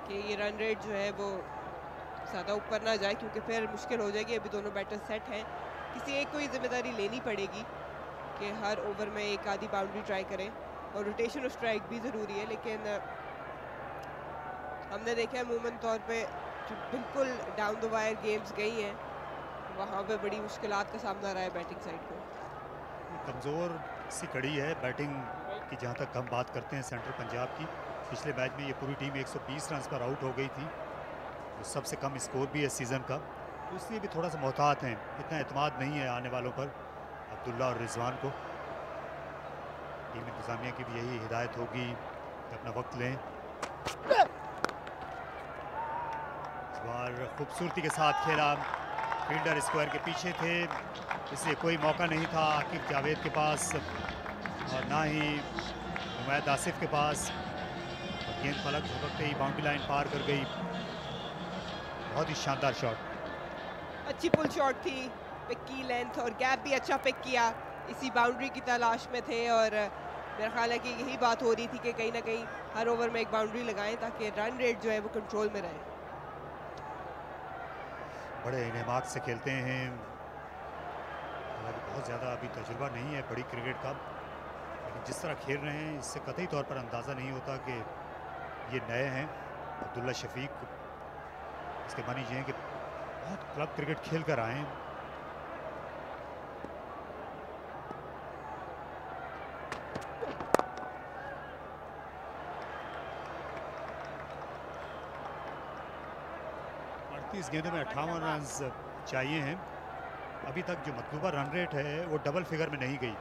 कि ये रन रेट जो है वो ज़्यादा ऊपर ना जाए, क्योंकि फिर मुश्किल हो जाएगी। अभी दोनों बैटर सेट हैं, किसी एक को ही जिम्मेदारी लेनी पड़ेगी कि हर ओवर में एक आधी बाउंड्री ट्राई करें, और रोटेशन और स्ट्राइक भी ज़रूरी है। लेकिन हमने देखा है अमूमन तौर पे जो बिल्कुल डाउन द वायर गेम्स गई हैं वहाँ पे बड़ी मुश्किलात का सामना रहा है बैटिंग साइड को।
कमज़ोर सी कड़ी है बैटिंग की। जहाँ तक हम बात करते हैं सेंट्रल पंजाब की, पिछले मैच में ये पूरी टीम 120 रन पर आउट हो गई थी, जो सबसे कम स्कोर भी है सीज़न का। तो इसलिए भी थोड़ा सा मोहतात हैं, इतना एतमाद नहीं है आने वालों पर अब्दुल्ला और रिजवान को। टीम इंतज़ामिया की भी यही हिदायत होगी कि अपना वक्त लें। इस बार खूबसूरती के साथ खेला, फील्डर स्क्वायर के पीछे थे, इसलिए कोई मौका नहीं था आकिफ जावेद के पास और ना ही उमैद आसिफ के पास। गेंद पलक झपकते ही बाउंड्री लाइन पार कर गई। बहुत ही शानदार शॉट,
अच्छी पुल शॉट थी, पिक की लेंथ और गैप भी अच्छा पिक किया। इसी बाउंड्री की तलाश में थे और मेरा ख्याल है कि यही बात हो रही थी कि कहीं ना कहीं हर ओवर में एक बाउंड्री लगाएं ताकि रन रेट जो है वो कंट्रोल में रहे।
बड़े इनेमात से खेलते हैं, हालांकि बहुत ज़्यादा अभी तजुर्बा नहीं है बड़ी क्रिकेट का, लेकिन जिस तरह खेल रहे हैं इससे कतई तौर पर अंदाज़ा नहीं होता कि ये नए हैं। अब्दुल्ला शफीक, इसके मानी ये हैं कि बहुत क्लब क्रिकेट खेल कर आए हैं। इस गेंदों में 58 रन चाहिए हैं। अभी तक जो मतलूबा रन रेट है वो डबल फिगर में नहीं गई।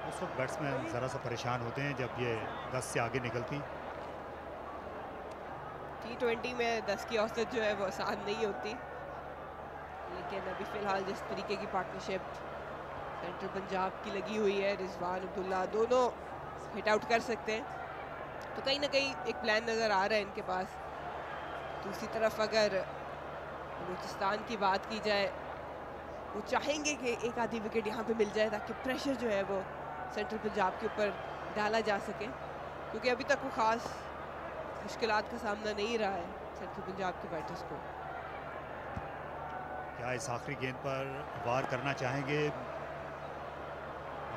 उस वक्त बैट्समैन ज़रा सा परेशान होते हैं जब ये 10 से आगे निकलती।
T20 में 10 की औसत जो है वो आसान नहीं होती, लेकिन अभी फ़िलहाल जिस तरीके की पार्टनरशिप सेंट्रल पंजाब की लगी हुई है, रिजवान अब्दुल्ला दोनों हिट आउट कर सकते हैं, तो कहीं ना कहीं एक प्लान नज़र आ रहा है इनके पास। दूसरी तरफ अगर बलोचिस्तान की बात की जाए, वो चाहेंगे कि एक आधी विकेट यहाँ पे मिल जाए ताकि प्रेशर जो है वो सेंट्रल पंजाब के ऊपर डाला जा सके, क्योंकि अभी तक वो खास मुश्किलात का सामना नहीं रहा है सेंट्रल पंजाब के बैटर्स को।
क्या इस आखिरी गेंद पर वार करना चाहेंगे?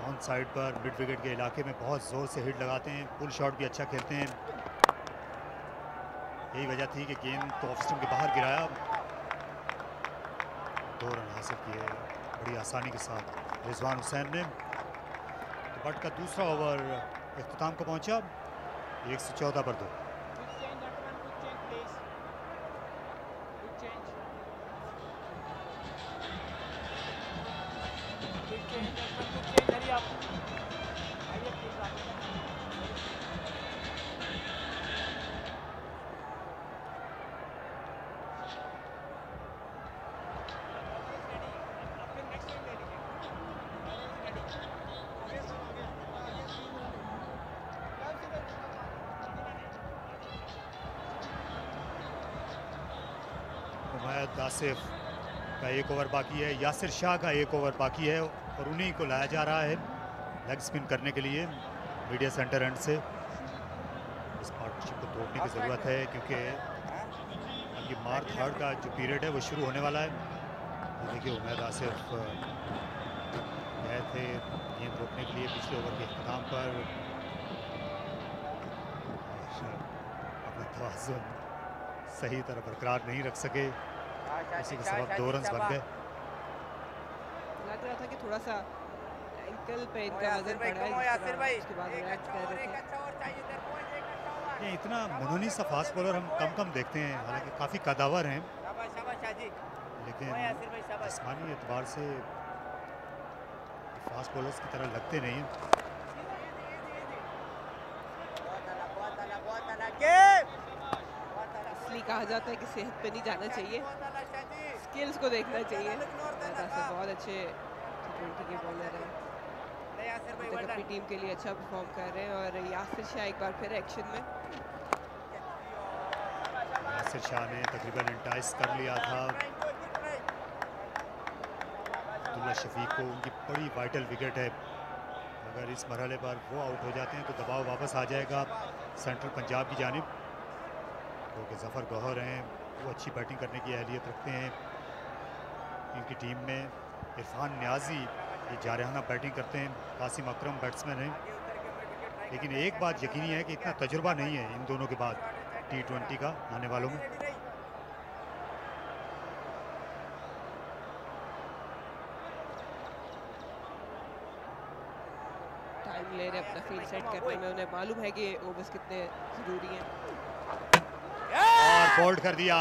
ऑन साइड पर मिड विकेट के इलाके में बहुत ज़ोर से हिट लगाते हैं, पुल शॉट भी अच्छा खेलते हैं। यही वजह थी कि गेंद को ऑफ स्टंप के बाहर गिराया। 2 रन हासिल किए बड़ी आसानी के साथ रिजवान हुसैन ने। तो बट का दूसरा ओवर इख्तिताम को पहुंचा 114 पर 2। आसिफ का 1 ओवर बाकी है, यासिर शाह का 1 ओवर बाकी है और उन्हीं को लाया जा रहा है लेग स्पिन करने के लिए मीडिया सेंटर एंड से। इस पार्टनरशिप को तोड़ने की ज़रूरत है क्योंकि अभी मार्च 3 का जो पीरियड है वो शुरू होने वाला है। तो देखिए उमैद आसिफ गए थे गेंद रोकने के लिए पिछले ओवर के इख्तिताम पर, अपना तवाज़ुन सही तरह बरकरार नहीं रख सके, इसी के सबब 2 रन बन गए।
लग रहा था कि थोड़ा सा एंकल पे इनका वजन बढ़ा है, उसके बाद रिएक्ट कर रहे थे।
ये इतना मुनोनी सा फास्ट बॉलर हम कम देखते हैं, हालांकि काफ़ी कदावर हैं, लेकिन आसमानी एतबार से फास्ट बॉलर्स की तरह लगते नहीं हैं।
इसलिए कहा जाता है कि सेहत पे नहीं जाना चाहिए, स्किल्स को देखना चाहिए। बहुत अच्छे T20 के बॉलर हैं, अपनी टीम के लिए अच्छा परफॉर्म कर रहे हैं। और यासिर शाह एक बार फिर एक्शन में।
यासिर शाह ने तकरीबन इंटाइस कर लिया था अब्दुल्ला शफीक को, उनकी बड़ी वाइटल विकेट है। अगर इस मरहले पर वो आउट हो जाते हैं तो दबाव वापस आ जाएगा सेंट्रल पंजाब की जानिब, क्योंकि जफ़र गौहर हैं, वो अच्छी बैटिंग करने की अहलियत रखते हैं। इनकी टीम में इरफान न्याजी ये जारहाना बैटिंग करते हैं, कासिम अकरम बैट्समैन हैं। लेकिन एक बात यकीनी है कि इतना तजुर्बा नहीं है इन दोनों के बाद T20 का आने वालों में।
टाइम ले रहे अपना फील्ड सेट करने में, उन्हें मालूम है कि ओवर्स कितने ज़रूरी हैं।
और बोल्ड कर दिया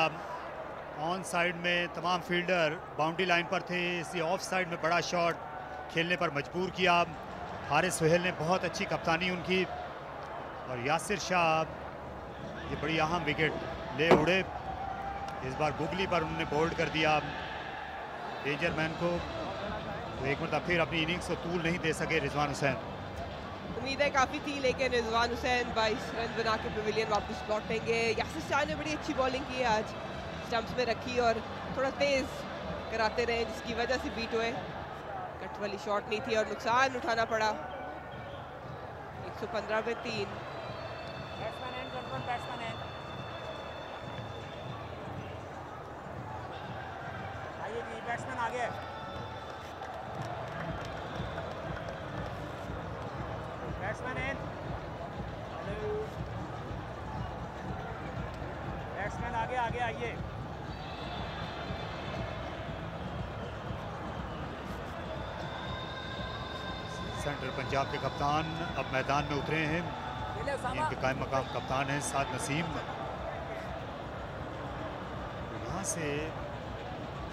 ऑन साइड में, तमाम फील्डर बाउंड्री लाइन पर थे, इसी ऑफ साइड में बड़ा शॉट खेलने पर मजबूर किया। हारिस सुहेल ने बहुत अच्छी कप्तानी उनकी, और यासिर शाह ये बड़ी अहम विकेट ले उड़े। इस बार गुगली पर उन्होंने बोल्ड कर दिया डेंजर मैन को, तो एक मरतबा फिर अपनी इनिंग्स को तूल नहीं दे सके रिजवान हुसैन।
उम्मीदें काफ़ी थी, लेकिन रिजवान हुसैन 22 रन बना के पवेलियन वापस लौटेंगे। यासिर शाह ने बड़ी अच्छी बॉलिंग की है आज, स्टंप्स में रखी और थोड़ा तेज़ कराते रहे, जिसकी वजह से बीट हुए। कट वाली शॉट नहीं थी और नुकसान उठाना पड़ा। 115 पे 3।
बैट्समैन आगे, बैट्समैन इन, बैट्समैन आगे आगे आइए।
सेंट्रल पंजाब के कप्तान अब मैदान में उतरे हैं, इनके कायम मकाम कप्तान हैं साद नसीम। यहाँ से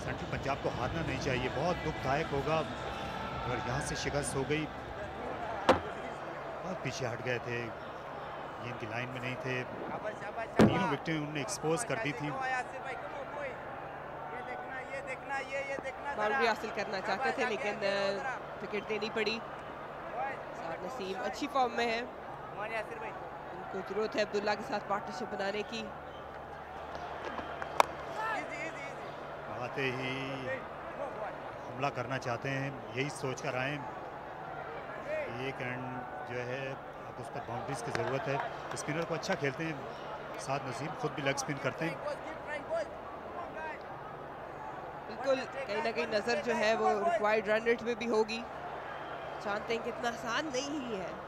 सेंट्रल पंजाब को हारना नहीं चाहिए, बहुत दुखदायक होगा अगर यहाँ से शिकस्त हो गई। बहुत पीछे हट गए थे, गेंद की लाइन में नहीं थे, तीनों विकेटें उन्होंने एक्सपोज कर दी थी।
बाउंड्री हासिल करना चाहते थे, लेकिन विकेट देनी पड़ी। साद नसीम अच्छी फॉर्म में है, उनको जरूरत है अब्दुल्ला के साथ पार्टनरशिप बनाने की।
आते ही हमला करना चाहते हैं, यही सोच कर आए। एक एंड जो है अब उस पर बाउंड्रीज की ज़रूरत है। स्पिनर को अच्छा खेलते हैं साद नसीम, खुद भी लेग स्पिन करते हैं।
बिल्कुल कहीं ना कहीं नज़र जो है वो रिक्वायर्ड रन रेट में भी होगी। जानते हैं कितना आसान नहीं ही है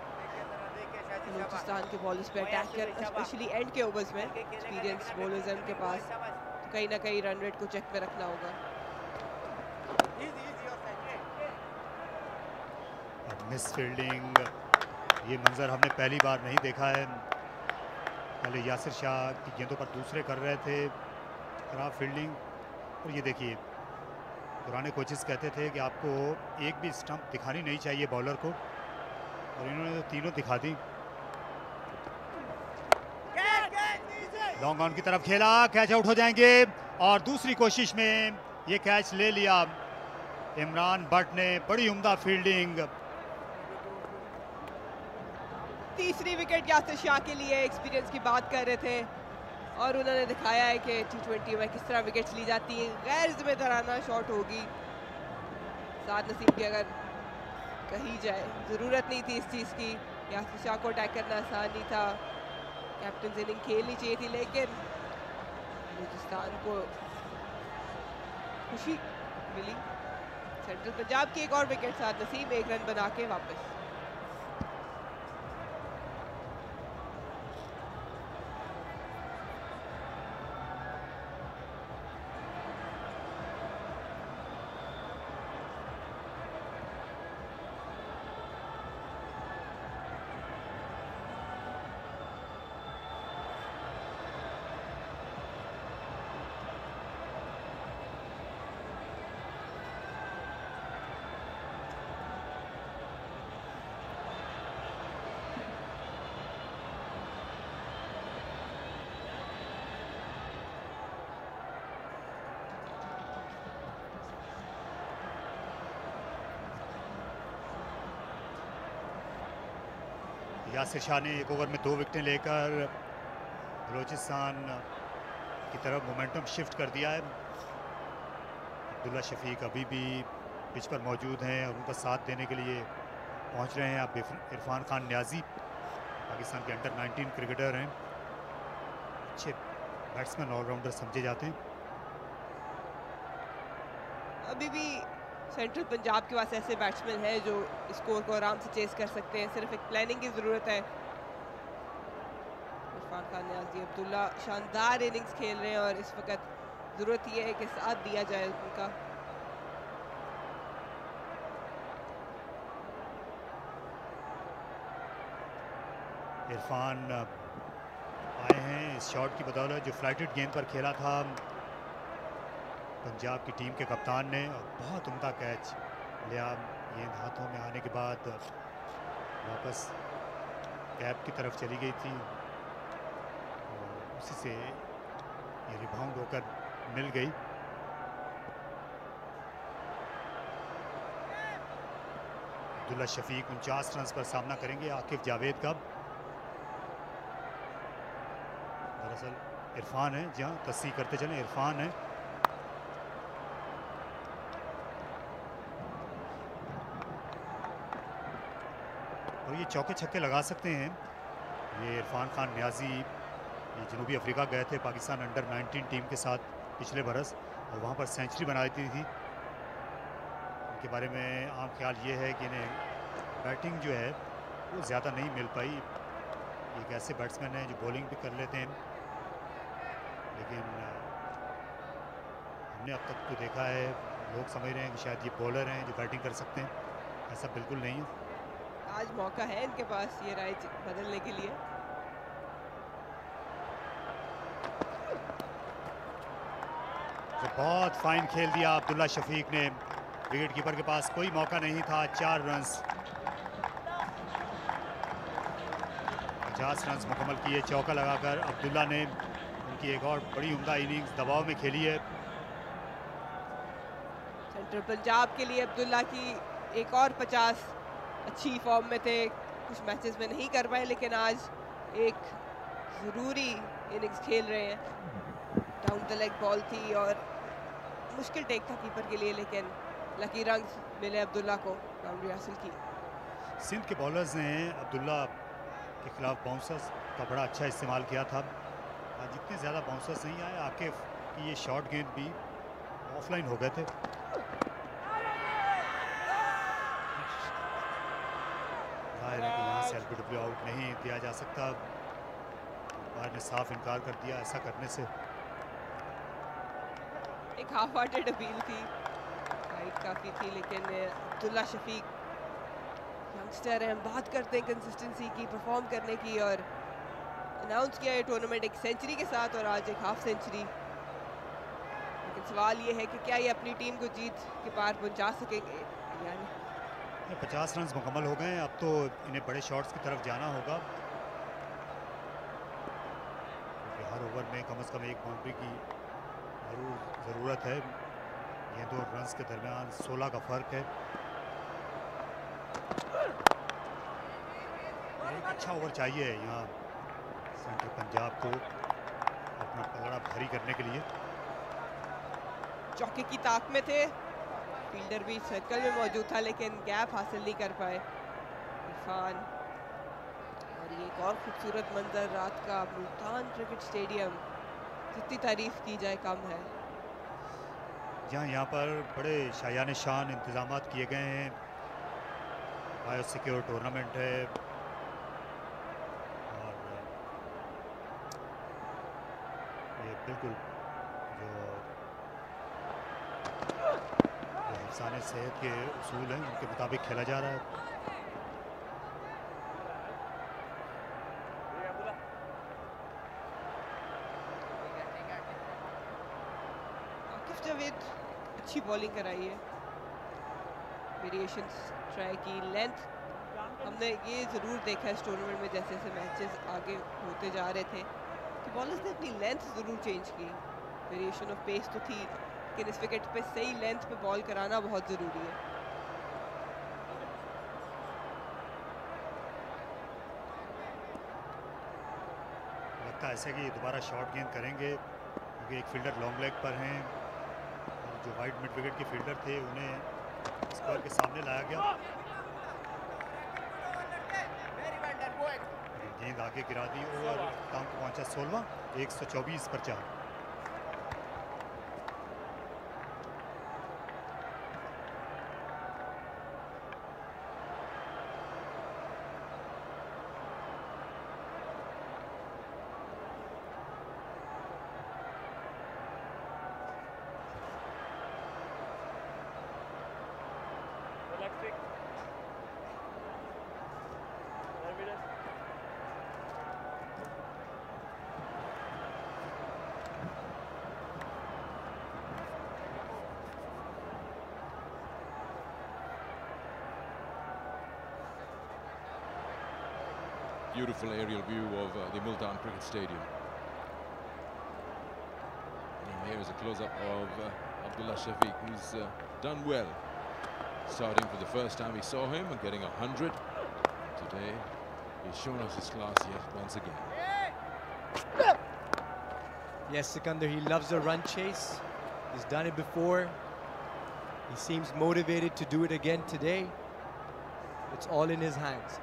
बलूचिस्तान के बॉलर्स पे अटैक करना, स्पेशली एंड के ओवर्स में। एक्सपीरियंस बॉलर्स हैं उनके पास, तो कहीं ना कहीं रन रेट को चेक में रखना होगा।
मिस फील्डिंग, ये मंजर हमने पहली बार नहीं देखा है। पहले यासिर शाह की गेंदों पर दूसरे कर रहे थे खराब फील्डिंग, और ये देखिए पुराने कोचेस कहते थे कि आपको एक भी स्टंप दिखानी नहीं चाहिए बॉलर को, और इन्होंने तो तीनों दिखा दी। लॉन्ग ऑन की तरफ खेला, कैच आउट हो जाएंगे, और दूसरी कोशिश में ये कैच ले लिया इमरान बट ने। बड़ी उम्दा फील्डिंग।
तीसरी विकेट यासिर शाह के लिए। एक्सपीरियंस की बात कर रहे थे और उन्होंने दिखाया है कि T20 में किस तरह विकेट्स ली जाती हैं। गैर जिम्मेदाराना शॉट होगी साद नसीम की अगर कही जाए। ज़रूरत नहीं थी इस चीज़ की, यासिर शाह को अटैक करना आसान नहीं था। कैप्टन इनिंग खेलनी चाहिए थी, लेकिन बलूचिस्तान को खुशी मिली। सेंट्रल पंजाब की एक और विकेट, साद नसीम 1 रन बना के वापस।
यासिर शाह ने एक ओवर में 2 विकेटें लेकर बलोचिस्तान की तरफ मोमेंटम शिफ्ट कर दिया है। अब्दुल्ला शफीक अभी भी पिच पर मौजूद हैं और उनका साथ देने के लिए पहुंच रहे हैं। अब इरफान खान न्याजी पाकिस्तान के अंडर 19 क्रिकेटर हैं, अच्छे बैट्समैन ऑलराउंडर समझे जाते हैं।
अभी भी सेंट्रल पंजाब के पास ऐसे बैट्समैन हैं जो स्कोर को आराम से चेस कर सकते हैं, सिर्फ एक प्लानिंग की ज़रूरत है। इरफान खान न्याजी, अब्दुल्ला शानदार इनिंग्स खेल रहे हैं और इस वक्त ज़रूरत ये है कि साथ दिया जाए उनका।
इरफान आए हैं इस शॉट की बदौलत जो फ्लाइटेड गेंद पर खेला था पंजाब की टीम के कप्तान ने, और बहुत उम्दा कैच लिया। गेंद हाथों में आने के बाद वापस कैप की तरफ चली गई थी और उसी से ये रिबाउंड होकर मिल गई। अब्दुल्ला शफीक 49 रन पर सामना करेंगे आकिफ जावेद का। दरअसल इरफान है, जहाँ तस्सीह करते चले इरफान है। और ये चौके छक्के लगा सकते हैं। ये इरफान खान न्याजी ये जनूबी अफ्रीका गए थे पाकिस्तान अंडर 19 टीम के साथ पिछले बरस, और वहाँ पर सेंचुरी बनाई थी। इनके बारे में आम ख्याल ये है कि इन्हें बैटिंग जो है वो ज़्यादा नहीं मिल पाई। एक ऐसे बैट्समैन हैं जो बॉलिंग भी कर लेते हैं, लेकिन हमने अब तक तो देखा है लोग समझ रहे हैं कि शायद ये बॉलर हैं जो बैटिंग कर सकते हैं। ऐसा बिल्कुल नहीं है।
आज मौका है इनके पास ये राय बदलने के लिए।
तो बहुत फाइन खेल दिया अब्दुल्ला शफीक ने। विकेट कीपर के पास कोई मौका नहीं था। 4 रन 50 रन मुकम्मल किए चौका लगाकर। अब्दुल्ला ने उनकी एक और बड़ी उम्दा इनिंग्स दबाव में खेली है।
सेंट्रल पंजाब के लिए अब्दुल्ला की एक और 50 अच्छी फॉर्म में थे, कुछ मैचेस में नहीं कर पाए, लेकिन आज एक ज़रूरी इनिंग्स खेल रहे हैं। डाउन द लेग बॉल थी और मुश्किल टेक था कीपर के लिए, लेकिन लकी रंग्स मिले अब्दुल्ला को बाउंड्री हासिल की।
सिंध के बॉलर्स ने अब्दुल्ला के खिलाफ बाउंसर्स का बड़ा अच्छा इस्तेमाल किया था। आज जितने ज़्यादा बाउंसर्स नहीं आए, आकिफ की ये शॉर्ट गेंद भी ऑफलाइन हो गए थे। जाहिर है कि यहाँ से एलबीडब्ल्यू आउट नहीं दिया जा सकता। अंपायर ने साफ इनकार कर दिया ऐसा करने से।
एक हाफ हार्टेड अपील थी, हाइट काफ़ी थी, लेकिन अब्दुल्ला शफीक यंगस्टर हैं, बात करते हैं कंसिस्टेंसी की, परफॉर्म करने की, और अनाउंस किया है टूर्नामेंट एक सेंचुरी के साथ और आज एक हाफ सेंचुरी। लेकिन सवाल ये है कि क्या ये अपनी टीम को जीत के पार पहुंचा सकेंगे या नहीं।
50 रन मुकम्मल हो गए हैं, अब तो इन्हें बड़े शॉट्स की तरफ जाना होगा, क्योंकि हर ओवर में कम से कम एक बाउंड्री की ज़रूरत है। ये दो रन्स के दरमियान 16 का फ़र्क है। एक अच्छा ओवर चाहिए यहाँ सेंट्रल पंजाब को अपना पलड़ा भारी करने के लिए।
चौके की ताक में थे, फील्डर भी सर्कल में मौजूद था, लेकिन गैप हासिल नहीं कर पाए इरफान। और ये एक और खूबसूरत मंजर रात का मुल्तान क्रिकेट स्टेडियम, जितनी तारीफ की जाए कम है।
जहाँ यहाँ पर बड़े शायान शान इंतजाम किए गए हैं, बायो सिक्योर टूर्नामेंट है, और ये बिल्कुल जो हिफ्ज़ान सेहत के उसूल हैं उनके मुताबिक खेला जा रहा है।
अच्छी बॉलिंग कराई है, वेरिएशंस ट्राई की, लेंथ हमने ये ज़रूर देखा इस टूर्नामेंट में जैसे जैसे मैचेस आगे होते जा रहे थे कि बॉलर्स ने अपनी लेंथ ज़रूर चेंज की। वेरिएशन ऑफ पेस तो थी, लेकिन इस विकेट पे सही लेंथ पे बॉल कराना बहुत ज़रूरी है।
लगता है ऐसे कि दोबारा शॉर्ट गेंद करेंगे, क्योंकि एक फील्डर लॉन्ग लेग पर हैं, जो वाइड मिड विकेट के फील्डर थे उन्हें स्क्वायर के सामने लाया गया। गेंद आगे गिरा दी और काम को पहुंचा 16, 124 पर 4।
Beautiful aerial view of the Multan Cricket Stadium. And here is a close-up of Abdullah Shafiq, who's done well. Starting for the first time we saw him and getting 100. Today, he's shown us his class yet once again.
Yes, Sikandar, he loves a run chase. He's done it before. He seems motivated to do it again today. It's all in his hands.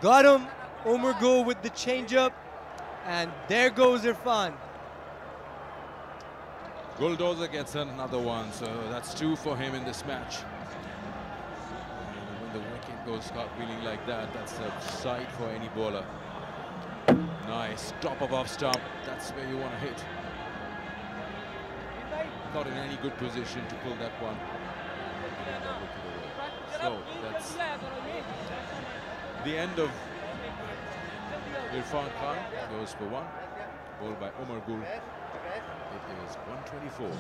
Got him. Omar Gul with the changeup. And there goes Irfan.
Bulldozer gets another one, so that's 2 for him in this match. And when the wicket goes cartwheeling like that, that's a sight for any bowler. Nice, top of off stump, that's where you want to hit. Not in any good position to pull that one. So that's the end of Irfan Khan, goes for 1, bowled by Omar Gul. It is 124.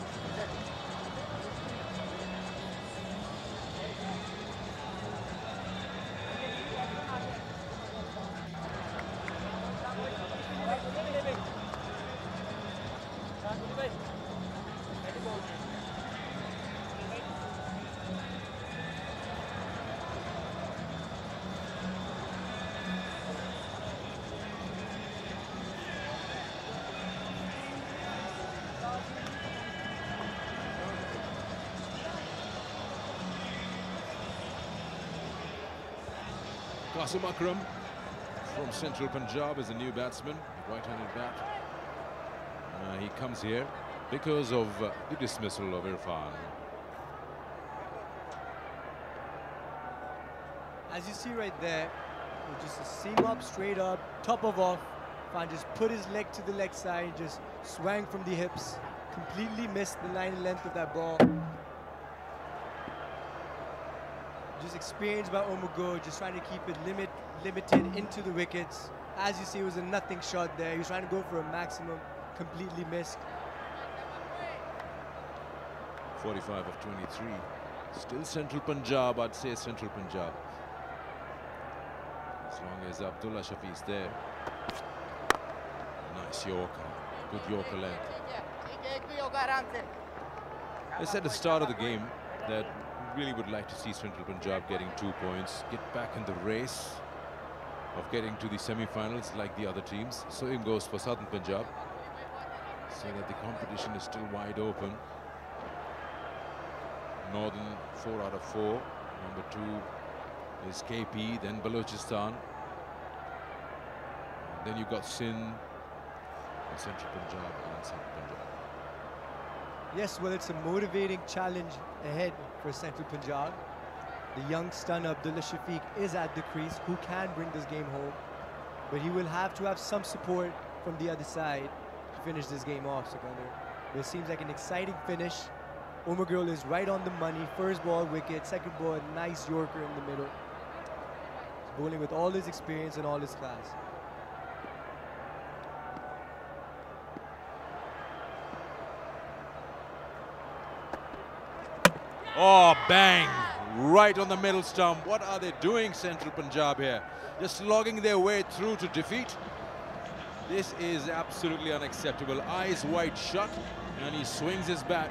Qasim Akram from Central Punjab is a new batsman, right-handed bat. He comes here because of the dismissal of Irfan.
As you see right there, just a seam up, straight up, top of off. Irfan just put his leg to the leg side, just swang from the hips, completely missed the line and length of that ball. Just experienced by Omugul, just trying to keep it limited into the wickets. As you see, it was a nothing shot there. He was trying to go for a maximum, completely missed.
45 of 23. Still Central Punjab, I'd say Central Punjab. As long as Abdullah Shafi is there. Nice Yorker, good Yorker length. I said at the start of the game that we really would like to see Central Punjab getting 2 points, get back in the race of getting to the semi-finals like the other teams. Same goes for Southern Punjab, so that the competition is still wide open. Northern 4 out of 4. Number 2 is KP, then Balochistan. And then you've got Sindh, and Central Punjab, and Southern Punjab.
Yes, well, it's a motivating challenge ahead for Central Punjab. The young stunner Abdullah Shafiq is at the crease, who can bring this game home. But he will have to have some support from the other side to finish this game off, Sikandar. But it seems like an exciting finish. Omugul is right on the money. First ball, wicket. Second ball, a nice Yorker in the middle. He's bowling with all his experience and all his class.
Oh, bang! Right on the middle stump. What are they doing, Central Punjab here? Just slogging their way through to defeat. This is absolutely unacceptable. Eyes wide shut, and he swings his bat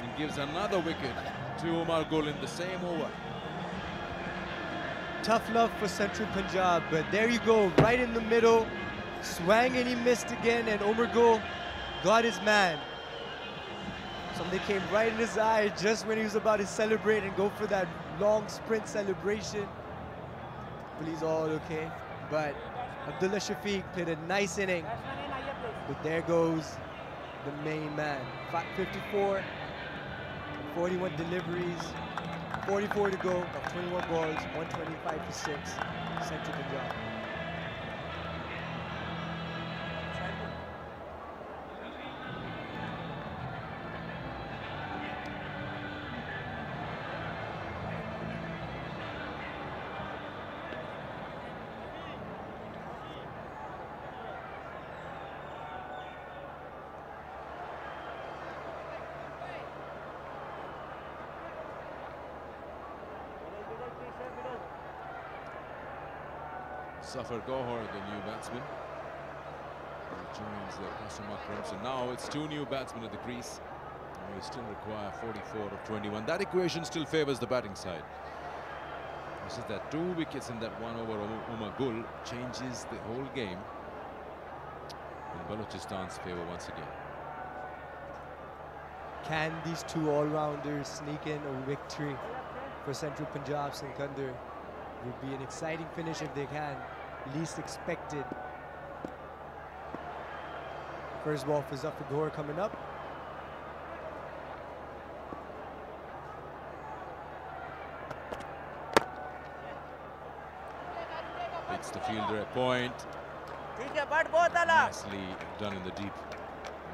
and gives another wicket to Omar Gul in the same over.
Tough love for Central Punjab, but there you go, right in the middle. Swang and he missed again, and Omar Gul got his man. Something came right in his eye just when he was about to celebrate and go for that long sprint celebration. But he's all okay. But Abdullah Shafiq played a nice inning. But there goes the main man. 54, 41 deliveries, 44 to go, of 21 balls, 125 for 6, Central Punjab.
Zafar Gohar, the new batsman, joins Qasim Akram. So now it's 2 new batsmen at the crease. And we still require 44 of 21. That equation still favors the batting side. This is that 2 wickets in that 1 over Omar Gul changes the whole game in Balochistan's favor once again.
Can these 2 all-rounders sneak in a victory for Central Punjab? Sikandar, would be an exciting finish if they can. Least expected. First ball for Zafar Gohar coming up.
Hits the fielder at point. Nicely done in the deep.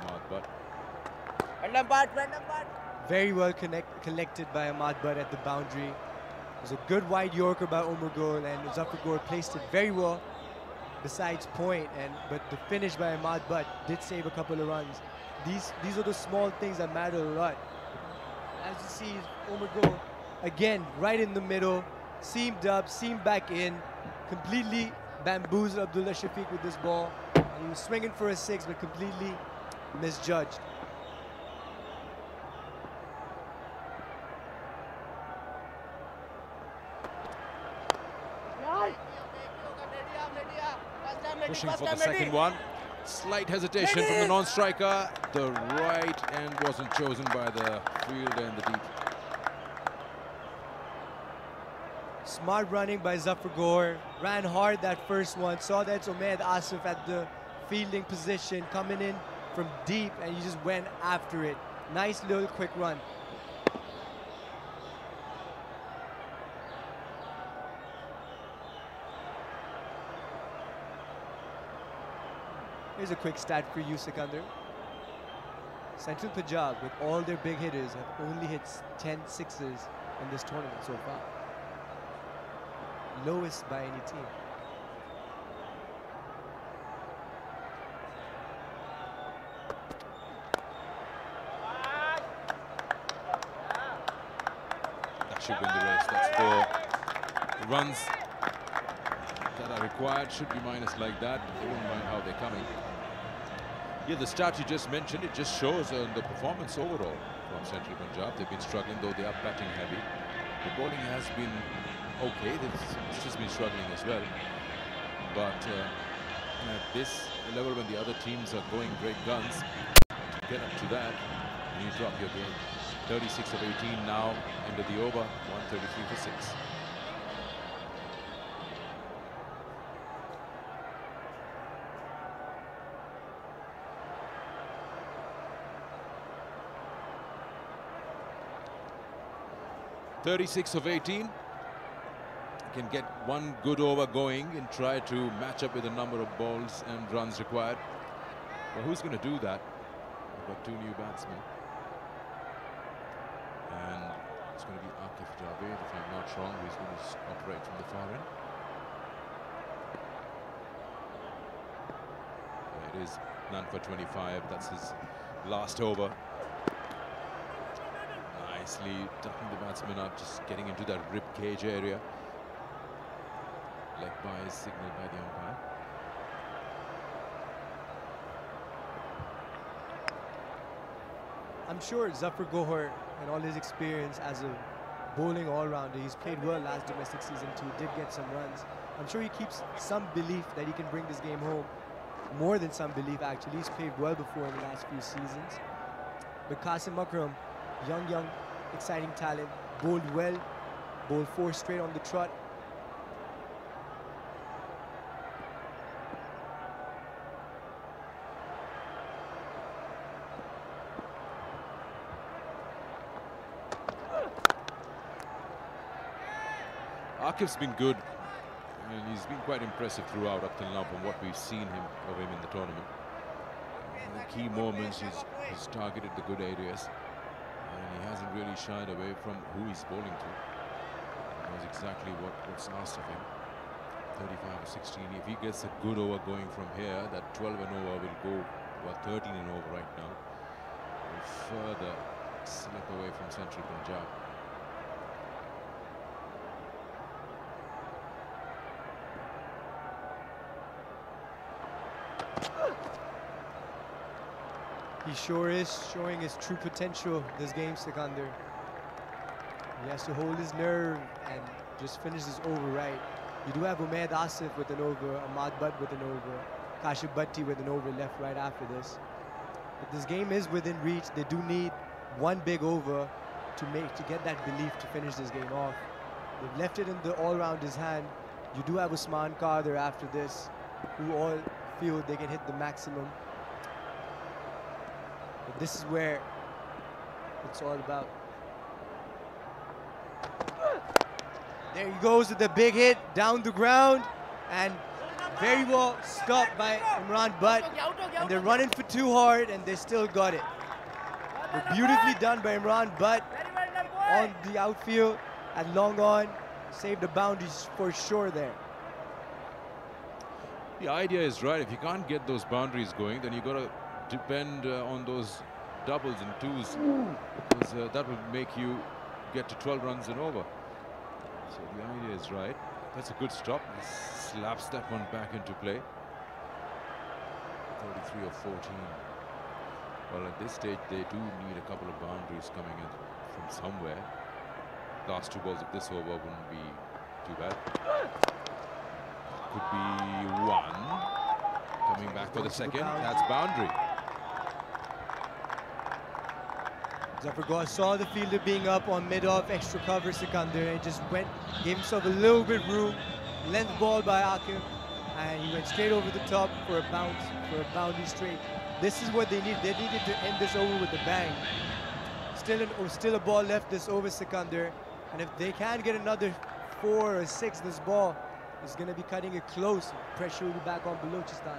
Ahmad Butt.
Very well collected by Ahmad Butt at the boundary. It was a good wide Yorker by Omar Gul, and Zafar Gohar placed it very well besides point, but the finish by Ahmad Butt did save a couple of runs. These are the small things that matter a lot. As you see, Omar Gul again right in the middle, seamed up, seamed back in, completely bamboozled Abdullah Shafiq with this ball. And he was swinging for a 6, but completely misjudged.
Pushing for the second one. Slight hesitation from the non-striker. The right end wasn't chosen by the fielder in the deep.
Smart running by Zafar Gore. Ran hard that first one. Saw that Umaid Asif at the fielding position coming in from deep, and he just went after it. Nice little quick run. Here's a quick stat for you, Sikandar. Central Punjab, with all their big hitters, have only hit 10 sixes in this tournament so far. Lowest by any team.
That should win the race. That's 4 runs that are required. Should be minus like that. They won't mind how they're coming. Yeah, the stat you just mentioned, it just shows the performance overall from Central Punjab. They've been struggling, though they are batting heavy. The bowling has been okay. It's just been struggling as well. But at this level, when the other teams are going great guns, to get up to that, you drop your game. 36 of 18 now, end of the over, 133 for 6. .36 of 18. Can get one good over going and try to match up with the number of balls and runs required. Well, who's going to do that? We've got 2 new batsmen. And it's going to be Akif Javed, if I'm not wrong, who's going to operate from the far end. There it is, none for 25. That's his last over. Nicely tucking the batsman up, just getting into that rib cage area. Leg by is signaled by the umpire.
I'm sure Zafar Gohar, and all his experience as a bowling all-rounder, he's played well last domestic season too, did get some runs. I'm sure he keeps some belief that he can bring this game home. More than some belief, actually. He's played well before in the last few seasons. But Qasim Akram, young, exciting talent, bowled well, bowled 4 straight on the trot.
Akif's been good, and he's been quite impressive throughout up till now from what we've seen of him in the tournament. In the key moments, he's targeted the good areas. And he hasn't really shied away from who he's bowling to. He knows exactly what's asked of him. 35 or 16. If he gets a good over going from here, that 12 and over will go, well, 13 and over right now. Will further slip away from Central Punjab.
He sure is showing his true potential this game, Sikandar. He has to hold his nerve and just finish this over right. You do have Umaid Asif with an over, Ahmad Butt with an over, Kashif Bhatti with an over left right after this. But this game is within reach. They do need one big over to get that belief to finish this game off. They've left it in the all-rounder's hand. You do have Usman Kader after this, who all feel they can hit the maximum. But this is where it's all about. There he goes with the big hit down the ground, and very well stopped by Imran Butt. And they're running for too hard, and they still got it. But beautifully done by Imran Butt on the outfield at long on. Saved the boundaries for sure there.
The idea is right. If you can't get those boundaries going, then you got to depend on those doubles and twos, because that will make you get to 12 runs and over. So the idea is right. That's a good stop. He slaps that one back into play. 33 of 14. Well, at this stage, they do need a couple of boundaries coming in from somewhere. Last 2 balls of this over wouldn't be too bad. Could be 1. Coming back for the second. That's boundary.
Zafar saw the fielder being up on mid-off, extra cover Sikandar, and just gave himself a little bit room. Length ball by Akim, and he went straight over the top for a bounce, for a boundary straight. This is what they need. They needed to end this over with a bang. Still a ball left this over Sikandar, and if they can get another 4 or 6, this ball is going to be cutting it close. Pressure will be back on Balochistan.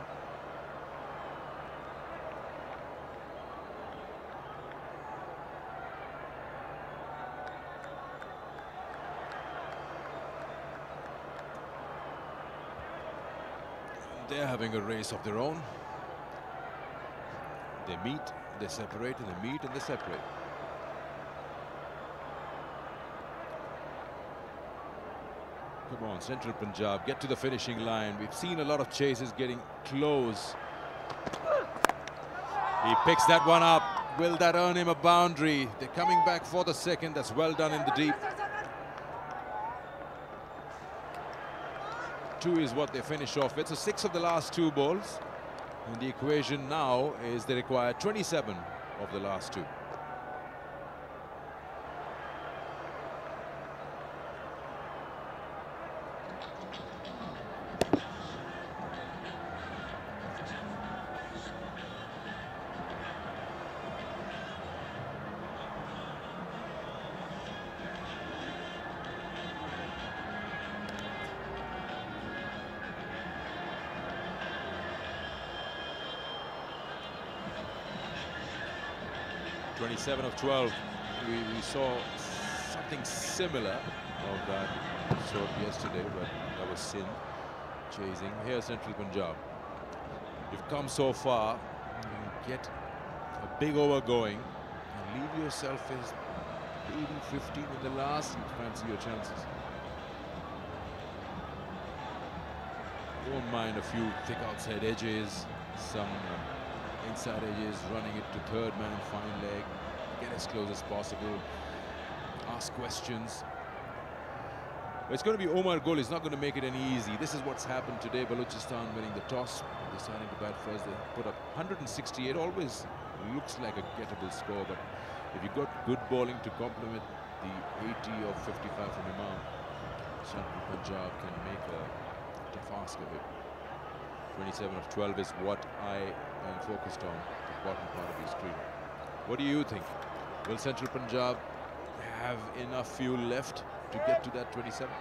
They're having a race of their own. They meet, they separate, and they meet and they separate. Come on, Central Punjab, get to the finishing line. We've seen a lot of chases getting close. He picks that one up. Will that earn him a boundary? They're coming back for the second. That's well done in the deep. 2 is what they finish off with. So 6 of the last 2 balls. And the equation now is they require 27 of the last 2. Seven of 12. We saw something similar of that sort yesterday, but that was Sindh chasing. Here Central Punjab. You've come so far, you get a big over going and leave yourself as 80-15 in the last and fancy your chances. Won't mind a few thick outside edges, some inside edges, running it to third man, fine leg. Get as close as possible, ask questions. But it's going to be Omar Gul. He's not going to make it any easy. This is what's happened today. Balochistan winning the toss, deciding to bat first. They put up 168. Always looks like a gettable score, but if you've got good bowling to complement the 80 or 55 from Imam, Central Punjab can make a tough ask of it. 27 of 12 is what I am focused on, the bottom part of your screen. What do you think? Will Central Punjab have enough fuel left to get to that 27?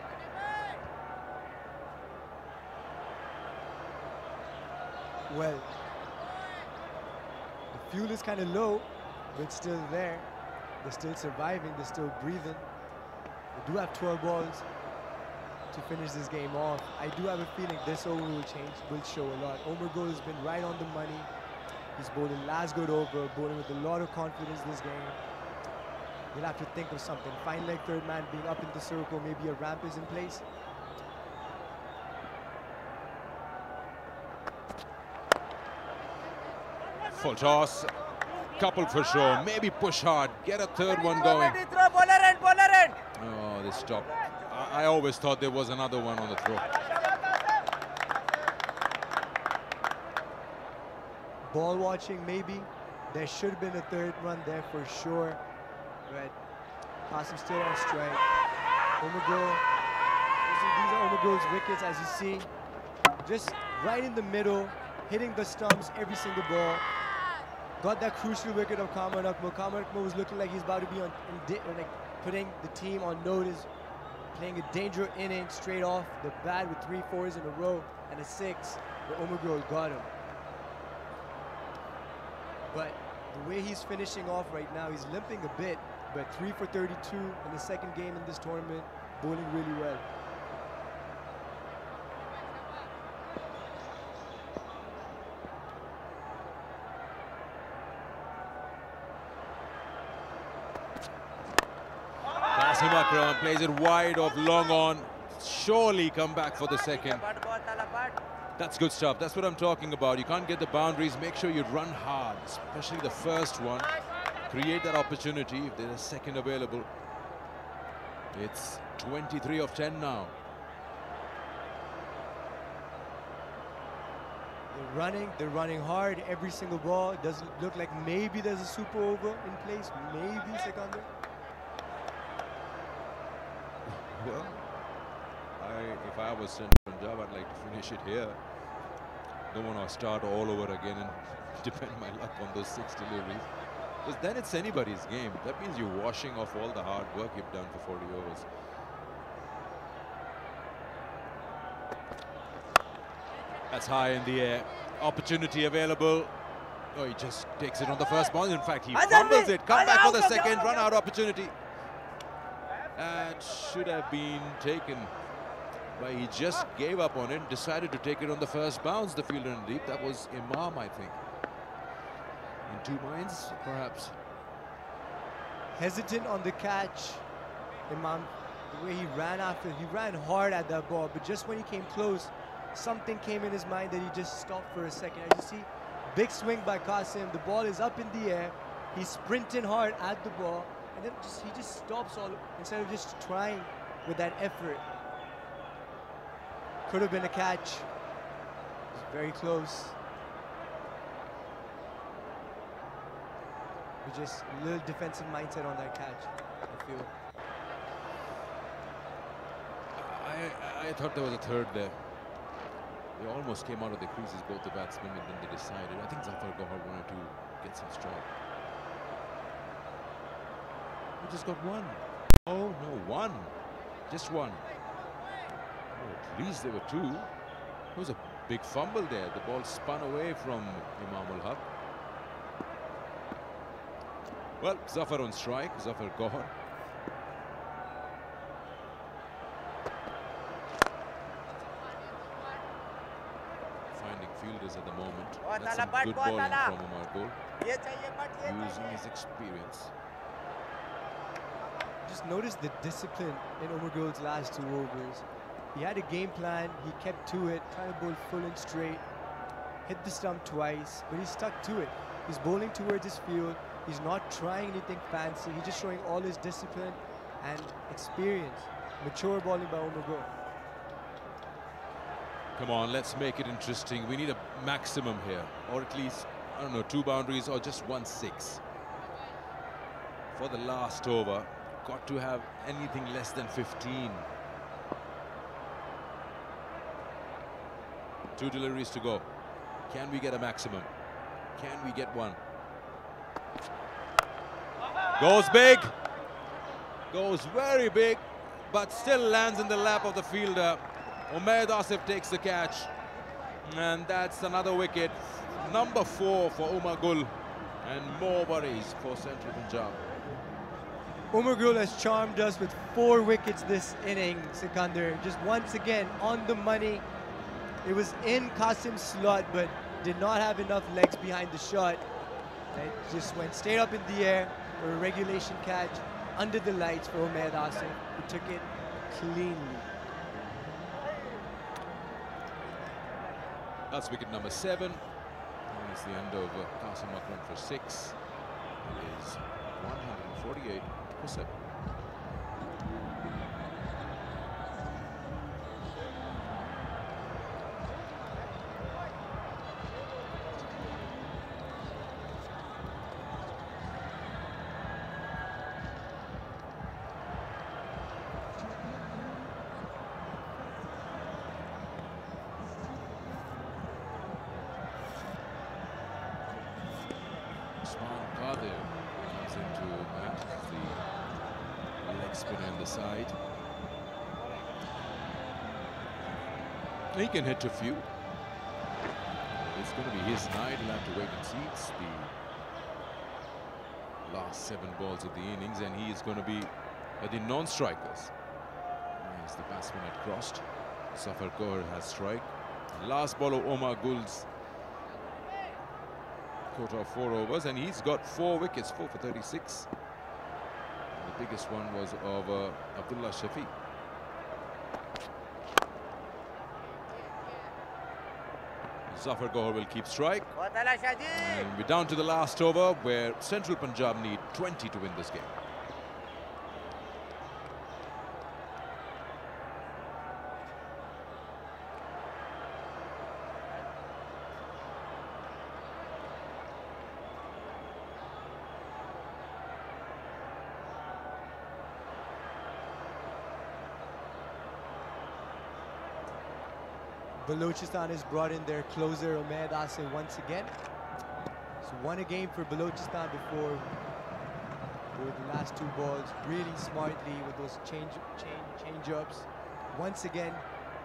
Well, the fuel is kind of low, but it's still there. They're still surviving, they're still breathing. They do have 12 balls to finish this game off. I do have a feeling this over will show a lot. Omar Gul has been right on the money. He's bowling last good over, bowling with a lot of confidence this game. He'll have to think of something. Fine leg third man being up in the circle, maybe a ramp is in place.
Full toss, couple for sure, maybe push hard, get a third one going. Oh, they stopped. I always thought there was another one on the throw.
Ball watching, maybe. There should have been a third run there for sure. But Qasim still on strike. Omar Gul. These are Omar Gul's wickets, as you see. Just right in the middle, hitting the stumps every single ball. Got that crucial wicket of Kamran Akmal. Kamran Akmal was looking like he's about to be putting the team on notice. Playing a dangerous inning straight off the bat with 3 4s in a row and a 6. But Omar Gul got him. But the way he's finishing off right now, he's limping a bit, but 3 for 32 in the second game in this tournament, bowling really well.
Qasim Akram plays it wide off long on. Surely come back for the second. That's good stuff. That's what I'm talking about. You can't get the boundaries. Make sure you run hard, especially the first one. Create that opportunity if there's a second available. It's 23 of 10 now.
They're running. They're running hard every single ball. Doesn't look like maybe there's a super over in place. Maybe, Sikander.
Well, if I was Central Punjab, I'd like to finish it here. Don't want to start all over again and depend my luck on those 6 deliveries. Because then it's anybody's game. That means you're washing off all the hard work you've done for 40 overs. That's high in the air. Opportunity available. Oh, he just takes it on the first ball. In fact, he fumbles it. Come back for the second. Run out opportunity. That should have been taken. But he just gave up on it. Decided to take it on the first bounce. The fielder in deep. That was Imam, I think. In 2 minds, perhaps.
Hesitant on the catch. Imam, the way he ran after, he ran hard at that ball. But just when he came close, something came in his mind that he just stopped for a second. As you see, big swing by Qasim. The ball is up in the air. He's sprinting hard at the ball. And then he just stops all instead of just trying with that effort. Could have been a catch. It's very close. But just a little defensive mindset on that catch, I feel.
I thought there was a third there. They almost came out of the creases, both the batsmen, and then they decided. I think Zafar Gohar wanted to get some strike. We just got one. Oh, no, one. Just one. Oh, at least there were 2. There was a big fumble there. The ball spun away from Imam ul Haq. Well, Zafar on strike, Zafar Gohar. Finding fielders at the moment. That's some good bowling from Omar Gul. Using his experience.
Just notice the discipline in Omar Gul's last 2 overs. He had a game plan, he kept to it, trying to bowl full and straight, hit the stump twice, but he stuck to it. He's bowling towards his field, he's not trying anything fancy, he's just showing all his discipline and experience. Mature bowling by Omar Gul.
Come on, let's make it interesting. We need a maximum here, or at least, I don't know, 2 boundaries or just 1 6. For the last over, got to have anything less than 15. 2 deliveries to go. Can we get a maximum? Can we get one? Goes big. Goes very big, but still lands in the lap of the fielder. Umaid Asif takes the catch. And that's another wicket. Number 4 for Omar Gul. And more worries for Central Punjab.
Omar Gul has charmed us with 4 wickets this inning, Sikander. Just once again on the money. It was in Qasim's slot, but did not have enough legs behind the shot. It just went straight up in the air for a regulation catch under the lights for Umaid Asif, who took it cleanly.
That's wicket number 7. And it's the end of Qasim Akram for 6. It is 148 for 7. Comes into that, the leg spinner in the side. He can hit a few. It's going to be his night. He'll have to wait and see. It's the last 7 balls of the innings, and he is going to be the non-strikers. As the batsman had crossed, Zafar Gohar has strike. Last ball of Omar Gul's quarter of 4 overs, and he's got 4 wickets, 4 for 36. And the biggest one was of Abdullah Shafi. Zafar Gohar will keep strike. And we're down to the last over, where Central Punjab need 20 to win this game.
Balochistan has brought in their closer Umaid Asif once again. So won a game for Balochistan before with the last 2 balls really smartly with those change-ups. Once again,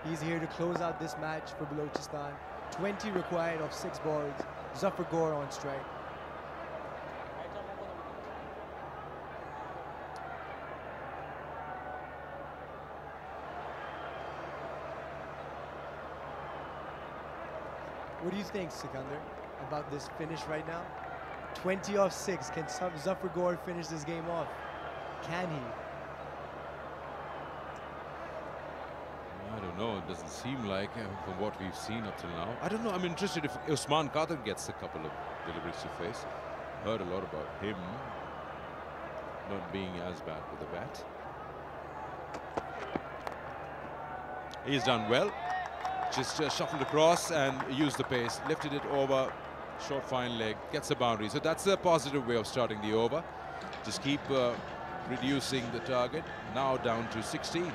he's here to close out this match for Balochistan. 20 required of 6 balls. Zafar Gore on strike. What do you think, Sikandar, about this finish right now? 20 off 6. Can Zafar Gore finish this game off? Can he?
I don't know. It doesn't seem like from what we've seen up till now. I don't know. I'm interested if Usman Qadir gets a couple of deliveries to face. Heard a lot about him not being as bad with the bat. He's done well. Just shuffled across and used the pace. Lifted it over. Short fine leg. Gets a boundary. So that's a positive way of starting the over. Just keep reducing the target. Now down to 16.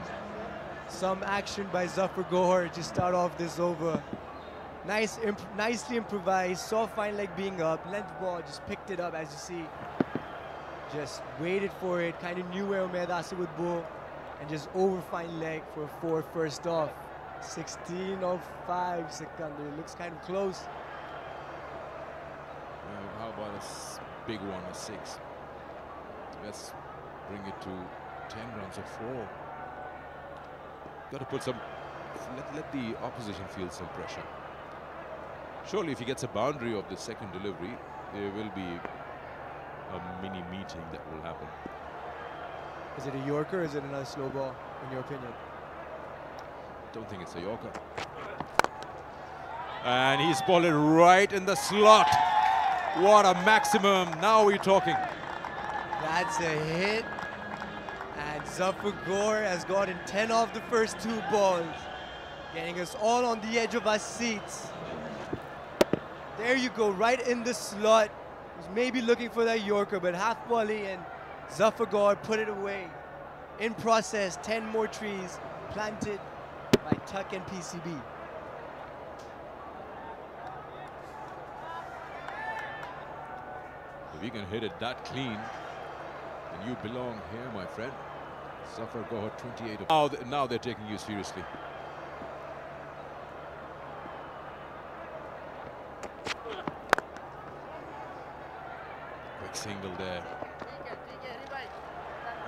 Some action by Zafar Gore to start off this over. Nicely improvised. Saw fine leg being up. Length ball, just picked it up as you see. Just waited for it. Kind of knew where Umaid Asif would bowl. And just over fine leg for 4 first off. 16 of 5, Sikandar. It looks kind of close.
How about a big one, a 6? Let's bring it to 10 runs of 4. Got to put some, let the opposition feel some pressure. Surely if he gets a boundary of the second delivery, there will be a mini meeting that will happen.
Is it a Yorker or is it another slow ball, in your opinion?
Don't think it's a Yorker. And he's bowled it right in the slot. What a maximum. Now we're talking.
That's a hit. And Zafar Gore has gotten 10 off the first 2 balls. Getting us all on the edge of our seats. There you go, right in the slot. Was maybe looking for that Yorker, but half volley and Zafar Gore put it away. In process, 10 more trees planted by Tuck and PCB.
If you can hit it that clean, then you belong here, my friend. Zafar Gore 28 of now they're taking you seriously. Quick single there.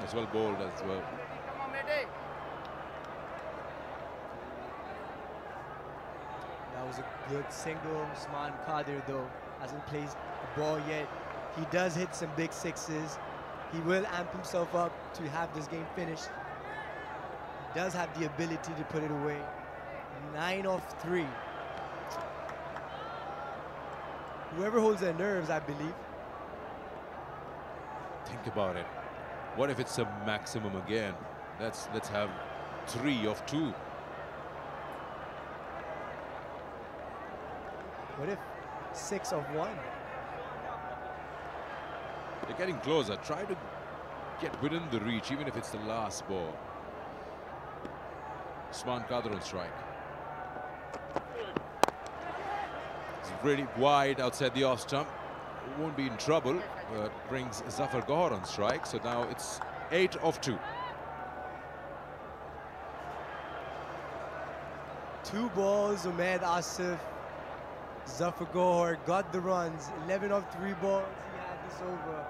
As well bowled as well.
That was a good single. Usman Qadir, though, hasn't placed a ball yet. He does hit some big 6s. He will amp himself up to have this game finished. He does have the ability to put it away. 9 off 3. Whoever holds their nerves, I believe.
Think about it. What if it's a maximum again? Let's have 3 of 2.
What if 6 of 1?
They're getting closer. Try to get within the reach, even if it's the last ball. Usman Qadir on strike. It's really wide outside the off stump. Won't be in trouble, but brings Zafar Gore on strike. So now it's 8 of 2.
2 balls, Umaid Asif. Zafar Gore got the runs. 11 of 3 balls. He had this over.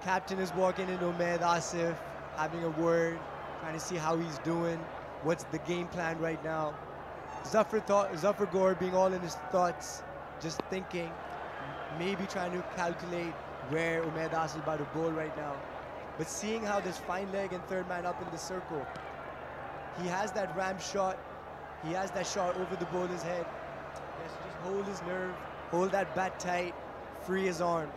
Captain is walking in Umaid Asif, having a word, trying to see how he's doing. What's the game plan right now? Zafar Gore being all in his thoughts, just thinking, maybe trying to calculate where Umaid Asif is about to bowl right now. But seeing how there's fine leg and third man up in the circle, he has that ram shot. He has that shot over the bowler's head. He has to just hold his nerve, hold that bat tight, free his arm.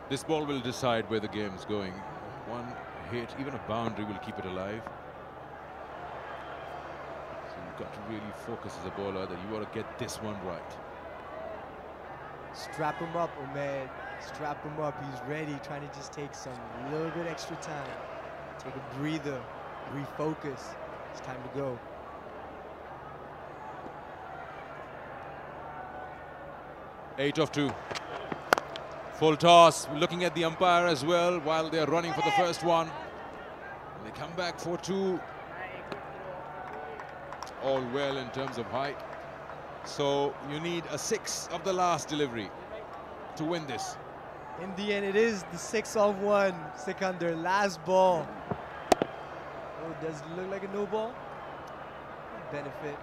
This ball will decide where the game's going. One hit, even a boundary will keep it alive. So you've got to really focus as a bowler that you want to get this one right.
Strap him up, Umaid. Strap him up. He's ready, trying to just take some little bit extra time. Take a breather, refocus. It's time to go.
Eight of 2. Full toss. Looking at the umpire as well while they're running for the first one. And they come back for 2. All well in terms of height. So you need a 6 of the last delivery to win this.
In the end, it is the 6 of 1. Sikandar, last ball. Oh, does it look like a no ball? Benefit.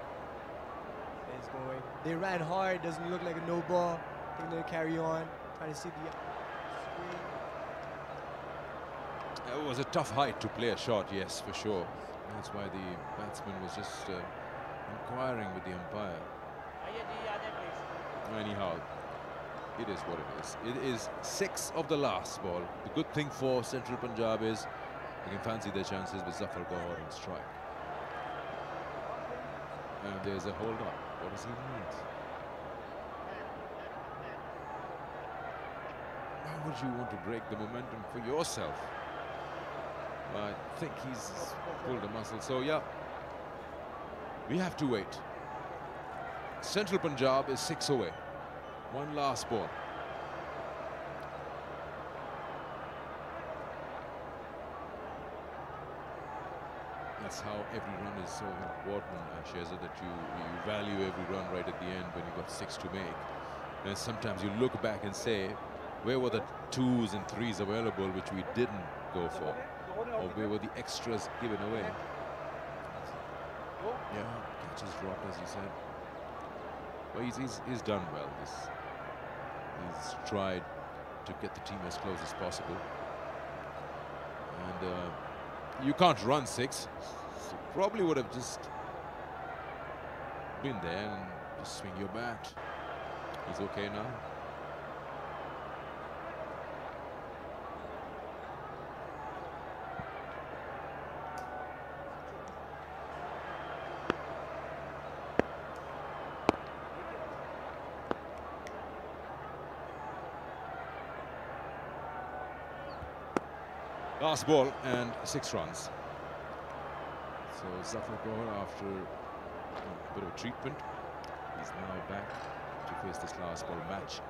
It's going. They ran hard. Doesn't look like a no ball. I think they'll carry on. Trying to see the screen.
It was a tough height to play a shot, yes, for sure. That's why the batsman was just inquiring with the umpire. Anyhow, it is what it is. It is 6 of the last ball. The good thing for Central Punjab is they can fancy their chances with Zafar Gohar on strike. And there's a hold up. What does he need? Why would you want to break the momentum for yourself? I think he's pulled a muscle. So, yeah, we have to wait. Central Punjab is 6 away. One last ball. That's how every run is so important, Sheza, that you value every run right at the end when you've got 6 to make. And sometimes you look back and say, where were the 2s and 3s available which we didn't go for? Or where were the extras given away? Yeah, catches dropped, as you said. Well, he's done well. He's tried to get the team as close as possible. And you can't run 6. So probably would have just been there and just swing your bat. He's okay now. Last ball and 6 runs. So Zafar Gohar, after a bit of treatment, he's now back to face this last ball. Match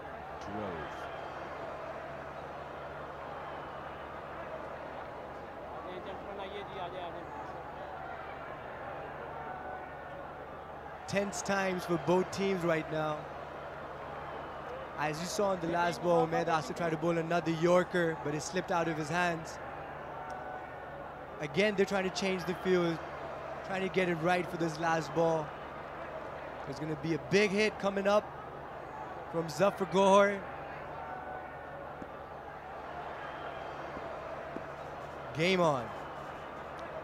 12.
Tense times for both teams right now. As you saw in the last ball, Umaid Asif tried to bowl another Yorker, but it slipped out of his hands. Again, they're trying to change the field, trying to get it right for this last ball. There's going to be a big hit coming up from Zafar Gohar. Game on.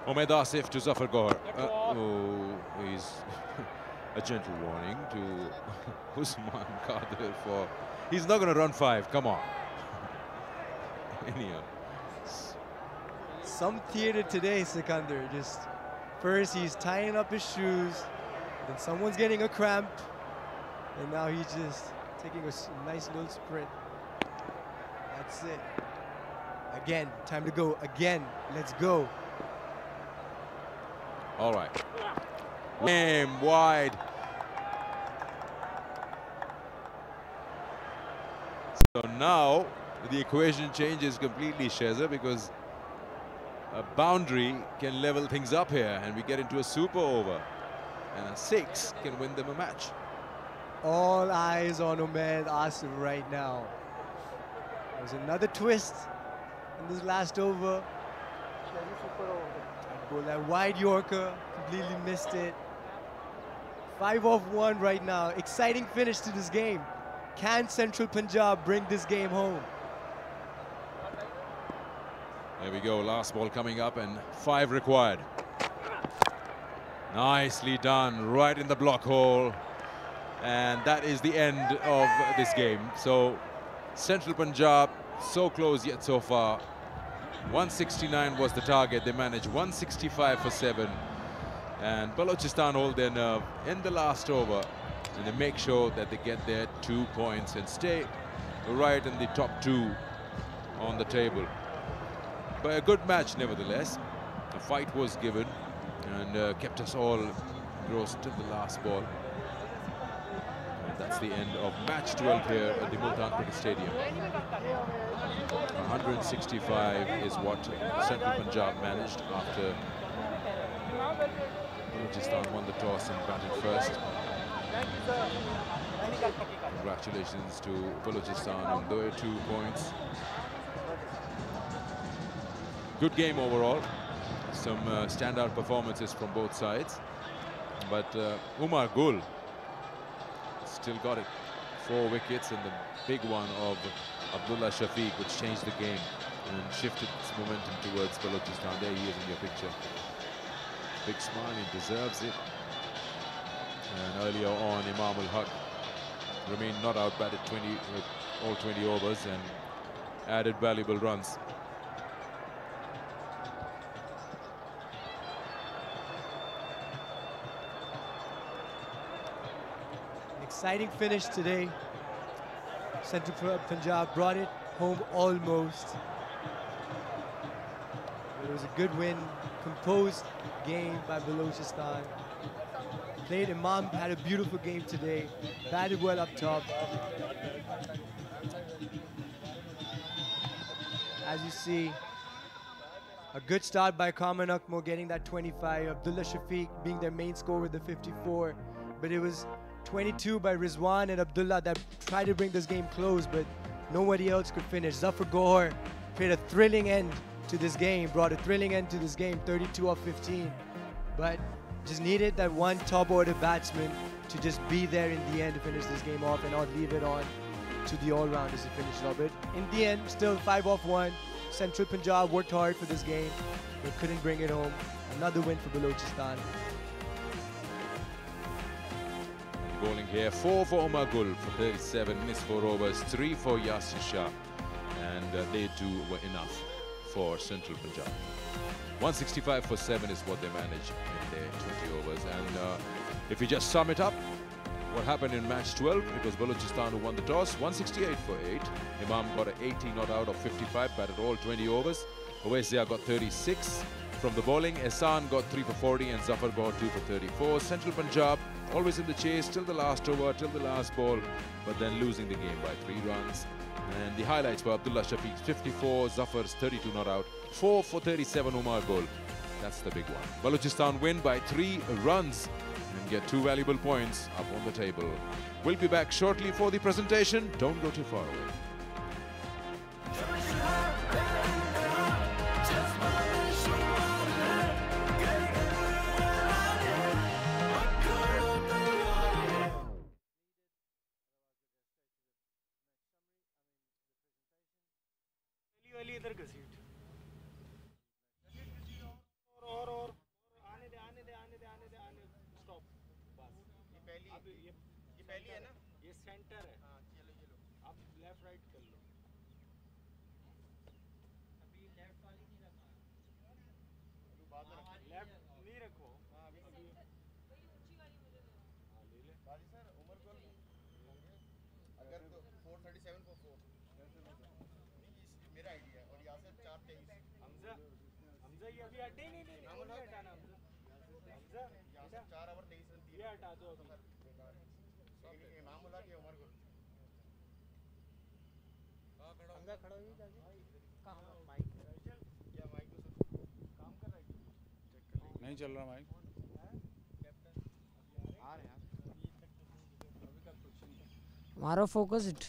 Umaid Asif to Zafar Gohar. Oh, he's a gentle warning to Usman Qadir for... He's not going to run 5, come on. Anyhow.
Some theater today, Sikandar. Just first he's tying up his shoes, then someone's getting a cramp, and now he's just taking a nice little sprint. That's it. Again, time to go. Again, let's go.
All right. Game wide. So now the equation changes completely, Sheza, because a boundary can level things up here and we get into a super over, and a 6 can win them a match.
All eyes on Umaid Asif right now. There's another twist in this last over. Bowl that wide Yorker, completely missed it. 5 off 1 right now. Exciting finish to this game. Can Central Punjab bring this game home?
There we go, last ball coming up and 5 required. Nicely done, right in the block hole. And that is the end of this game. So Central Punjab, so close yet so far. 169 was the target. They managed 165 for 7. And Balochistan hold their nerve in the last over. And they make sure that they get their 2 points and stay right in the top two on the table. But a good match nevertheless. A fight was given and kept us all engrossed till the last ball. And that's the end of match 12 here at the Multan Cricket Stadium. 165 is what Central Punjab managed after Balochistan won the toss and batted first. Congratulations to Balochistan on their 2 points. Good game overall. Some standout performances from both sides. But Umar Gul still got it. 4 wickets and the big one of Abdullah Shafiq, which changed the game and shifted its momentum towards Balochistan. There he is in your picture. Big smile, he deserves it. And earlier on, Imam ul-Haq remained not out, batted all 20 overs and added valuable runs.
Exciting finish today. Central Punjab brought it home almost. It was a good win, composed game by Balochistan. Played Imam, had a beautiful game today, batted well up top. As you see, a good start by Kaman Akmo getting that 25, Abdullah Shafiq being their main scorer with the 54, but it was 22 by Rizwan and Abdullah that tried to bring this game close, but nobody else could finish. Zafar Gohar played a thrilling end to this game, brought a thrilling end to this game, 32 of 15, but just needed that one top order batsman to just be there in the end to finish this game off and not leave it on to the all-rounders to finish it off. But in the end, still 5 off 1. Central Punjab worked hard for this game, but couldn't bring it home. Another win for Balochistan.
Bowling here, 4 for Umar Gul for 37, missed 4 overs, 3 for Yasir Shah, and they too were enough for Central Punjab. 165 for 7 is what they managed in their 20 overs. And if you just sum it up, what happened in match 12, it was Balochistan who won the toss, 168 for 8. Imam got an 80 not out of 55, batted all 20 overs. Owaisia got 36 from the bowling. Ehsan got 3 for 40 and Zafar got 2 for 34. Central Punjab always in the chase till the last over, till the last ball, but then losing the game by 3 runs. And the highlights were Abdullah Shafiq's 54, Zafar's 32 not out, 4 for 37 Umar Gul. That's the big one. Balochistan win by 3 runs and get 2 valuable points up on the table. We'll be back shortly for the presentation. Don't go too far away.
इधर घसीट और आने they stop bus ये पहली है ना ये centre है हाँ चलो अब लेफ्ट राइट कर लो अभी लेफ्ट वाली नहीं रखा अभी बाद में लेफ्ट नहीं रखो हाँ अभी वही ऊंची वाली मुझे दो हाँ ले ले बाजी सर उमर को अगर तो 437 for 4 मेरा आइडिया और यहाँ से 423 हमजा ये अभी हटे नहीं हटाना हमजा यहाँ से 4 ओवर 23 रन ये हटा दो अभी इमाम उल्लाह के उमर गुल हमजा खड़ा हुई कहाँ माइक क्या माइक तो काम कर रहा है नहीं चल रहा माइक कैप्टन आ रहे हैं अभी तक तो अभी तक कुछ नहीं हमारा फोकस इट